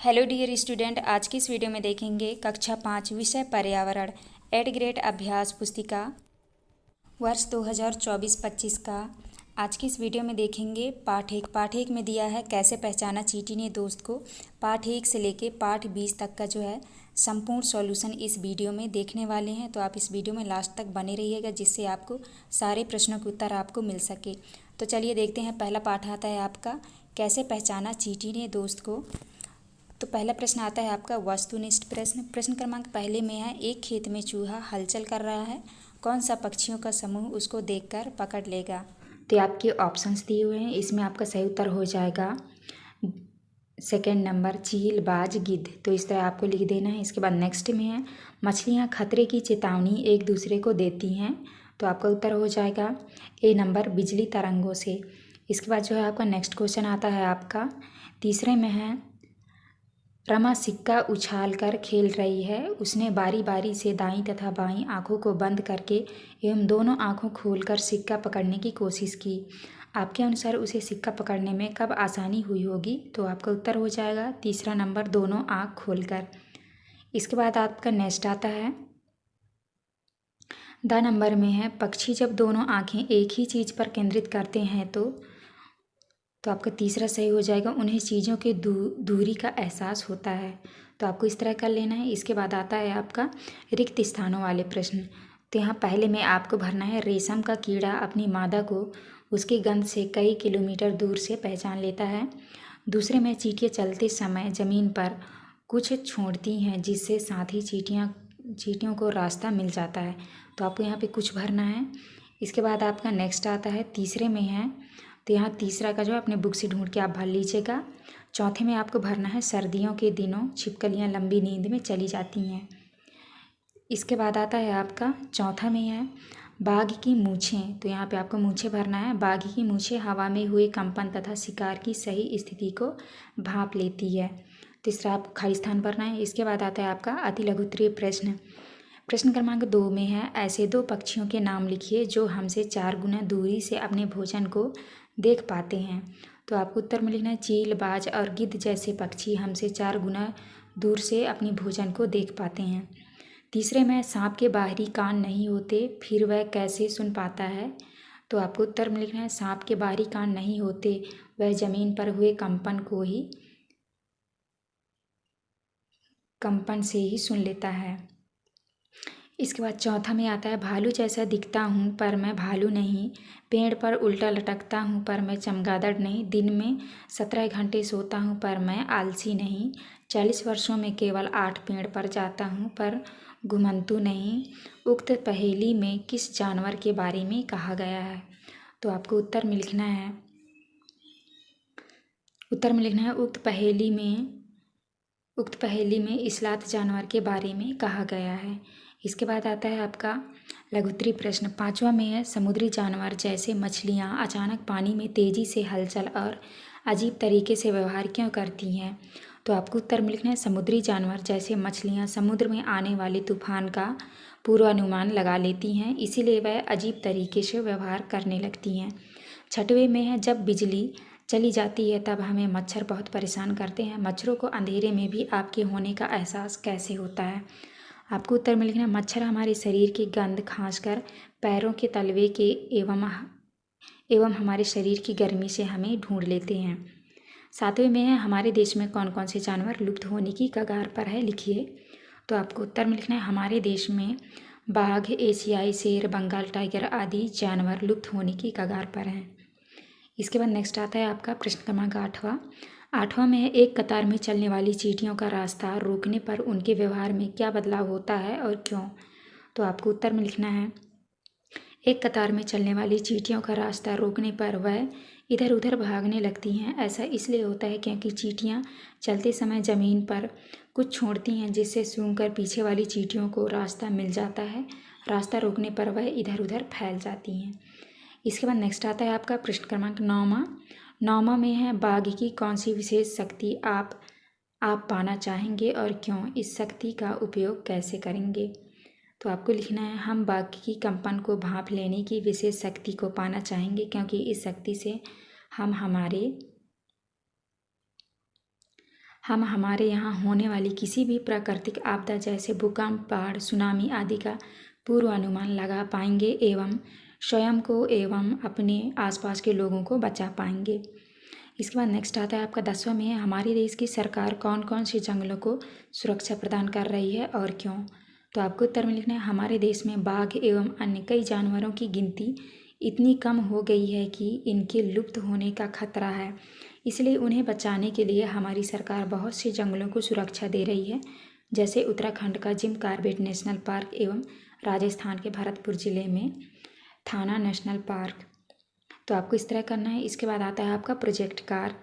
Hello dear student, आज की इस वीडियो में देखेंगे कक्षा 5 विषय पर्यावरण एड ग्रेड अभ्यास पुस्तिका वर्ष 2024-25 का। आज की इस वीडियो में देखेंगे पाठ एक में दिया है कैसे पहचाना चींटी ने दोस्त को। पाठ 1 से लेके पाठ 20 तक का जो है संपूर्ण सॉल्यूशन इस वीडियो में देखने वाले हैं, तो आप इस वीडियो में लास्ट तक बने रहिएगा जिससे आपको सारे प्रश्नों के उत्तर आपको मिल सके। तो चलिए देखते हैं। पहला पाठ आता है आपका कैसे पहचाना चींटी ने दोस्त को। तो पहला प्रश्न आता है आपका वस्तुनिष्ठ प्रश्न। प्रश्न क्रमांक पहले में है, एक खेत में चूहा हलचल कर रहा है, कौन सा पक्षियों का समूह उसको देखकर पकड़ लेगा। तो आपके ऑप्शंस दिए हुए हैं, इसमें आपका सही उत्तर हो जाएगा सेकंड नंबर चील, बाज, गिद्ध। तो इस तरह आपको लिख देना है। इसके बाद नेक्स्ट में है, मछलियाँ खतरे की चेतावनी एक दूसरे को देती हैं, तो आपका उत्तर हो जाएगा ए नंबर बिजली तरंगों से। इसके बाद जो है आपका नेक्स्ट क्वेश्चन आता है आपका तीसरे में है, रमा सिक्का उछाल कर खेल रही है, उसने बारी बारी से दाईं तथा बाईं आंखों को बंद करके एवं दोनों आंखों खोलकर सिक्का पकड़ने की कोशिश की। आपके अनुसार उसे सिक्का पकड़ने में कब आसानी हुई होगी। तो आपका उत्तर हो जाएगा तीसरा नंबर दोनों आंख खोलकर। इसके बाद आपका नेक्स्ट आता है द नंबर में है, पक्षी जब दोनों आंखें एक ही चीज़ पर केंद्रित करते हैं तो आपका तीसरा सही हो जाएगा उन्हें चीज़ों के दूरी का एहसास होता है। तो आपको इस तरह कर लेना है। इसके बाद आता है आपका रिक्त स्थानों वाले प्रश्न। तो यहाँ पहले में आपको भरना है, रेशम का कीड़ा अपनी मादा को उसकी गंध से कई किलोमीटर दूर से पहचान लेता है। दूसरे में चींटियाँ चलते समय ज़मीन पर कुछ छोड़ती हैं जिससे साथ ही चींटियों को रास्ता मिल जाता है। तो आपको यहाँ पे कुछ भरना है। इसके बाद आपका नेक्स्ट आता है तीसरे में है, तो यहाँ तीसरा का जो अपने बुक से ढूंढ के आप भर लीजिएगा। चौथे में आपको भरना है, सर्दियों के दिनों छिपकलियाँ लंबी नींद में चली जाती हैं। इसके बाद आता है आपका चौथा में है, बाघ की मूछें। तो यहाँ पे आपको मूछें भरना है। बाघ की मूछें हवा में हुए कंपन तथा शिकार की सही स्थिति को भांप लेती है। तीसरा आप खाली स्थान भरना है। इसके बाद आता है आपका अति लघुत्तरीय प्रश्न। प्रश्न क्रमांक 2 में है, ऐसे दो पक्षियों के नाम लिखिए जो हमसे 4 गुना दूरी से अपने भोजन को देख पाते हैं। तो आपको उत्तर में लिखना है, चील, बाज और गिद्ध जैसे पक्षी हमसे 4 गुना दूर से अपने भोजन को देख पाते हैं। तीसरे में, सांप के बाहरी कान नहीं होते फिर वह कैसे सुन पाता है। तो आपको उत्तर में लिखना है, सांप के बाहरी कान नहीं होते, वह जमीन पर हुए कंपन से ही सुन लेता है। इसके बाद चौथा में आता है, भालू जैसा दिखता हूँ पर मैं भालू नहीं, पेड़ पर उल्टा लटकता हूँ पर मैं चमगादड़ नहीं, दिन में 17 घंटे सोता हूँ पर मैं आलसी नहीं, 40 वर्षों में केवल 8 पेड़ पर जाता हूँ पर घुमंतू नहीं। उक्त पहेली में किस जानवर के बारे में कहा गया है। तो आपको उत्तर में लिखना है, उक्त पहेली में इस्लात जानवर के बारे में कहा गया है। इसके बाद आता है आपका लघुत्तरीय प्रश्न। पांचवा में है, समुद्री जानवर जैसे मछलियाँ अचानक पानी में तेजी से हलचल और अजीब तरीके से व्यवहार क्यों करती हैं। तो आपको उत्तर में लिखना है, समुद्री जानवर जैसे मछलियाँ समुद्र में आने वाले तूफान का पूर्वानुमान लगा लेती हैं, इसीलिए वह अजीब तरीके से व्यवहार करने लगती हैं। छठवें में है, जब बिजली चली जाती है तब हमें मच्छर बहुत परेशान करते हैं, मच्छरों को अंधेरे में भी आपके होने का एहसास कैसे होता है। आपको उत्तर में लिखना है, मच्छर हमारे शरीर की गंध खासकर पैरों के तलवे के एवं हमारे शरीर की गर्मी से हमें ढूंढ लेते हैं। सातवें में है, हमारे देश में कौन कौन से जानवर लुप्त होने की कगार पर है, लिखिए। तो आपको उत्तर में लिखना है, हमारे देश में बाघ, एशियाई शेर, बंगाल टाइगर आदि जानवर लुप्त होने की कगार पर हैं। इसके बाद नेक्स्ट आता है आपका प्रश्न क्रमांक 8वां में है, एक कतार में चलने वाली चींटियों का रास्ता रोकने पर उनके व्यवहार में क्या बदलाव होता है और क्यों। तो आपको उत्तर में लिखना है, एक कतार में चलने वाली चींटियों का रास्ता रोकने पर वह इधर उधर भागने लगती हैं। ऐसा इसलिए होता है क्योंकि चींटियाँ चलते समय ज़मीन पर कुछ छोड़ती हैं जिससे सूंघकर पीछे वाली चींटियों को रास्ता मिल जाता है। रास्ता रोकने पर वह इधर उधर फैल जाती हैं। इसके बाद नेक्स्ट आता है आपका प्रश्न क्रमांक 9वां में है, बाघ की कौन सी विशेष शक्ति आप पाना चाहेंगे और क्यों, इस शक्ति का उपयोग कैसे करेंगे। तो आपको लिखना है, हम बाघ की कंपन को भांप लेने की विशेष शक्ति को पाना चाहेंगे क्योंकि इस शक्ति से हम हमारे हम हमारे यहाँ होने वाली किसी भी प्राकृतिक आपदा जैसे भूकंप, बाढ़, सुनामी आदि का पूर्वानुमान लगा पाएंगे एवं स्वयं को एवं अपने आसपास के लोगों को बचा पाएंगे। इसके बाद नेक्स्ट आता है आपका 10वां में है, हमारे देश की सरकार कौन कौन से जंगलों को सुरक्षा प्रदान कर रही है और क्यों। तो आपको उत्तर में लिखना है, हमारे देश में बाघ एवं अन्य कई जानवरों की गिनती इतनी कम हो गई है कि इनके लुप्त होने का खतरा है, इसलिए उन्हें बचाने के लिए हमारी सरकार बहुत से जंगलों को सुरक्षा दे रही है, जैसे उत्तराखंड का जिम कॉर्बेट नेशनल पार्क एवं राजस्थान के भरतपुर जिले में थाना नेशनल पार्क। तो आपको इस तरह करना है। इसके बाद आता है आपका प्रोजेक्ट कार।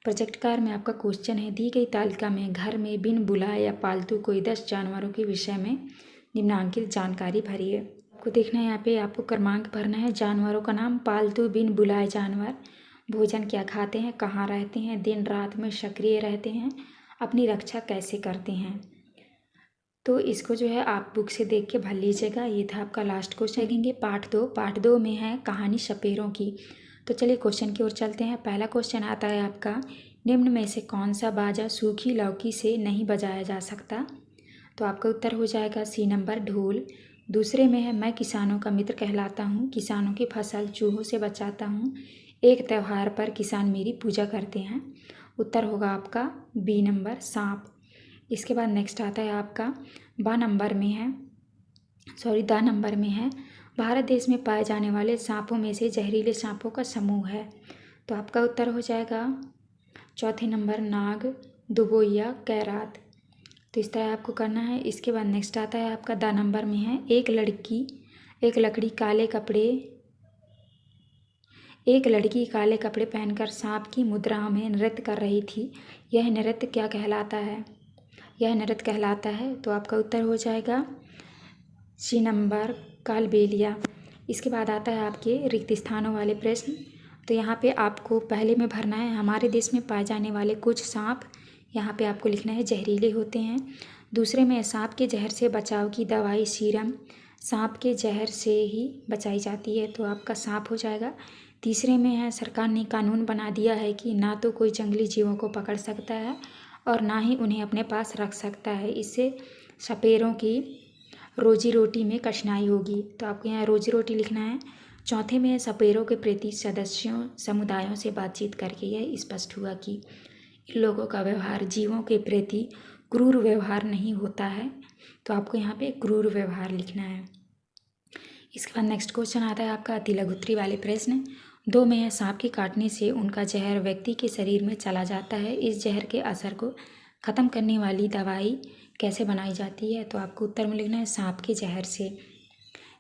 प्रोजेक्ट कार में आपका क्वेश्चन है, दी गई तालिका में घर में बिन बुलाए या पालतू कोई 10 जानवरों के विषय में निम्नांकित जानकारी भरिए। आपको देखना है यहाँ पे आपको क्रमांक भरना है। जानवरों का नाम, पालतू बिन बुलाए जानवर, भोजन क्या खाते हैं, कहाँ रहते हैं, दिन रात में सक्रिय रहते हैं, अपनी रक्षा कैसे करते हैं। तो इसको जो है आप बुक से देख के भर लीजिएगा। ये था आपका लास्ट क्वेश्चन। देखेंगे पार्ट 2 में है कहानी सपेरों की। तो चलिए क्वेश्चन की ओर चलते हैं। पहला क्वेश्चन आता है आपका, निम्न में से कौन सा बाजा सूखी लौकी से नहीं बजाया जा सकता। तो आपका उत्तर हो जाएगा सी नंबर, ढोल। दूसरे में है, मैं किसानों का मित्र कहलाता हूँ, किसानों की फसल चूहों से बचाता हूँ, एक त्यौहार पर किसान मेरी पूजा करते हैं। उत्तर होगा आपका बी नंबर, सांप। इसके बाद नेक्स्ट आता है आपका द नंबर में है, भारत देश में पाए जाने वाले सांपों में से जहरीले सांपों का समूह है। तो आपका उत्तर हो जाएगा चौथे नंबर, नाग, दुबोइया, कैरात। तो इस तरह आपको करना है। इसके बाद नेक्स्ट आता है आपका द नंबर में है, एक लड़की काले कपड़े पहनकर सांप की मुद्रा में नृत्य कर रही थी, यह नृत्य क्या कहलाता है। यह नृत्य कहलाता है, तो आपका उत्तर हो जाएगा सी नंबर, कालबेलिया। इसके बाद आता है आपके रिक्त स्थानों वाले प्रश्न। तो यहाँ पे आपको पहले में भरना है, हमारे देश में पाए जाने वाले कुछ सांप, यहाँ पे आपको लिखना है जहरीले होते हैं। दूसरे में सांप के जहर से बचाव की दवाई सीरम, सांप के जहर से ही बचाई जाती है, तो आपका सांप हो जाएगा। तीसरे में है, सरकार ने कानून बना दिया है कि ना तो कोई जंगली जीवों को पकड़ सकता है और ना ही उन्हें अपने पास रख सकता है, इससे सपेरों की रोजी रोटी में कठिनाई होगी। तो आपको यहाँ रोजी रोटी लिखना है। चौथे में सपेरों के प्रति समुदायों से बातचीत करके यह स्पष्ट हुआ कि इन लोगों का व्यवहार जीवों के प्रति क्रूर व्यवहार नहीं होता है, तो आपको यहाँ पे क्रूर व्यवहार लिखना है। इसके बाद नेक्स्ट क्वेश्चन आता है आपका अति लघु उत्तरी वाले प्रश्न। 2 में है, सांप के काटने से उनका जहर व्यक्ति के शरीर में चला जाता है, इस जहर के असर को ख़त्म करने वाली दवाई कैसे बनाई जाती है। तो आपको उत्तर में लिखना है सांप के जहर से।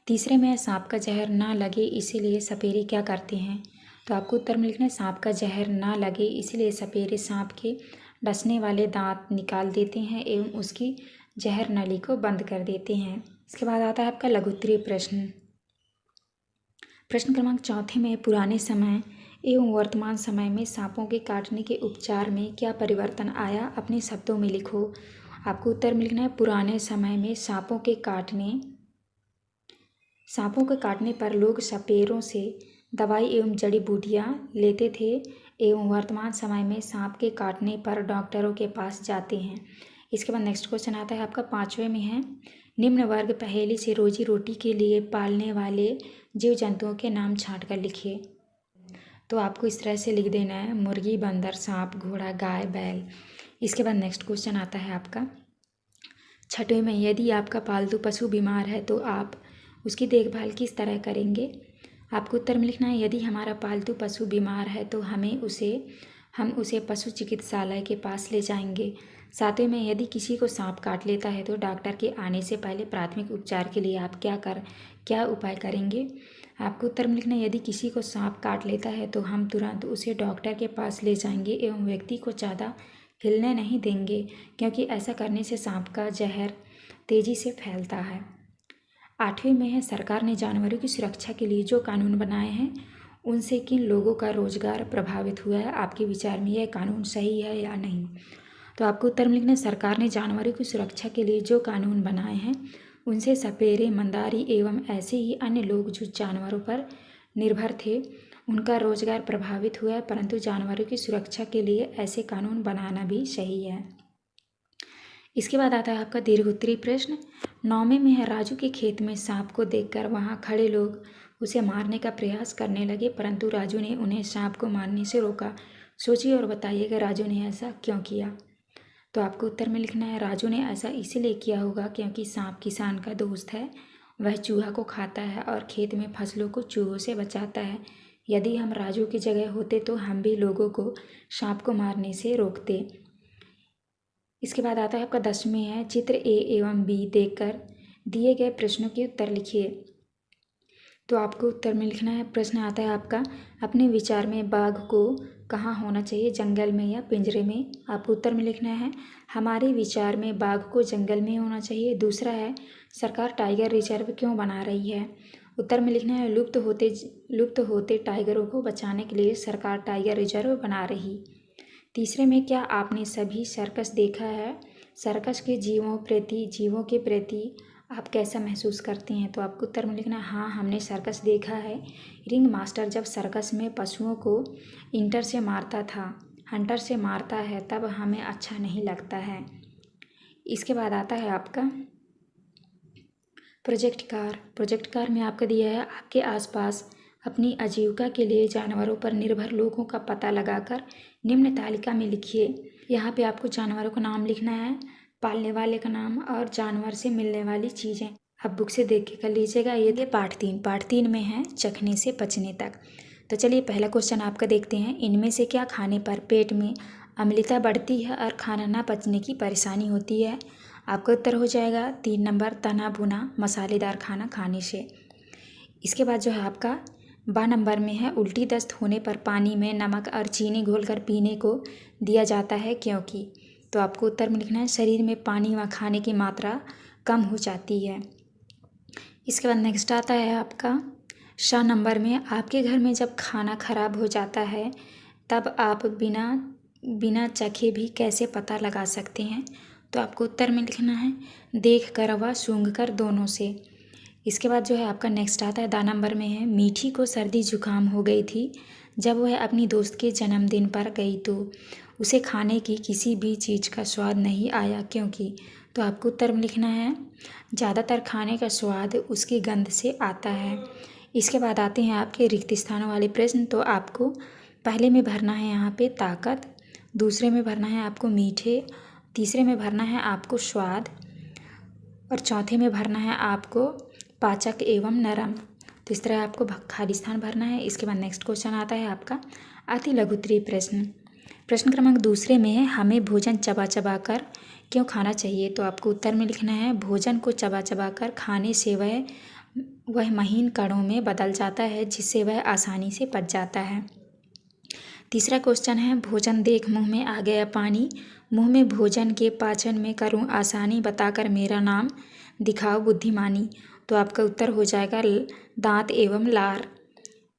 तीसरे में है, सांप का जहर ना लगे इसीलिए सपेरे क्या करते हैं। तो आपको उत्तर में लिखना है सांप का जहर ना लगे इसलिए सपेरे सांप के डसने वाले दांत निकाल देते हैं एवं उसकी जहर नली को बंद कर देते हैं। इसके बाद आता है आपका लघु उत्तरीय प्रश्न। प्रश्न क्रमांक 4 में, पुराने समय एवं वर्तमान समय में सांपों के काटने के उपचार में क्या परिवर्तन आया, अपने शब्दों में लिखो। आपको उत्तर में लिखना है, पुराने समय में सांपों के काटने पर लोग सपेरों से दवाई एवं जड़ी बूटियां लेते थे एवं वर्तमान समय में सांप के काटने पर डॉक्टरों के पास जाते हैं। इसके बाद नेक्स्ट क्वेश्चन आता है आपका 5वें में है, निम्न वर्ग पहेली से रोजी रोटी के लिए पालने वाले जीव जंतुओं के नाम छाँट कर लिखिए। तो आपको इस तरह से लिख देना है, मुर्गी, बंदर, सांप, घोड़ा, गाय, बैल। इसके बाद नेक्स्ट क्वेश्चन आता है आपका 6वें में, यदि आपका पालतू पशु बीमार है तो आप उसकी देखभाल किस तरह करेंगे। आपको उत्तर में लिखना है, यदि हमारा पालतू पशु बीमार है तो हम उसे पशु चिकित्सालय के पास ले जाएंगे। 7वें में, यदि किसी को सांप काट लेता है तो डॉक्टर के आने से पहले प्राथमिक उपचार के लिए आप क्या उपाय करेंगे। आपको उत्तर में लिखना है, यदि किसी को सांप काट लेता है तो हम तुरंत उसे डॉक्टर के पास ले जाएंगे एवं व्यक्ति को ज़्यादा हिलने नहीं देंगे, क्योंकि ऐसा करने से सांप का जहर तेज़ी से फैलता है। 8वें में है, सरकार ने जानवरों की सुरक्षा के लिए जो कानून बनाए हैं उनसे किन लोगों का रोजगार प्रभावित हुआ है, आपके विचार में यह कानून सही है या नहीं। तो आपको उत्तर में लिखना है, सरकार ने जानवरों की सुरक्षा के लिए जो कानून बनाए हैं उनसे सपेरे, मंदारी एवं ऐसे ही अन्य लोग जो जानवरों पर निर्भर थे उनका रोजगार प्रभावित हुआ है, परंतु जानवरों की सुरक्षा के लिए ऐसे कानून बनाना भी सही है। इसके बाद आता है आपका दीर्घोत्तरी प्रश्न। 9वें में है, राजू के खेत में सांप को देखकर वहां खड़े लोग उसे मारने का प्रयास करने लगे, परंतु राजू ने उन्हें सांप को मारने से रोका। सोचिए और बताइएगा राजू ने ऐसा क्यों किया। तो आपको उत्तर में लिखना है, राजू ने ऐसा इसलिए किया होगा क्योंकि सांप किसान का दोस्त है, वह चूहा को खाता है और खेत में फसलों को चूहों से बचाता है। यदि हम राजू की जगह होते तो हम भी लोगों को सांप को मारने से रोकते। इसके बाद आता है आपका 10वें है, चित्र ए एवं बी देखकर दिए गए प्रश्नों के उत्तर लिखिए। तो आपको उत्तर में लिखना है, प्रश्न आता है आपका, अपने विचार में बाघ को कहाँ होना चाहिए, जंगल में या पिंजरे में। आपको उत्तर में लिखना है, हमारे विचार में बाघ को जंगल में होना चाहिए। दूसरा है, सरकार टाइगर रिजर्व क्यों बना रही है। उत्तर में लिखना है, लुप्त होते टाइगरों को बचाने के लिए सरकार टाइगर रिजर्व बना रही। तीसरे में, क्या आपने सभी सर्कस देखा है, सर्कस के जीवों के प्रति आप कैसा महसूस करते हैं। तो आपको उत्तर में लिखना है, हाँ हमने सर्कस देखा है। रिंग मास्टर जब सर्कस में पशुओं को हंटर से मारता है तब हमें अच्छा नहीं लगता है। इसके बाद आता है आपका प्रोजेक्ट कार में आपका दिया है, आपके आसपास अपनी आजीविका के लिए जानवरों पर निर्भर लोगों का पता लगाकर निम्न तालिका में लिखिए। यहाँ पे आपको जानवरों का नाम लिखना है, पालने वाले का नाम और जानवर से मिलने वाली चीज़ें। आप बुक से देख के कर लीजिएगा। ये पार्ट 3 में है चखने से पचने तक। तो चलिए पहला क्वेश्चन आपका देखते हैं, इनमें से क्या खाने पर पेट में अम्लता बढ़ती है और खाना ना पचने की परेशानी होती है। आपका उत्तर हो जाएगा 3 नंबर, तना भुना मसालेदार खाना खाने से। इसके बाद जो है आपका 12 नंबर में है, उल्टी दस्त होने पर पानी में नमक और चीनी घोलकर पीने को दिया जाता है क्योंकि। तो आपको उत्तर में लिखना है, शरीर में पानी व खाने की मात्रा कम हो जाती है। इसके बाद नेक्स्ट आता है आपका 6 नंबर में, आपके घर में जब खाना खराब हो जाता है तब आप बिना चखे भी कैसे पता लगा सकते हैं। तो आपको उत्तर में लिखना है, देख कर व सूंघ कर दोनों से। इसके बाद जो है आपका नेक्स्ट आता है 10 नंबर में है, मीठी को सर्दी जुकाम हो गई थी जब वह अपनी दोस्त के जन्मदिन पर गई तो उसे खाने की किसी भी चीज़ का स्वाद नहीं आया क्योंकि। तो आपको उत्तर में लिखना है, ज़्यादातर खाने का स्वाद उसकी गंध से आता है। इसके बाद आते हैं आपके रिक्त स्थानों वाले प्रश्न। तो आपको पहले में भरना है यहाँ पे ताकत, दूसरे में भरना है आपको मीठे, तीसरे में भरना है आपको स्वाद और चौथे में भरना है आपको पाचक एवं नरम। तो इस तरह आपको खाली स्थान भरना है। इसके बाद नेक्स्ट क्वेश्चन आता है आपका अति लघुत्तरीय प्रश्न क्रमांक 2 में है, हमें भोजन चबा चबा कर क्यों खाना चाहिए। तो आपको उत्तर में लिखना है, भोजन को चबा चबा कर खाने से वह महीन कणों में बदल जाता है जिससे वह आसानी से पच जाता है। तीसरा क्वेश्चन है, भोजन देख मुंह में आ गया पानी, मुंह में भोजन के पाचन में करूं आसानी, बताकर मेरा नाम दिखाओ बुद्धिमानी। तो आपका उत्तर हो जाएगा दांत एवं लार।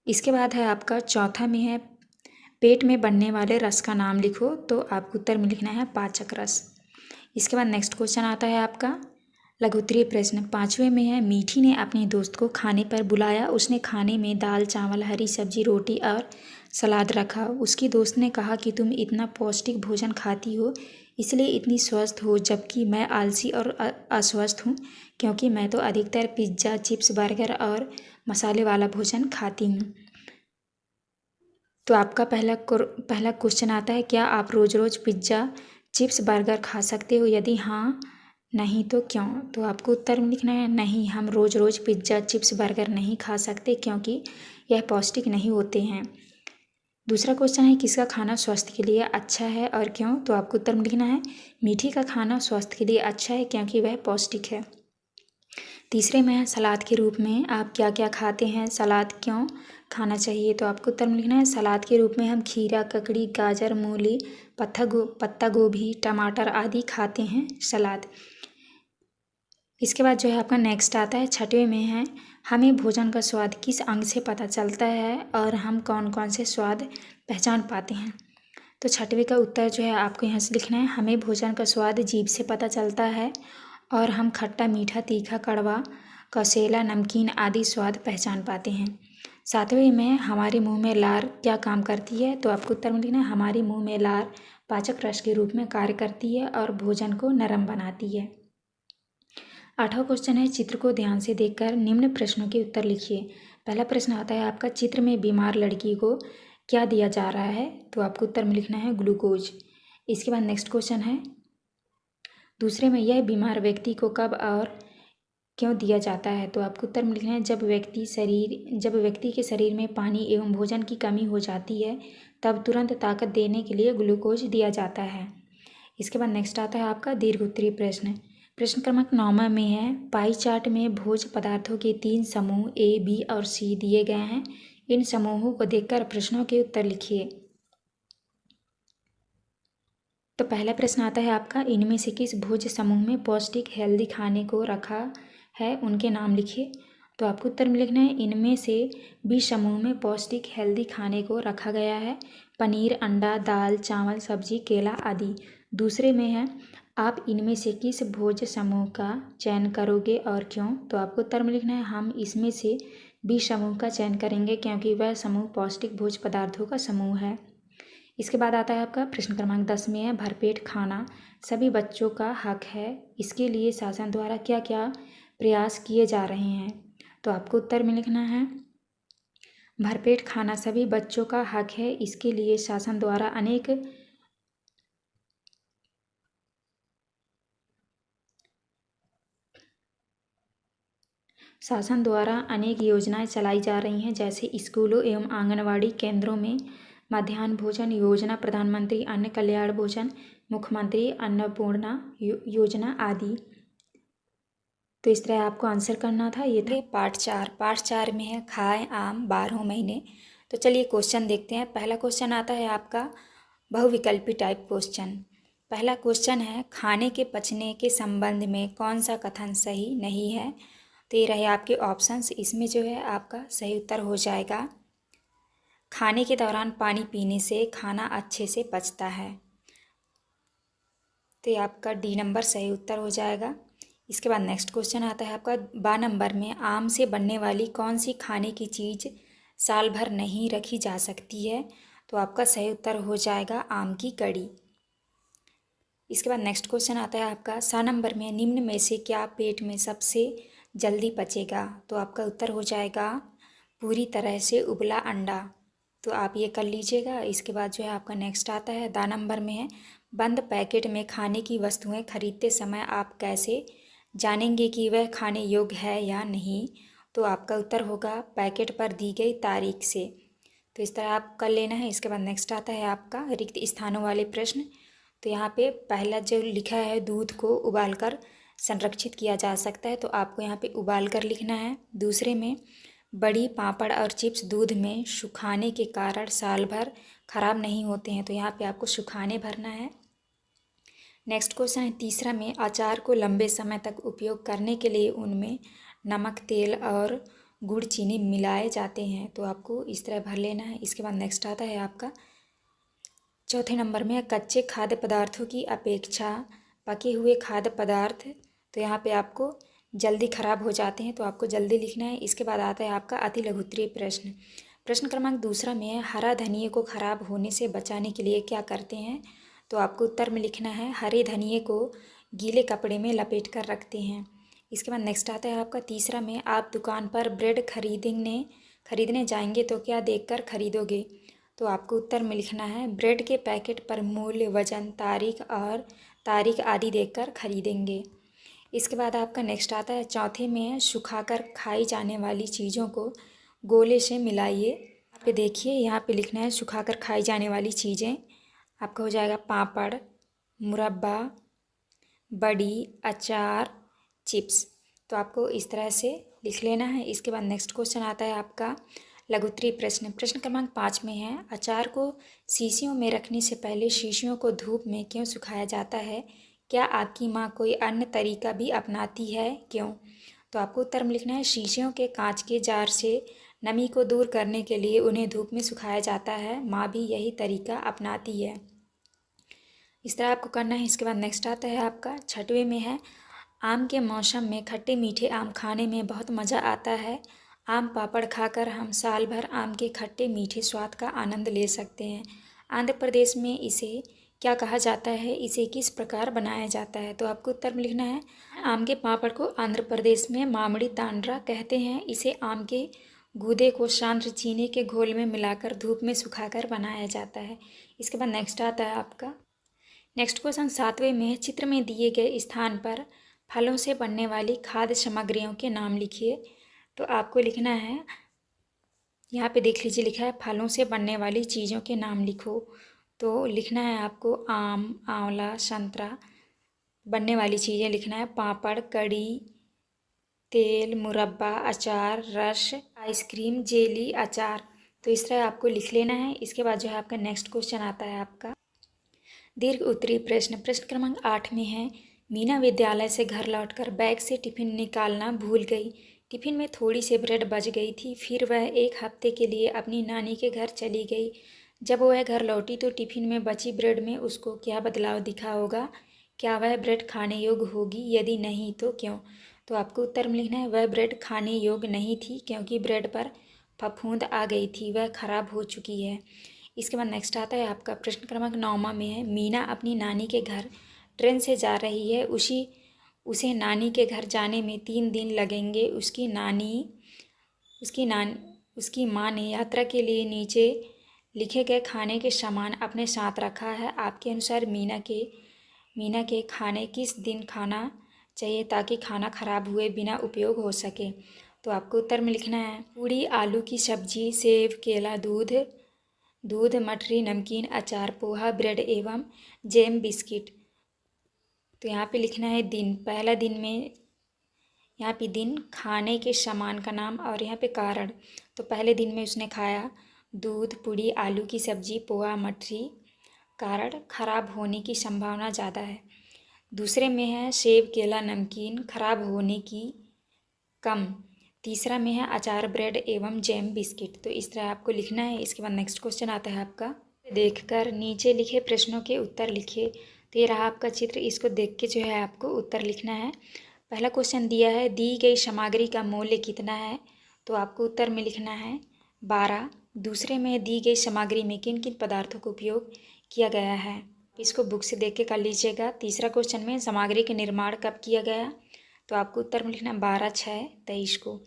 इसके बाद है आपका चौथा में है, पेट में बनने वाले रस का नाम लिखो। तो आपको उत्तर में लिखना है पाचक रस। इसके बाद नेक्स्ट क्वेश्चन आता है आपका लघुत्तरीय प्रश्न 5वें में है, मीठी ने अपने दोस्त को खाने पर बुलाया, उसने खाने में दाल चावल हरी सब्जी रोटी और सलाद रखा। उसकी दोस्त ने कहा कि तुम इतना पौष्टिक भोजन खाती हो इसलिए इतनी स्वस्थ हो, जबकि मैं आलसी और अस्वस्थ हूँ क्योंकि मैं तो अधिकतर पिज्ज़ा चिप्स बर्गर और मसाले वाला भोजन खाती हूँ। तो आपका पहला क्वेश्चन आता है, क्या आप रोज़ रोज़ पिज्ज़ा चिप्स बर्गर खा सकते हो, यदि हाँ नहीं तो क्यों। तो आपको उत्तर में लिखना है, नहीं हम रोज़ रोज़ पिज्ज़ा चिप्स बर्गर नहीं खा सकते क्योंकि यह पौष्टिक नहीं होते हैं। दूसरा क्वेश्चन है, किसका खाना स्वास्थ्य के लिए अच्छा है और क्यों। तो आपको उत्तर में लिखना है, मीठी का खाना स्वास्थ्य के लिए अच्छा है क्योंकि वह पौष्टिक है। तीसरे में है, सलाद के रूप में आप क्या क्या खाते हैं, सलाद क्यों खाना चाहिए। तो आपको उत्तर में लिखना है, सलाद के रूप में हम खीरा ककड़ी गाजर मूली पत्ता गोभी टमाटर आदि खाते हैं सलाद। इसके बाद जो है आपका नेक्स्ट आता है 6वें में है, हमें भोजन का स्वाद किस अंग से पता चलता है और हम कौन कौन से स्वाद पहचान पाते हैं। तो 6वें का उत्तर जो है आपको यहाँ से लिखना है, हमें भोजन का स्वाद जीभ से पता चलता है और हम खट्टा मीठा तीखा कड़वा कसेला नमकीन आदि स्वाद पहचान पाते हैं। सातवें में हमारे मुंह में लार क्या काम करती है, तो आपको उत्तर में लिखना है हमारे मुंह में लार पाचक रस के रूप में कार्य करती है और भोजन को नरम बनाती है। 8वां क्वेश्चन है चित्र को ध्यान से देखकर निम्न प्रश्नों के उत्तर लिखिए। पहला प्रश्न आता है आपका चित्र में बीमार लड़की को क्या दिया जा रहा है, तो आपको उत्तर में लिखना है ग्लूकोज। इसके बाद नेक्स्ट क्वेश्चन है दूसरे में यह बीमार व्यक्ति को कब और क्यों दिया जाता है, तो आपको उत्तर में लिखना है जब व्यक्ति के शरीर में पानी एवं भोजन की कमी हो जाती है तब तुरंत ताकत देने के लिए ग्लूकोज दिया जाता है। इसके बाद नेक्स्ट आता है आपका दीर्घ उत्तरीय प्रश्न। प्रश्न क्रमांक 9 में है पाई चार्ट में भोज्य पदार्थों के 3 समूह ए, बी और सी दिए गए हैं। इन समूहों को देखकर प्रश्नों के उत्तर लिखिए। तो पहला प्रश्न आता है आपका इनमें से किस भोज्य समूह में पौष्टिक हेल्दी खाने को रखा है, उनके नाम लिखिए। तो आपको उत्तर में लिखना है इनमें से बी समूह में पौष्टिक हेल्दी खाने को रखा गया है पनीर, अंडा, दाल, चावल, सब्जी, केला आदि। दूसरे में है आप इनमें से किस भोज्य समूह का चयन करोगे और क्यों, तो आपको उत्तर में लिखना है हम इसमें से बी समूह का चयन करेंगे क्योंकि वह समूह पौष्टिक भोज्य पदार्थों का समूह है। इसके बाद आता है आपका प्रश्न क्रमांक 10 में है भरपेट खाना सभी बच्चों का हक है, इसके लिए शासन द्वारा क्या क्या प्रयास किए जा रहे हैं, तो आपको उत्तर में लिखना है भरपेट खाना सभी बच्चों का हक है, इसके लिए शासन द्वारा अनेक योजनाएं चलाई जा रही हैं जैसे स्कूलों एवं आंगनवाड़ी केंद्रों में मध्याह्न भोजन योजना, प्रधानमंत्री अन्न कल्याण भोजन, मुख्यमंत्री अन्नपूर्णा योजना आदि। तो इस तरह आपको आंसर करना था। ये था पार्ट 4 में है खाएं आम 12 महीने। तो चलिए क्वेश्चन देखते हैं। पहला क्वेश्चन आता है आपका बहुविकल्पी टाइप क्वेश्चन। पहला क्वेश्चन है खाने के पचने के संबंध में कौन सा कथन सही नहीं है, तो ये रहे आपके ऑप्शंस। इसमें जो है आपका सही उत्तर हो जाएगा खाने के दौरान पानी पीने से खाना अच्छे से पचता है, तो ये आपका डी नंबर सही उत्तर हो जाएगा। इसके बाद नेक्स्ट क्वेश्चन आता है आपका 12 नंबर में आम से बनने वाली कौन सी खाने की चीज़ साल भर नहीं रखी जा सकती है, तो आपका सही उत्तर हो जाएगा आम की कड़ी। इसके बाद नेक्स्ट क्वेश्चन आता है आपका 7 नंबर में निम्न में से क्या पेट में सबसे जल्दी पचेगा, तो आपका उत्तर हो जाएगा पूरी तरह से उबला अंडा। तो आप ये कर लीजिएगा। इसके बाद जो है आपका नेक्स्ट आता है 10 नंबर में है बंद पैकेट में खाने की वस्तुएं खरीदते समय आप कैसे जानेंगे कि वह खाने योग्य है या नहीं, तो आपका उत्तर होगा पैकेट पर दी गई तारीख से। तो इस तरह आप कर लेना है। इसके बाद नेक्स्ट आता है आपका रिक्त स्थानों वाले प्रश्न। तो यहाँ पे पहला जो लिखा है दूध को उबालकर संरक्षित किया जा सकता है, तो आपको यहाँ पे उबाल कर लिखना है। दूसरे में बड़ी, पापड़ और चिप्स दूध में सुखाने के कारण साल भर खराब नहीं होते हैं, तो यहाँ पे आपको सुखाने भरना है। नेक्स्ट क्वेश्चन है तीसरा में अचार को लंबे समय तक उपयोग करने के लिए उनमें नमक, तेल और गुड़, चीनी मिलाए जाते हैं, तो आपको इस तरह भर लेना है। इसके बाद नेक्स्ट आता है आपका चौथे नंबर में कच्चे खाद्य पदार्थों की अपेक्षा पके हुए खाद्य पदार्थ, तो यहाँ पे आपको जल्दी खराब हो जाते हैं, तो आपको जल्दी लिखना है। इसके बाद आता है आपका अति लघुत्तरीय प्रश्न। प्रश्न क्रमांक दूसरा में है हरा धनिये को खराब होने से बचाने के लिए क्या करते हैं, तो आपको उत्तर में लिखना है हरे धनिये को गीले कपड़े में लपेट कर रखते हैं। इसके बाद नेक्स्ट आता है आपका तीसरा में आप दुकान पर ब्रेड खरीदने जाएंगे तो क्या देखकर खरीदोगे, तो आपको उत्तर में लिखना है ब्रेड के पैकेट पर मूल्य, वजन, तारीख आदि देखकर खरीदेंगे। इसके बाद आपका नेक्स्ट आता है चौथे में है सुखाकर खाई जाने वाली चीज़ों को गोले से मिलाइए। यहाँ पे देखिए, यहाँ पे लिखना है सुखाकर खाई जाने वाली चीज़ें। आपका हो जाएगा पापड़, मुरब्बा, बड़ी, अचार, चिप्स, तो आपको इस तरह से लिख लेना है। इसके बाद नेक्स्ट क्वेश्चन आता है आपका लघुत्तरीय प्रश्न। प्रश्न क्रमांक 5 में है अचार को शीशियों में रखने से पहले शीशियों को धूप में क्यों सुखाया जाता है, क्या आपकी माँ कोई अन्य तरीका भी अपनाती है, क्यों, तो आपको उत्तर में लिखना है शीशियों के कांच के जार से नमी को दूर करने के लिए उन्हें धूप में सुखाया जाता है, माँ भी यही तरीका अपनाती है। इस तरह आपको करना है। इसके बाद नेक्स्ट आता है आपका छठवें में है आम के मौसम में खट्टे मीठे आम खाने में बहुत मज़ा आता है, आम पापड़ खाकर हम साल भर आम के खट्टे मीठे स्वाद का आनंद ले सकते हैं। आंध्र प्रदेश में इसे क्या कहा जाता है, इसे किस प्रकार बनाया जाता है? तो आपको उत्तर में लिखना है। आम के पापड़ को आंध्र प्रदेश में मामिड़ी तांड्रा कहते हैं। इसे आम के गूदे को सांद्र चीनी के घोल में मिलाकर धूप में सुखाकर बनाया जाता है। इसके बाद नेक्स्ट आता है आपका नेक्स्ट क्वेश्चन 7वें में। चित्र में दिए गए स्थान पर फलों से बनने वाली खाद्य सामग्रियों के नाम लिखिए। तो आपको लिखना है, यहाँ पे देख लीजिए लिखा है फलों से बनने वाली चीज़ों के नाम लिखो। तो लिखना है आपको आम, आंवला, संतरा। बनने वाली चीज़ें लिखना है पापड़, कड़ी, तेल, मुरब्बा, अचार, रस, आइसक्रीम, जेली, अचार। तो इस तरह आपको लिख लेना है। इसके बाद जो है आपका नेक्स्ट क्वेश्चन आता है आपका दीर्घ उत्तरीय प्रश्न क्रमांक 8 में है। मीना विद्यालय से घर लौटकर बैग से टिफिन निकालना भूल गई। टिफिन में थोड़ी सी ब्रेड बच गई थी। फिर वह 1 हफ्ते के लिए अपनी नानी के घर चली गई। जब वह घर लौटी तो टिफिन में बची ब्रेड में उसको क्या बदलाव दिखा होगा? क्या वह ब्रेड खाने योग्य होगी? यदि नहीं तो क्यों? तो आपको उत्तर में लिखना है वह ब्रेड खाने योग्य नहीं थी क्योंकि ब्रेड पर फफूंद आ गई थी, वह खराब हो चुकी है। इसके बाद नेक्स्ट आता है आपका प्रश्न क्रमांक 9 में है। मीना अपनी नानी के घर ट्रेन से जा रही है। उसे नानी के घर जाने में 3 दिन लगेंगे। उसकी माँ ने यात्रा के लिए नीचे लिखे गए खाने के सामान अपने साथ रखा है। आपके अनुसार मीना के खाने किस दिन खाना चाहिए ताकि खाना खराब हुए बिना उपयोग हो सके? तो आपको उत्तर में लिखना है पूड़ी, आलू की सब्जी, सेब, केला, दूध, मठरी, नमकीन, अचार, पोहा, ब्रेड एवं जैम, बिस्किट। तो यहाँ पे लिखना है दिन। पहला दिन में यहाँ पे दिन, खाने के सामान का नाम और यहाँ पे कारण। तो पहले दिन में उसने खाया दूध, पूड़ी, आलू की सब्जी, पोहा, मठरी। कारण खराब होने की संभावना ज़्यादा है। दूसरे में है सेब, केला, नमकीन, खराब होने की कम। तीसरा में है अचार, ब्रेड एवं जैम, बिस्किट। तो इस तरह आपको लिखना है। इसके बाद नेक्स्ट क्वेश्चन आता है आपका देखकर नीचे लिखे प्रश्नों के उत्तर लिखिए। तो ये रहा आपका चित्र, इसको देख के जो है आपको उत्तर लिखना है। पहला क्वेश्चन दिया है दी गई सामग्री का मूल्य कितना है? तो आपको उत्तर में लिखना है 12। दूसरे में दी गई सामग्री में किन किन पदार्थों का उपयोग किया गया है? इसको बुक से देख के कर लीजिएगा। तीसरा क्वेश्चन में सामग्री के निर्माण कब किया गया? तो आपको उत्तर में लिखना 12/6/23 को।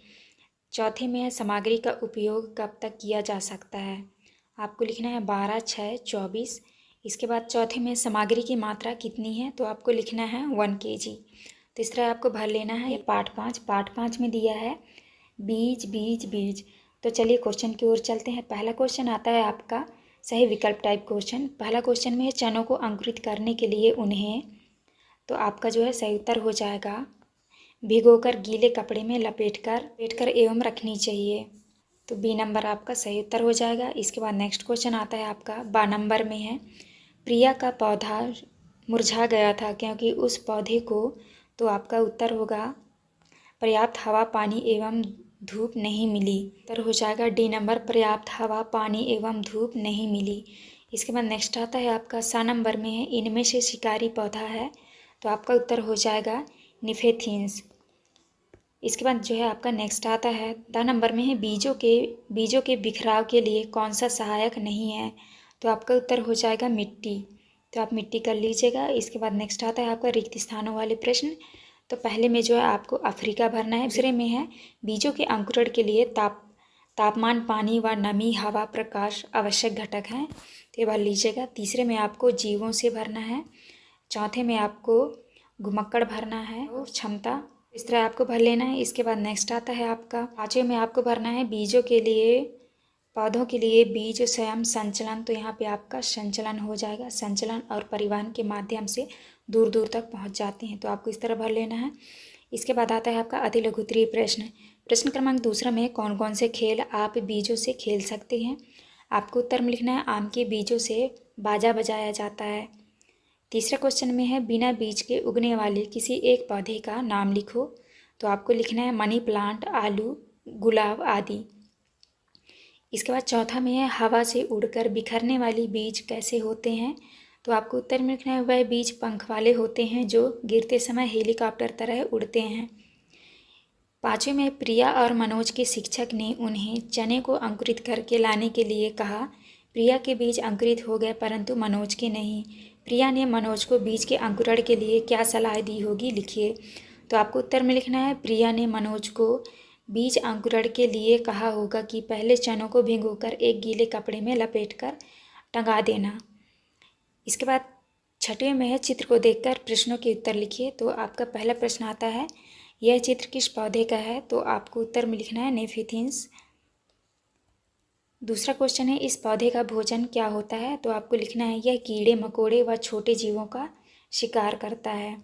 चौथे में है सामग्री का उपयोग कब तक किया जा सकता है? आपको लिखना है 12/6/24। इसके बाद चौथे में सामग्री की मात्रा कितनी है? तो आपको लिखना है 1 kg। तो इस तरह आपको भर लेना है। पार्ट 5 में दिया है बीज बीज बीज। तो चलिए क्वेश्चन की ओर चलते हैं। पहला क्वेश्चन आता है आपका सही विकल्प टाइप क्वेश्चन। पहला क्वेश्चन में है चनों को अंकुरित करने के लिए उन्हें। तो आपका जो है सही उत्तर हो जाएगा भिगोकर गीले कपड़े में लपेटकर एवं रखनी चाहिए। तो बी नंबर आपका सही उत्तर हो जाएगा। इसके बाद नेक्स्ट क्वेश्चन आता है आपका 12 नंबर में है प्रिया का पौधा मुरझा गया था क्योंकि उस पौधे को। तो आपका उत्तर होगा पर्याप्त हवा, पानी एवं धूप नहीं मिली। उत्तर हो जाएगा डी नंबर, पर्याप्त हवा, पानी एवं धूप नहीं मिली। इसके बाद नेक्स्ट आता है आपका 7 नंबर में है इनमें से शिकारी पौधा है। तो आपका उत्तर हो जाएगा निफेथियंस। इसके बाद जो है आपका नेक्स्ट आता है 10 नंबर में है बीजों के बिखराव के लिए कौन सा सहायक नहीं है? तो आपका उत्तर हो जाएगा मिट्टी। तो आप मिट्टी कर लीजिएगा। इसके बाद नेक्स्ट आता है आपका रिक्त स्थानों वाले प्रश्न। तो पहले में जो है आपको अफ्रीका भरना है। दूसरे में है बीजों के अंकुरण के लिए तापमान, पानी व नमी, हवा, प्रकाश आवश्यक घटक हैं। तो ये भर लीजिएगा। तीसरे में आपको जीवों से भरना है। चौथे में आपको घुमक्कड़ भरना है और क्षमता। इस तरह आपको भर लेना है। इसके बाद नेक्स्ट आता है आपका 5वें में आपको भरना है पौधों के लिए बीज स्वयं संचलन। तो यहाँ पे आपका संचलन हो जाएगा। संचलन और परिवहन के माध्यम से दूर दूर तक पहुँच जाते हैं। तो आपको इस तरह भर लेना है। इसके बाद आता है आपका अति लघु उत्तरीय प्रश्न क्रमांक 2 में कौन कौन से खेल आप बीजों से खेल सकते हैं? आपको उत्तर में लिखना है आम के बीजों से बाजा बजाया जाता है। तीसरा क्वेश्चन में है बिना बीज के उगने वाले किसी एक पौधे का नाम लिखो। तो आपको लिखना है मनी प्लांट, आलू, गुलाब आदि। इसके बाद चौथा में है हवा से उड़कर बिखरने वाली बीज कैसे होते हैं? तो आपको उत्तर में लिखना है वह बीज पंख वाले होते हैं जो गिरते समय हेलीकॉप्टर तरह उड़ते हैं। पाँचवें में प्रिया और मनोज के शिक्षक ने उन्हें चने को अंकुरित करके लाने के लिए कहा। प्रिया के बीज अंकुरित हो गए परंतु मनोज के नहीं। प्रिया ने मनोज को बीज के अंकुरण के लिए क्या सलाह दी होगी, लिखिए। तो आपको उत्तर में लिखना है, प्रिया ने मनोज को बीज अंकुरण के लिए कहा होगा कि पहले चनों को भिगोकर एक गीले कपड़े में लपेटकर टंगा देना। इसके बाद छठवें में है चित्र को देखकर प्रश्नों के उत्तर लिखिए। तो आपका पहला प्रश्न आता है, यह चित्र किस पौधे का है? तो आपको उत्तर में लिखना है नेफिथिन्स। दूसरा क्वेश्चन है, इस पौधे का भोजन क्या होता है? तो आपको लिखना है, यह कीड़े मकोड़े व छोटे जीवों का शिकार करता है।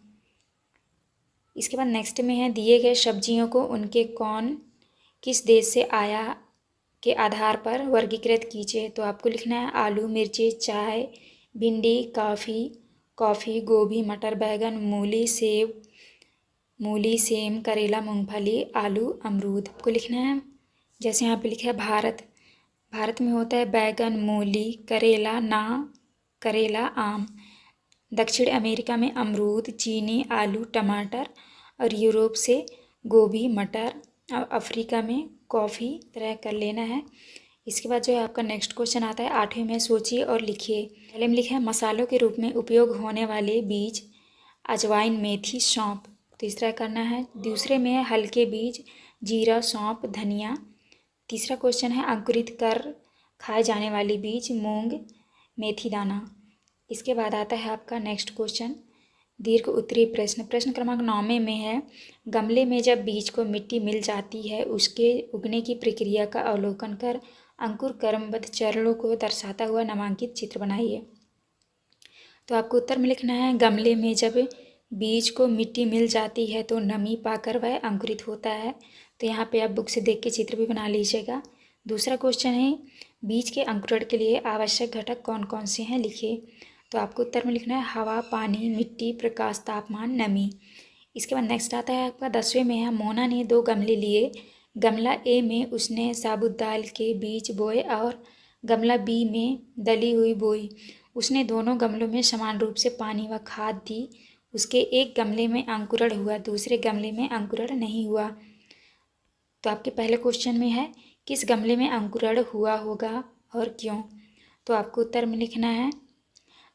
इसके बाद नेक्स्ट में है, दिए गए सब्जियों को उनके कौन किस देश से आया के आधार पर वर्गीकृत कीजिए। तो आपको लिखना है, आलू, मिर्ची, चाय, भिंडी, कॉफ़ी, गोभी, मटर, बैगन, मूली, सेम, करेला, मूंगफली, आलू, अमरूद। आपको लिखना है, जैसे यहाँ पे लिखा है भारत में होता है बैगन, मूली, करेला, आम। दक्षिण अमेरिका में अमरूद, चीनी, आलू, टमाटर और यूरोप से गोभी, मटर और अफ्रीका में कॉफ़ी तरह कर लेना है। इसके बाद जो है आपका नेक्स्ट क्वेश्चन आता है, आठवें में सोचिए और लिखिए। पहले में लिखा है, मसालों के रूप में उपयोग होने वाले बीज अजवाइन, मेथी, सौंफ। तो इस तरह करना है। दूसरे में है हल्के बीज जीरा, सौंफ, धनिया। तीसरा क्वेश्चन है, अंकुरित कर खाए जाने वाले बीज मूंग, मेथी दाना। इसके बाद आता है आपका नेक्स्ट क्वेश्चन, दीर्घ उत्तरीय प्रश्न। प्रश्न क्रमांक 9 में है, गमले में जब बीज को मिट्टी मिल जाती है उसके उगने की प्रक्रिया का अवलोकन कर अंकुर क्रमबद्ध चरणों को दर्शाता हुआ नामांकित चित्र बनाइए। तो आपको उत्तर में लिखना है, गमले में जब बीज को मिट्टी मिल जाती है तो नमी पाकर वह अंकुरित होता है। तो यहाँ पे आप बुक से देख के चित्र भी बना लीजिएगा। दूसरा क्वेश्चन है, बीज के अंकुरण के लिए आवश्यक घटक कौन कौन से हैं, लिखिए। तो आपको उत्तर में लिखना है, हवा, पानी, मिट्टी, प्रकाश, तापमान, नमी। इसके बाद नेक्स्ट आता है आपका 10वें में है, मोना ने 2 गमले लिए। गमला ए में उसने साबुत दाल के बीज बोए और गमला बी में दली हुई बोई। उसने दोनों गमलों में समान रूप से पानी व खाद दी। उसके एक गमले में अंकुरण हुआ, दूसरे गमले में अंकुरण नहीं हुआ। तो आपके पहले क्वेश्चन में है, किस गमले में अंकुरण हुआ होगा और क्यों? तो आपको उत्तर में लिखना है,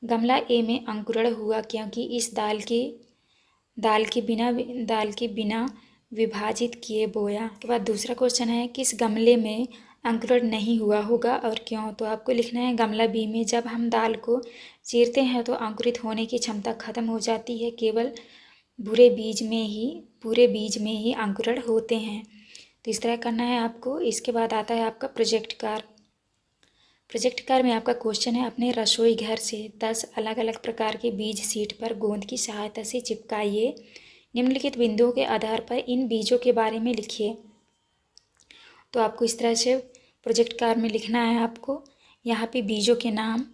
गमला ए में अंकुरण हुआ क्योंकि इस दाल के बिना विभाजित किए बोया। के बाद दूसरा क्वेश्चन है, किस गमले में अंकुरण नहीं हुआ होगा और क्यों? तो आपको लिखना है, गमला बी में जब हम दाल को चीरते हैं तो अंकुरित होने की क्षमता खत्म हो जाती है, केवल पूरे बीज में ही अंकुरण होते हैं। तो इस तरह करना है आपको। इसके बाद आता है आपका प्रोजेक्ट कार्य। प्रोजेक्ट कार्य में आपका क्वेश्चन है, अपने रसोई घर से 10 अलग अलग प्रकार के बीज शीट पर गोंद की सहायता से चिपकाइए। निम्नलिखित बिंदुओं के आधार पर इन बीजों के बारे में लिखिए। तो आपको इस तरह से प्रोजेक्ट कार्य में लिखना है आपको। यहाँ पे बीजों के नाम,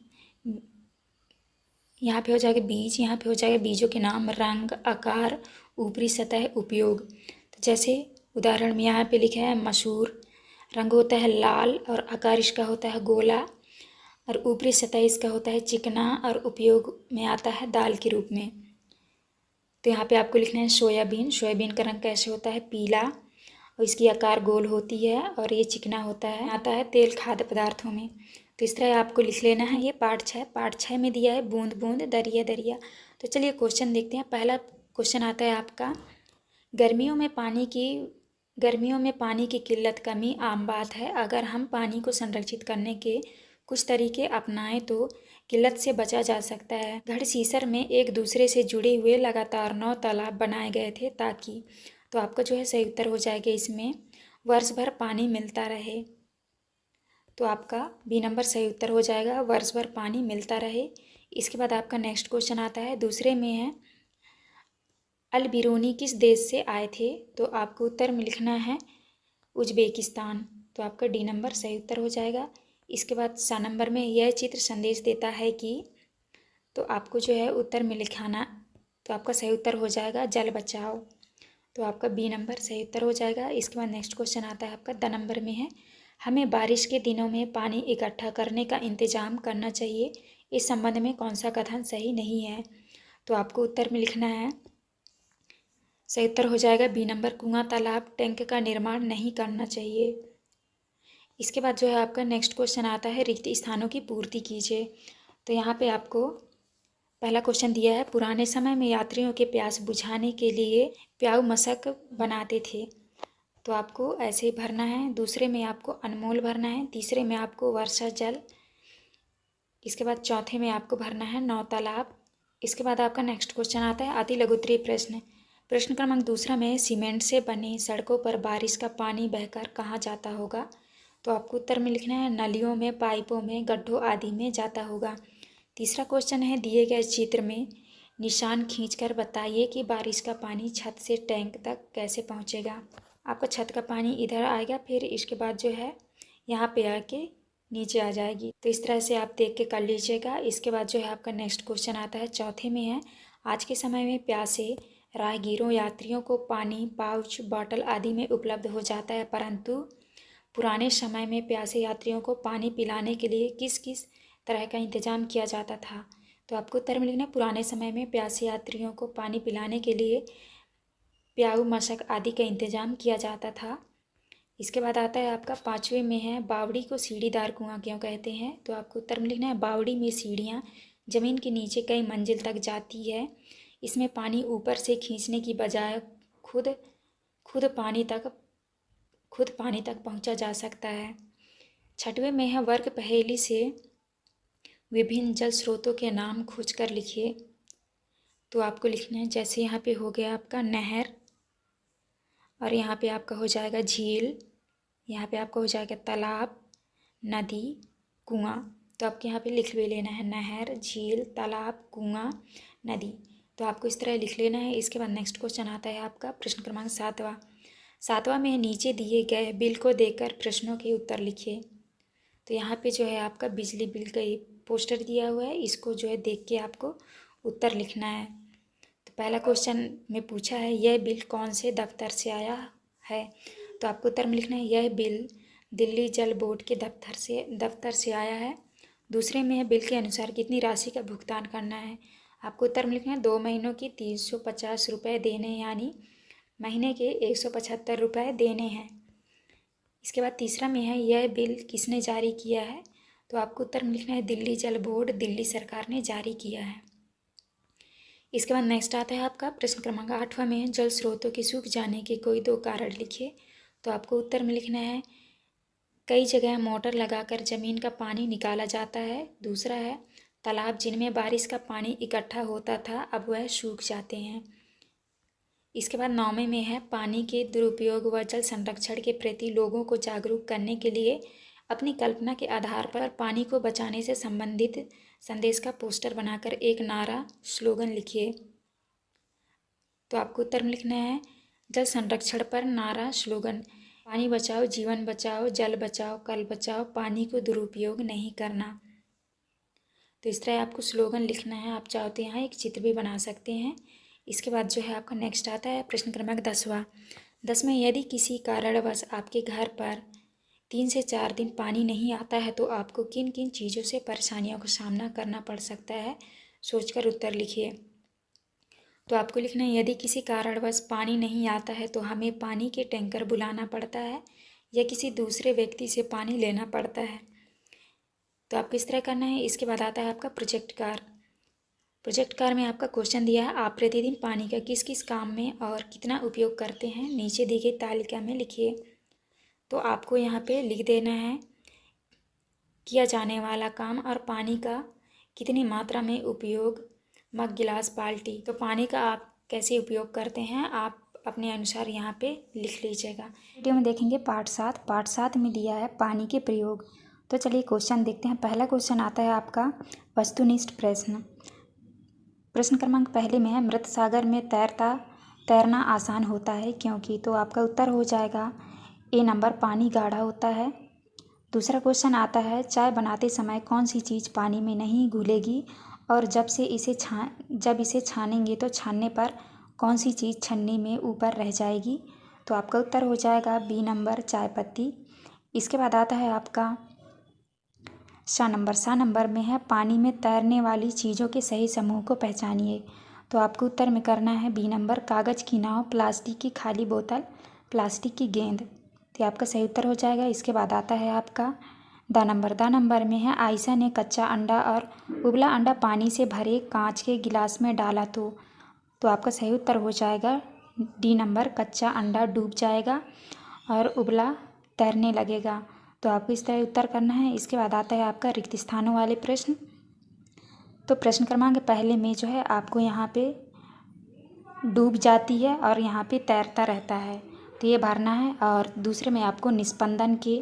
यहाँ पे हो जाएगा बीज, यहाँ पे हो जाएगा बीजों के नाम, रंग, आकार, ऊपरी सतह, उपयोग। तो जैसे उदाहरण में यहाँ पे लिखा है, मसूर, रंग होता है लाल और आकार इसका होता है गोला और ऊपरी सतह इसका होता है चिकना और उपयोग में आता है दाल के रूप में। तो यहाँ पे आपको लिखना है सोयाबीन का रंग कैसे होता है, पीला, और इसकी आकार गोल होती है और ये चिकना होता है, आता है तेल खाद्य पदार्थों में। तो इस तरह आपको लिख लेना है। ये पार्ट 6 में दिया है, बूंद बूंद दरिया दरिया। तो चलिए क्वेश्चन देखते हैं। पहला क्वेश्चन आता है आपका, गर्मियों में पानी की किल्लत कमी आम बात है। अगर हम पानी को संरक्षित करने के कुछ तरीके अपनाएं तो किल्लत से बचा जा सकता है। गढ़सीसर में एक दूसरे से जुड़े हुए लगातार 9 तालाब बनाए गए थे ताकि, तो आपका जो है सही उत्तर हो जाएगा इसमें, वर्ष भर पानी मिलता रहे। तो आपका बी नंबर सही उत्तर हो जाएगा, वर्ष भर पानी मिलता रहे। इसके बाद आपका नेक्स्ट क्वेश्चन आता है, दूसरे में है, अल बिरूनी किस देश से आए थे? तो आपको उत्तर में लिखना है उज्बेकिस्तान। तो आपका डी नंबर सही उत्तर हो जाएगा। इसके बाद सा नंबर में, यह चित्र संदेश देता है कि, तो आपको जो है उत्तर में लिखाना, तो आपका सही उत्तर हो जाएगा जल बचाओ। तो आपका बी नंबर सही उत्तर हो जाएगा। इसके बाद नेक्स्ट क्वेश्चन आता है आपका द नंबर में है, हमें बारिश के दिनों में पानी इकट्ठा करने का इंतजाम करना चाहिए। इस संबंध में कौन सा कथन सही नहीं है? तो आपको उत्तर में लिखना है, सही उत्तर हो जाएगा बी नंबर, कुआं तालाब टैंक का निर्माण नहीं करना चाहिए। इसके बाद जो है आपका नेक्स्ट क्वेश्चन आता है, रिक्त स्थानों की पूर्ति कीजिए। तो यहाँ पे आपको पहला क्वेश्चन दिया है, पुराने समय में यात्रियों के प्यास बुझाने के लिए प्याऊ मशक बनाते थे। तो आपको ऐसे ही भरना है। दूसरे में आपको अनमोल भरना है। तीसरे में आपको वर्षा जल। इसके बाद चौथे में आपको भरना है नौ तालाब। इसके बाद आपका नेक्स्ट क्वेश्चन आता है, अति लघु उत्तरीय प्रश्न। प्रश्न क्रमांक दूसरा में, सीमेंट से बने सड़कों पर बारिश का पानी बहकर कहाँ जाता होगा। तो आपको उत्तर में लिखना है, नलियों में, पाइपों में, गड्ढों आदि में जाता होगा। तीसरा क्वेश्चन है, दिए गए चित्र में निशान खींचकर बताइए कि बारिश का पानी छत से टैंक तक कैसे पहुंचेगा। आपका छत का पानी इधर आएगा, फिर इसके बाद जो है यहाँ पे आके नीचे आ जाएगी। तो इस तरह से आप देख के कर लीजिएगा। इसके बाद जो है आपका नेक्स्ट क्वेश्चन आता है, चौथे में है, आज के समय में प्यासे राहगीरों यात्रियों को पानी पाउच बॉटल आदि में उपलब्ध हो जाता है, परंतु पुराने समय में प्यासे यात्रियों को पानी पिलाने के लिए किस किस तरह का इंतजाम किया जाता था। तो आपको उत्तर में लिखना है, पुराने समय में प्यासे यात्रियों को पानी पिलाने के लिए प्याऊ मशक आदि का इंतजाम किया जाता था। इसके बाद आता है आपका पाँचवें में है, बावड़ी को सीढ़ीदार कुआं क्यों कहते हैं। तो आपको उत्तर में लिखना है, बावड़ी में सीढ़ियाँ जमीन के नीचे कई मंजिल तक जाती है। इसमें पानी ऊपर से खींचने की बजाय खुद खुद पानी तक पहुंचा जा सकता है। छठवें में है, वर्ग पहेली से विभिन्न जल स्रोतों के नाम खोजकर लिखिए। तो आपको लिखना है, जैसे यहाँ पे हो गया आपका नहर, और यहाँ पे आपका हो जाएगा झील, यहाँ पे आपका हो जाएगा तालाब, नदी, कुआं। तो आपको यहाँ पे लिख भी लेना है, नहर, झील, तालाब, कुआं, नदी। तो आपको इस तरह लिख लेना है। इसके बाद नेक्स्ट क्वेश्चन आता है आपका प्रश्न क्रमांक सातवां में नीचे दिए गए बिल को देखकर प्रश्नों के उत्तर लिखिए। तो यहाँ पे जो है आपका बिजली बिल का एक पोस्टर दिया हुआ है, इसको जो है देख के आपको उत्तर लिखना है। तो पहला क्वेश्चन में पूछा है, यह बिल कौन से दफ्तर से आया है। तो आपको उत्तर में लिखना है, यह बिल दिल्ली जल बोर्ड के दफ्तर से आया है। दूसरे में है, बिल के अनुसार कितनी राशि का भुगतान करना है। आपको उत्तर में लिखना है, 2 महीनों की 350 रुपये देने, यानी महीने के 175 रुपये देने हैं। इसके बाद तीसरा में है, यह बिल किसने जारी किया है। तो आपको उत्तर में लिखना है, दिल्ली जल बोर्ड, दिल्ली सरकार ने जारी किया है। इसके बाद नेक्स्ट आता है आपका प्रश्न क्रमांक 8वां में है, जल स्रोतों के सूख जाने के कोई 2 कारण लिखिए। तो आपको उत्तर में लिखना है, कई जगह मोटर लगाकर ज़मीन का पानी निकाला जाता है। दूसरा है, तालाब जिनमें बारिश का पानी इकट्ठा होता था अब वह सूख जाते हैं। इसके बाद 9वें में है, पानी के दुरुपयोग व जल संरक्षण के प्रति लोगों को जागरूक करने के लिए अपनी कल्पना के आधार पर पानी को बचाने से संबंधित संदेश का पोस्टर बनाकर एक नारा स्लोगन लिखिए। तो आपको उत्तर में लिखना है, जल संरक्षण पर नारा स्लोगन, पानी बचाओ जीवन बचाओ, जल बचाओ कल बचाओ, पानी को दुरुपयोग नहीं करना। तो इस तरह आपको स्लोगन लिखना है। आप चाहो तो यहाँ एक चित्र भी बना सकते हैं। इसके बाद जो है आपका नेक्स्ट आता है प्रश्न क्रमांक 10वां। यदि किसी कारणवश आपके घर पर 3 से 4 दिन पानी नहीं आता है तो आपको किन किन चीज़ों से परेशानियों का सामना करना पड़ सकता है, सोचकर उत्तर लिखिए। तो आपको लिखना है, यदि किसी कारणवश पानी नहीं आता है तो हमें पानी के टैंकर बुलाना पड़ता है या किसी दूसरे व्यक्ति से पानी लेना पड़ता है। तो आपको इस तरह करना है। इसके बाद आता है आपका प्रोजेक्ट कार में आपका क्वेश्चन दिया है, आप प्रतिदिन पानी का किस किस काम में और कितना उपयोग करते हैं, नीचे दी गई तालिका में लिखिए। तो आपको यहाँ पे लिख देना है किया जाने वाला काम और पानी का कितनी मात्रा में उपयोग, मग, गिलास, बाल्टी। तो पानी का आप कैसे उपयोग करते हैं आप अपने अनुसार यहाँ पे लिख लीजिएगा। वीडियो में देखेंगे पार्ट 7 में दिया है पानी के प्रयोग। तो चलिए क्वेश्चन देखते हैं। पहला क्वेश्चन आता है आपका वस्तुनिष्ठ प्रश्न। प्रश्न क्रमांक पहले में है, मृत सागर में तैरना आसान होता है क्योंकि। तो आपका उत्तर हो जाएगा ए नंबर, पानी गाढ़ा होता है। दूसरा क्वेश्चन आता है, चाय बनाते समय कौन सी चीज़ पानी में नहीं घुलेगी और जब इसे छानेंगे तो छानने पर कौन सी चीज़ छन्नी में ऊपर रह जाएगी। तो आपका उत्तर हो जाएगा बी नंबर, चाय पत्ती। इसके बाद आता है आपका सा नंबर में है, पानी में तैरने वाली चीज़ों के सही समूह को पहचानिए। तो आपको उत्तर में करना है बी नंबर, कागज़ की नाव, प्लास्टिक की खाली बोतल, प्लास्टिक की गेंद। तो आपका सही उत्तर हो जाएगा। इसके बाद आता है आपका द नंबर में है आयशा ने कच्चा अंडा और उबला अंडा पानी से भरे कांच के गिलास में डाला तो आपका सही उत्तर हो जाएगा डी नंबर, कच्चा अंडा डूब जाएगा और उबला तैरने लगेगा। तो आपको इस तरह उत्तर करना है। इसके बाद आता है आपका रिक्त स्थानों वाले प्रश्न। तो प्रश्न क्रमांक पहले में जो है आपको यहाँ पे डूब जाती है और यहाँ पे तैरता रहता है, तो ये भरना है। और दूसरे में आपको निस्पंदन के,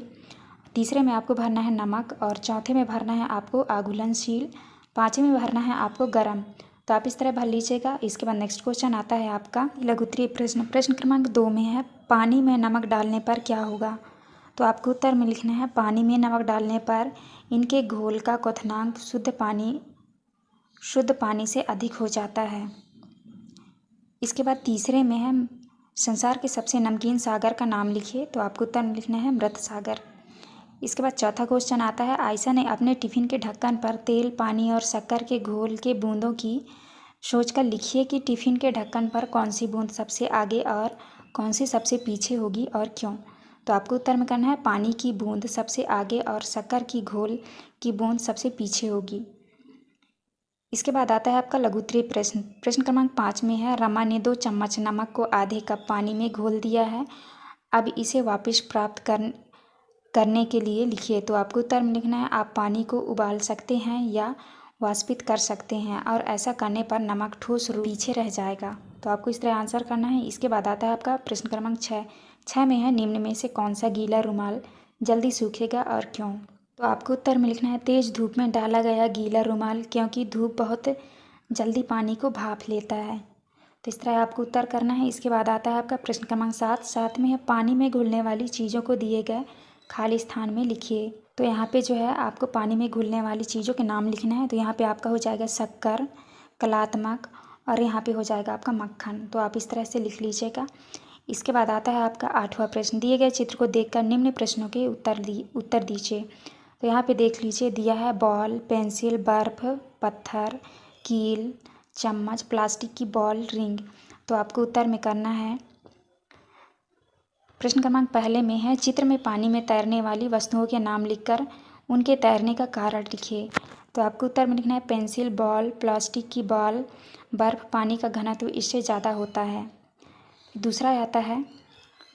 तीसरे में आपको भरना है नमक, और चौथे में भरना है आपको आघुलनशील, पाँचवें में भरना है आपको गर्म। तो आप इस तरह भर लीजिएगा। इसके बाद नेक्स्ट क्वेश्चन आता है आपका लघु उत्तरीय प्रश्न। प्रश्न क्रमांक 2 में है पानी में नमक डालने पर क्या होगा। तो आपको उत्तर में लिखना है पानी में नमक डालने पर इनके घोल का क्वथनांक शुद्ध पानी से अधिक हो जाता है। इसके बाद तीसरे में है संसार के सबसे नमकीन सागर का नाम लिखिए। तो आपको उत्तर में लिखना है मृत सागर। इसके बाद चौथा क्वेश्चन आता है आयशा ने अपने टिफ़िन के ढक्कन पर तेल, पानी और शक्कर के घोल के बूंदों की सोचकर लिखिए कि टिफ़िन के ढक्कन पर कौन सी बूंद सबसे आगे और कौन सी सबसे पीछे होगी और क्यों। तो आपको उत्तर में करना है पानी की बूंद सबसे आगे और शक्कर की घोल की बूंद सबसे पीछे होगी। इसके बाद आता है आपका लघु उत्तरीय प्रश्न। प्रश्न क्रमांक 5 में है रमा ने 2 चम्मच नमक को आधे कप पानी में घोल दिया है, अब इसे वापस प्राप्त करने के लिए लिखिए। तो आपको उत्तर में लिखना है आप पानी को उबाल सकते हैं या वाष्पित कर सकते हैं, और ऐसा करने पर नमक ठोस रूप पीछे रह जाएगा। तो आपको इस तरह आंसर करना है। इसके बाद आता है आपका प्रश्न क्रमांक 6 में है निम्न में से कौन सा गीला रुमाल जल्दी सूखेगा और क्यों। तो आपको उत्तर में लिखना है तेज धूप में डाला गया गीला रुमाल, क्योंकि धूप बहुत जल्दी पानी को भाप लेता है। तो इस तरह आपको उत्तर करना है। इसके बाद आता है आपका प्रश्न क्रमांक 7 में है पानी में घुलने वाली चीज़ों को दिए गए खाली स्थान में लिखिए। तो यहाँ पे जो है आपको पानी में घुलने वाली चीज़ों के नाम लिखना है। तो यहाँ पे आपका हो जाएगा शक्कर, कलात्मक, और यहाँ पे हो जाएगा आपका मक्खन। तो आप इस तरह से लिख लीजिएगा। इसके बाद आता है आपका 8वां प्रश्न। दिए गए चित्र को देखकर निम्न प्रश्नों के उत्तर दीजिए। तो यहाँ पे देख लीजिए, दिया है बॉल, पेंसिल, बर्फ, पत्थर, कील, चम्मच, प्लास्टिक की बॉल, रिंग। तो आपको उत्तर में करना है प्रश्न क्रमांक पहले में है चित्र में पानी में तैरने वाली वस्तुओं के नाम लिखकर उनके तैरने का कारण लिखिए। तो आपको उत्तर में लिखना है पेंसिल, बॉल, प्लास्टिक की बॉल, बर्फ, पानी का घनत्व इससे ज़्यादा होता है।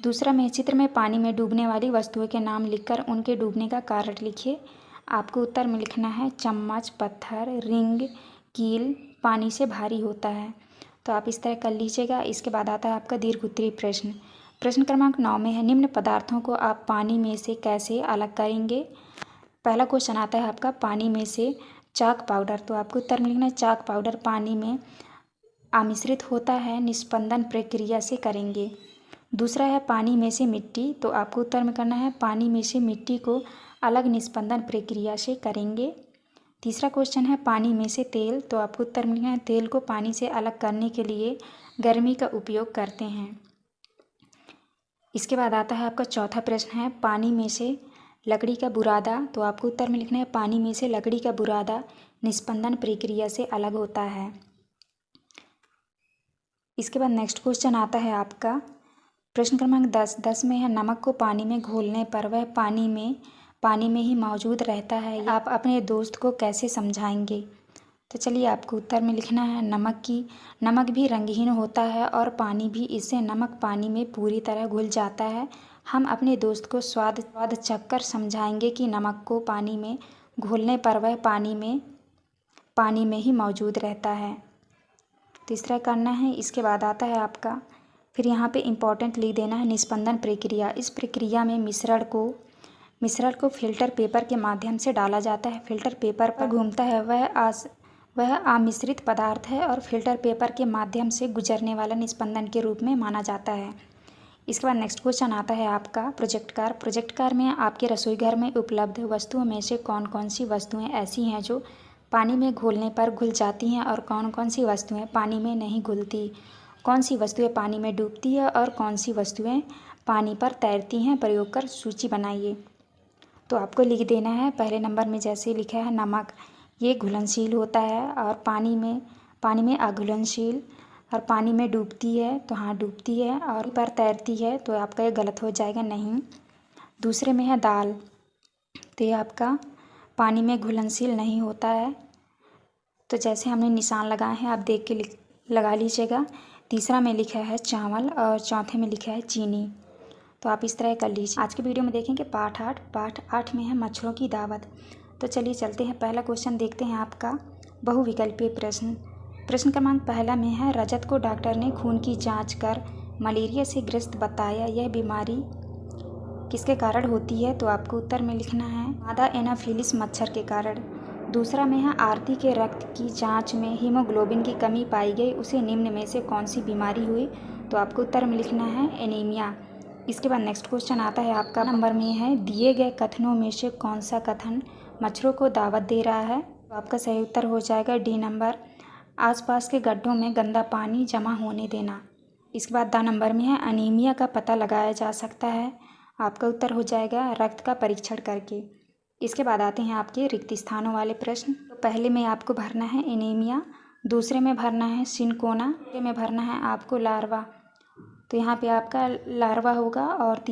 दूसरा में चित्र में पानी में डूबने वाली वस्तुओं के नाम लिखकर उनके डूबने का कारण लिखिए। आपको उत्तर में लिखना है चम्मच, पत्थर, रिंग, कील पानी से भारी होता है। तो आप इस तरह कर लीजिएगा। इसके बाद आता है आपका दीर्घ उत्तरीय प्रश्न। प्रश्न क्रमांक 9 में है निम्न पदार्थों को आप पानी में से कैसे अलग करेंगे। पहला क्वेश्चन आता है आपका पानी में से चाक पाउडर। तो आपको उत्तर में लिखना है चाक पाउडर पानी में आमिश्रित होता है, निस्पंदन प्रक्रिया से करेंगे। दूसरा है पानी में से मिट्टी। तो आपको उत्तर में करना है पानी में से मिट्टी को अलग निस्पंदन प्रक्रिया से करेंगे। तीसरा क्वेश्चन है पानी में से तेल। तो आपको उत्तर में लिखना है तेल को पानी से अलग करने के लिए गर्मी का उपयोग करते हैं। इसके बाद आता है आपका चौथा प्रश्न है पानी में से लकड़ी का बुरादा। तो आपको उत्तर में लिखना है पानी में से लकड़ी का बुरादा निस्पंदन प्रक्रिया से अलग होता है। इसके बाद नेक्स्ट क्वेश्चन आता है आपका प्रश्न क्रमांक 10 में है नमक को पानी में घोलने पर वह पानी में ही मौजूद रहता है, आप अपने दोस्त को कैसे समझाएंगे। तो चलिए आपको उत्तर में लिखना है नमक भी रंगहीन होता है और पानी भी, इससे नमक पानी में पूरी तरह घुल जाता है। हम अपने दोस्त को स्वाद चखकर समझाएंगे कि नमक को पानी में घोलने पर वह पानी में ही मौजूद रहता है। तो इस तरह करना है। इसके बाद आता है आपका फिर यहाँ पे इम्पोर्टेंट लिख देना है निस्पंदन प्रक्रिया। इस प्रक्रिया में मिश्रण को फिल्टर पेपर के माध्यम से डाला जाता है। फिल्टर पेपर पर घूमता है वह अमिश्रित पदार्थ है और फिल्टर पेपर के माध्यम से गुजरने वाला निस्पंदन के रूप में माना जाता है। इसके बाद नेक्स्ट क्वेश्चन आता है आपका प्रोजेक्ट कार में आपके रसोई घर में उपलब्ध वस्तुओं में से कौन कौन सी वस्तुएं ऐसी हैं जो पानी में घोलने पर घुल जाती हैं और कौन कौन सी वस्तुएं पानी में नहीं घुलती। कौन सी वस्तुएं पानी में डूबती है और कौन सी वस्तुएं पानी पर तैरती हैं, प्रयोग कर सूची बनाइए। तो आपको लिख देना है पहले नंबर में जैसे लिखा है नमक, ये घुलनशील होता है और पानी में अघुलनशील, और पानी में डूबती है तो हाँ डूबती है, और पर तैरती है तो आपका ये गलत हो जाएगा, नहीं। दूसरे में है दाल, तो ये आपका पानी में घुलनशील नहीं होता है, तो जैसे हमने निशान लगाए हैं आप देख के लगा लीजिएगा। तीसरा में लिखा है चावल, और चौथे में लिखा है चीनी, तो आप इस तरह कर लीजिए। आज के वीडियो में देखेंगे पाठ 8 में है मच्छरों की दावत। तो चलिए चलते हैं, पहला क्वेश्चन देखते हैं आपका बहुविकल्पीय प्रश्न। प्रश्न क्रमांक पहला में है रजत को डॉक्टर ने खून की जांच कर मलेरिया से ग्रस्त बताया, यह बीमारी किसके कारण होती है? तो आपको उत्तर में लिखना है मादा एनाफिलिस मच्छर के कारण। दूसरा में है आरती के रक्त की जांच में हीमोग्लोबिन की कमी पाई गई, उसे निम्न में से कौन सी बीमारी हुई? तो आपको उत्तर में लिखना है एनीमिया। इसके बाद नेक्स्ट क्वेश्चन आता है आपका नंबर में है दिए गए कथनों में से कौन सा कथन मच्छरों को दावत दे रहा है? तो आपका सही उत्तर हो जाएगा डी नंबर, आसपास के गड्ढों में गंदा पानी जमा होने देना। इसके बाद द नंबर में है अनीमिया का पता लगाया जा सकता है, आपका उत्तर हो जाएगा रक्त का परीक्षण करके। इसके बाद आते हैं आपके रिक्त स्थानों वाले प्रश्न। तो पहले में आपको भरना है एनीमिया, दूसरे में भरना है सिनकोना, तीसरे में भरना है आपको लार्वा, तो यहाँ पे आपका लार्वा होगा, और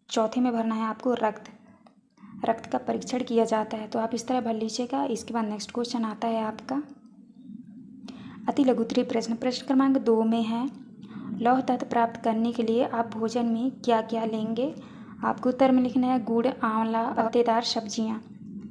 चौथे में भरना है आपको रक्त का परीक्षण किया जाता है, तो आप इस तरह भर लीजिएगा। इसके बाद नेक्स्ट क्वेश्चन आता है आपका अति लघु उत्तरीय प्रश्न। प्रश्न क्रमांक 2 में है लौह तत्व प्राप्त करने के लिए आप भोजन में क्या क्या लेंगे? आपको उत्तर में लिखना है गुड़, आंवला, पत्तेदार सब्जियां।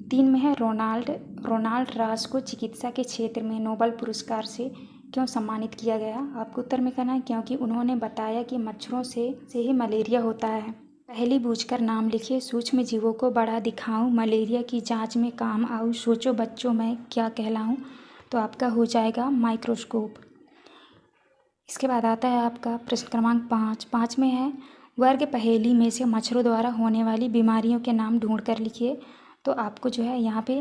3 में है रोनाल्ड रास को चिकित्सा के क्षेत्र में नोबेल पुरस्कार से क्यों सम्मानित किया गया? आपको उत्तर में कहना है क्योंकि उन्होंने बताया कि मच्छरों से ही मलेरिया होता है। पहली बूझकर नाम लिखिए, सूक्ष्म जीवों को बड़ा दिखाऊं, मलेरिया की जांच में काम आऊं, सोचो बच्चों मैं क्या कहलाऊं? तो आपका हो जाएगा माइक्रोस्कोप। इसके बाद आता है आपका प्रश्न क्रमांक 5 में है वर्ग पहेली में से मच्छरों द्वारा होने वाली बीमारियों के नाम ढूंढ कर लिखिए। तो आपको जो है यहाँ पे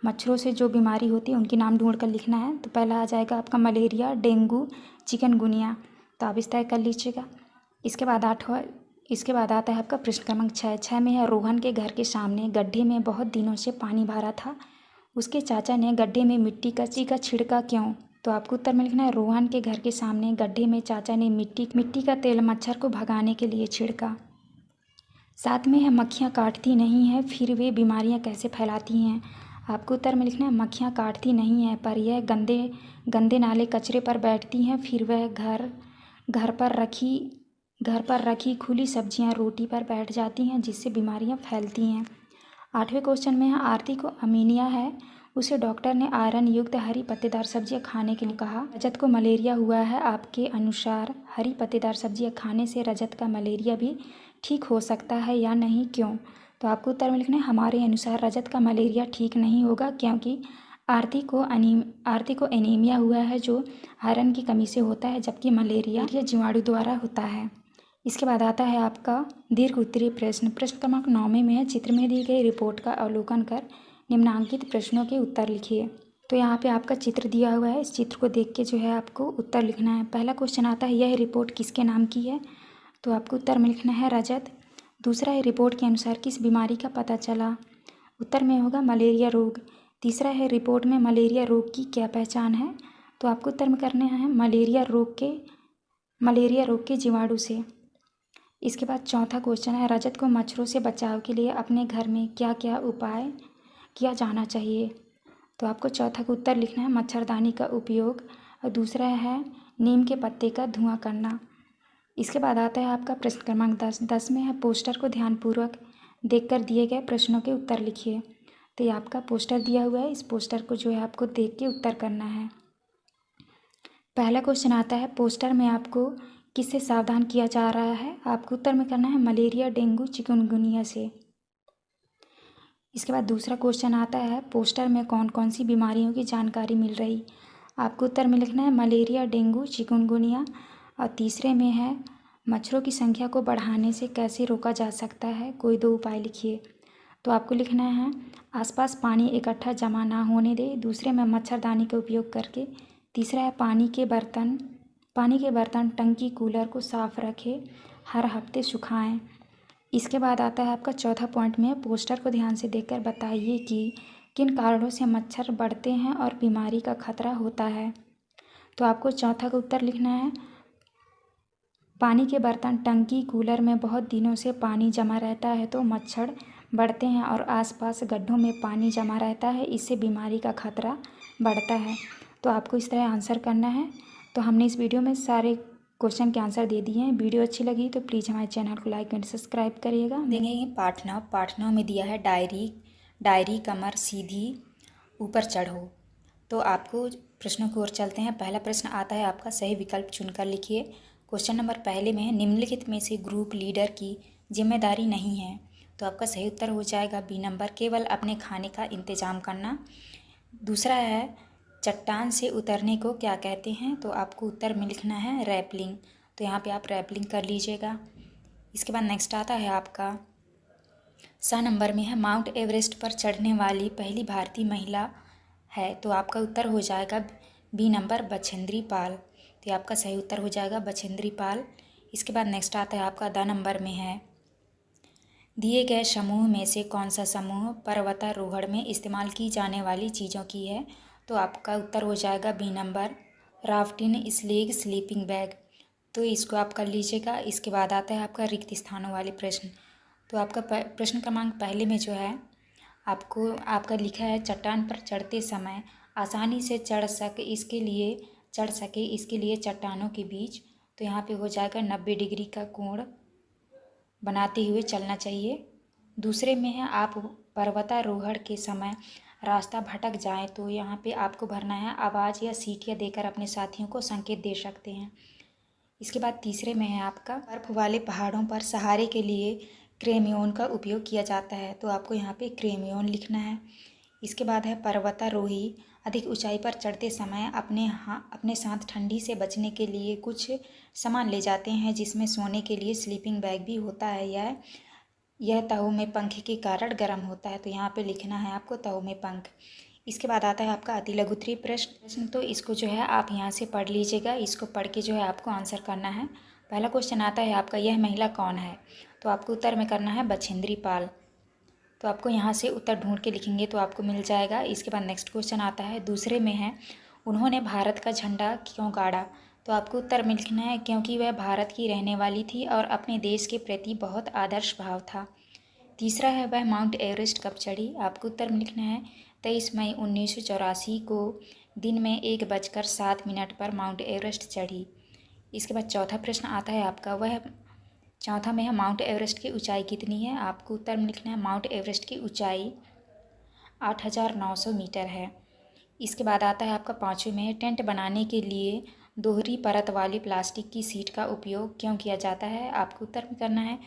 मच्छरों से जो बीमारी होती है उनके नाम ढूंढ कर लिखना है। तो पहला आ जाएगा आपका मलेरिया, डेंगू, चिकनगुनिया, तो आप इस तरह कर लीजिएगा। इसके बाद आता है आपका प्रश्न क्रमांक 6 में है रोहन के घर के सामने गड्ढे में बहुत दिनों से पानी भरा था, उसके चाचा ने गड्ढे में मिट्टी का छिड़का क्यों? तो आपको उत्तर में लिखना है रोहन के घर के सामने गड्ढे में चाचा ने मिट्टी का तेल मच्छर को भगाने के लिए छिड़का। 7 में है मक्खियाँ काटती नहीं है फिर वे बीमारियाँ कैसे फैलाती हैं? आपको उत्तर में लिखना है मक्खियाँ काटती नहीं है पर यह गंदे नाले कचरे पर बैठती हैं, फिर वह घर पर रखी खुली सब्जियां रोटी पर बैठ जाती हैं जिससे बीमारियां फैलती हैं। 8वें क्वेश्चन में है आरती को अमीनिया है, उसे डॉक्टर ने आयरन युक्त हरी पत्तेदार सब्जियां खाने के लिए कहा। रजत को मलेरिया हुआ है, आपके अनुसार हरी पत्तेदार सब्जियां खाने से रजत का मलेरिया भी ठीक हो सकता है या नहीं, क्यों? तो आपको उत्तर में लिखना है हमारे अनुसार रजत का मलेरिया ठीक नहीं होगा क्योंकि आरती को एनीमिया हुआ है जो आयरन की कमी से होता है, जबकि मलेरिया जीवाणु द्वारा होता है। इसके बाद आता है आपका दीर्घ उत्तरीय प्रश्न। प्रश्न क्रमांक 9 में है चित्र में दी गई रिपोर्ट का अवलोकन कर निम्नांकित प्रश्नों के उत्तर लिखिए। तो यहाँ पे आपका चित्र दिया हुआ है, इस चित्र को देख के जो है आपको उत्तर लिखना है। पहला क्वेश्चन आता है यह रिपोर्ट किसके नाम की है? तो आपको उत्तर में लिखना है रजत। दूसरा है रिपोर्ट के अनुसार किस बीमारी का पता चला? उत्तर में होगा मलेरिया रोग। तीसरा है रिपोर्ट में मलेरिया रोग की क्या पहचान है? तो आपको उत्तर में करना है मलेरिया रोग के जीवाणु से। इसके बाद चौथा क्वेश्चन है रजत को मच्छरों से बचाव के लिए अपने घर में क्या क्या उपाय किया जाना चाहिए? तो आपको चौथा का उत्तर लिखना है मच्छरदानी का उपयोग, और दूसरा है नीम के पत्ते का धुआं करना। इसके बाद आता है आपका प्रश्न क्रमांक 10 में है पोस्टर को ध्यानपूर्वक देखकर दिए गए प्रश्नों के उत्तर लिखिए। तो ये आपका पोस्टर दिया हुआ है, इस पोस्टर को जो है आपको देख के उत्तर करना है। पहला क्वेश्चन आता है पोस्टर में आपको किससे सावधान किया जा रहा है? आपको उत्तर में करना है मलेरिया, डेंगू, चिकनगुनिया से। इसके बाद दूसरा क्वेश्चन आता है पोस्टर में कौन कौन सी बीमारियों की जानकारी मिल रही? आपको उत्तर में लिखना है मलेरिया, डेंगू, चिकनगुनिया, और तीसरे में है मच्छरों की संख्या को बढ़ाने से कैसे रोका जा सकता है, कोई 2 उपाय लिखिए। तो आपको लिखना है आसपास पानी इकट्ठा जमा ना होने दे, दूसरे में मच्छरदानी का उपयोग करके, तीसरा है पानी के बर्तन, टंकी, कूलर को साफ रखें, हर हफ्ते सुखाएं। इसके बाद आता है आपका चौथा पॉइंट में पोस्टर को ध्यान से देखकर बताइए कि किन कारणों से मच्छर बढ़ते हैं और बीमारी का खतरा होता है। तो आपको चौथा का उत्तर लिखना है। पानी के बर्तन, टंकी, कूलर में बहुत दिनों से पानी जमा रहता है तो मच्छर बढ़ते हैं और आसपास गड्ढों में पानी जमा रहता है, इससे बीमारी का खतरा बढ़ता है। तो आपको इस तरह आंसर करना है। तो हमने इस वीडियो में सारे क्वेश्चन के आंसर दे दिए हैं। वीडियो अच्छी लगी तो प्लीज़ हमारे चैनल को लाइक एंड सब्सक्राइब करिएगा। देखेंगे पाठ 9 में दिया है डायरी कमर सीधी ऊपर चढ़ो। तो आपको प्रश्नों की ओर चलते हैं। पहला प्रश्न आता है आपका, सही विकल्प चुनकर लिखिए। क्वेश्चन नंबर पहले में है, निम्नलिखित में से ग्रुप लीडर की जिम्मेदारी नहीं है। तो आपका सही उत्तर हो जाएगा बी नंबर, केवल अपने खाने का इंतजाम करना। दूसरा है, चट्टान से उतरने को क्या कहते हैं। तो आपको उत्तर में लिखना है रैपलिंग। तो यहाँ पे आप रैपलिंग कर लीजिएगा। इसके बाद नेक्स्ट आता है आपका, सा नंबर में है, माउंट एवरेस्ट पर चढ़ने वाली पहली भारतीय महिला है। तो आपका उत्तर हो जाएगा बी नंबर, बछेंद्री पाल। तो ये आपका सही उत्तर हो जाएगा बछेंद्री पाल। इसके बाद नेक्स्ट आता है आपका, द नंबर में है, दिए गए समूह में से कौन सा समूह पर्वतारोहण में इस्तेमाल की जाने वाली चीज़ों की है। तो आपका उत्तर हो जाएगा B number, rafting, sleigh, sleeping bag. तो इसको आप कर लीजिएगा। इसके बाद आता है आपका रिक्त स्थानों वाले प्रश्न। तो आपका प्रश्न क्रमांक पहले में जो है आपको आपका लिखा है, चट्टान पर चढ़ते समय आसानी से चढ़ सके इसके लिए चट्टानों के बीच। तो यहाँ पे हो जाएगा 90 डिग्री का कोण बनाते हुए चलना चाहिए। दूसरे में है, आप पर्वतारोहण के समय रास्ता भटक जाएं तो यहाँ पे आपको भरना है आवाज़ या सीटियाँ देकर अपने साथियों को संकेत दे सकते हैं। इसके बाद तीसरे में है आपका, बर्फ़ वाले पहाड़ों पर सहारे के लिए क्रेमियोन का उपयोग किया जाता है। तो आपको यहाँ पे क्रेमियोन लिखना है। इसके बाद है, पर्वतारोही अधिक ऊंचाई पर चढ़ते समय अपने साथ ठंडी से बचने के लिए कुछ सामान ले जाते हैं, जिसमें सोने के लिए स्लीपिंग बैग भी होता है। यह तहु में पंख के कारण गर्म होता है। तो यहाँ पे लिखना है आपको तहु में पंख। इसके बाद आता है आपका अति लघु उत्तरीय प्रश्न। तो इसको जो है आप यहाँ से पढ़ लीजिएगा। इसको पढ़ के जो है आपको आंसर करना है। पहला क्वेश्चन आता है आपका, यह महिला कौन है। तो आपको उत्तर में करना है बछेंद्री पाल। तो आपको यहाँ से उत्तर ढूंढ के लिखेंगे तो आपको मिल जाएगा। इसके बाद नेक्स्ट क्वेश्चन आता है, दूसरे में है, उन्होंने भारत का झंडा क्यों गाड़ा। तो आपको उत्तर में लिखना है, क्योंकि वह भारत की रहने वाली थी और अपने देश के प्रति बहुत आदर्श भाव था। तीसरा है, वह माउंट एवरेस्ट कब चढ़ी। आपको उत्तर में लिखना है, 23 मई 1984 को दिन में 1:07 पर माउंट एवरेस्ट चढ़ी। इसके बाद चौथा प्रश्न आता है आपका, चौथा में है, माउंट एवरेस्ट की ऊंचाई कितनी है। आपको उत्तर में लिखना है, माउंट एवरेस्ट की ऊंचाई 8,900 मीटर है। इसके बाद आता है आपका पाँचवें में है, टेंट बनाने के लिए दोहरी परत वाली प्लास्टिक की सीट का उपयोग क्यों किया जाता है। आपको उत्तर में करना है,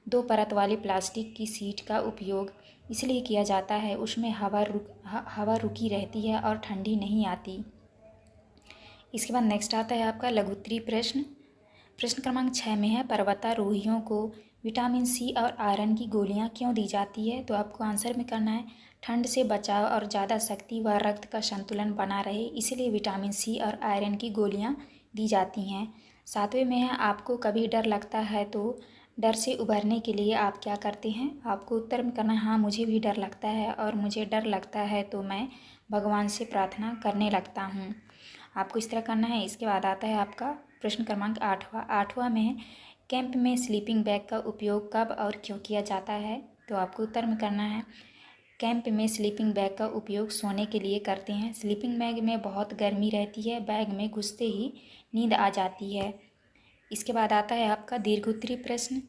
2 परत वाली प्लास्टिक की सीट का उपयोग इसलिए किया जाता है, उसमें हवा रुकी रहती है और ठंडी नहीं आती। इसके बाद नेक्स्ट आता है आपका लघु उत्तरीय प्रश्न। प्रश्न क्रमांक 6 में है, पर्वतारोहियों को विटामिन सी और आयरन की गोलियां क्यों दी जाती है। तो आपको आंसर में करना है, ठंड से बचाव और ज़्यादा शक्ति व रक्त का संतुलन बना रहे, इसलिए विटामिन सी और आयरन की गोलियां दी जाती हैं। सातवें में है, आपको कभी डर लगता है तो डर से उभरने के लिए आप क्या करते हैं। आपको उत्तर में करना है, हाँ मुझे भी डर लगता है और मुझे डर लगता है तो मैं भगवान से प्रार्थना करने लगता हूँ। आपको इस तरह करना है। इसके बाद आता है आपका प्रश्न क्रमांक 8वां में है, कैंप में स्लीपिंग बैग का उपयोग कब और क्यों किया जाता है। तो आपको उत्तर में करना है, कैंप में स्लीपिंग बैग का उपयोग सोने के लिए करते हैं। स्लीपिंग बैग में बहुत गर्मी रहती है, बैग में घुसते ही नींद आ जाती है। इसके बाद आता है आपका दीर्घ उत्तरीय प्रश्न।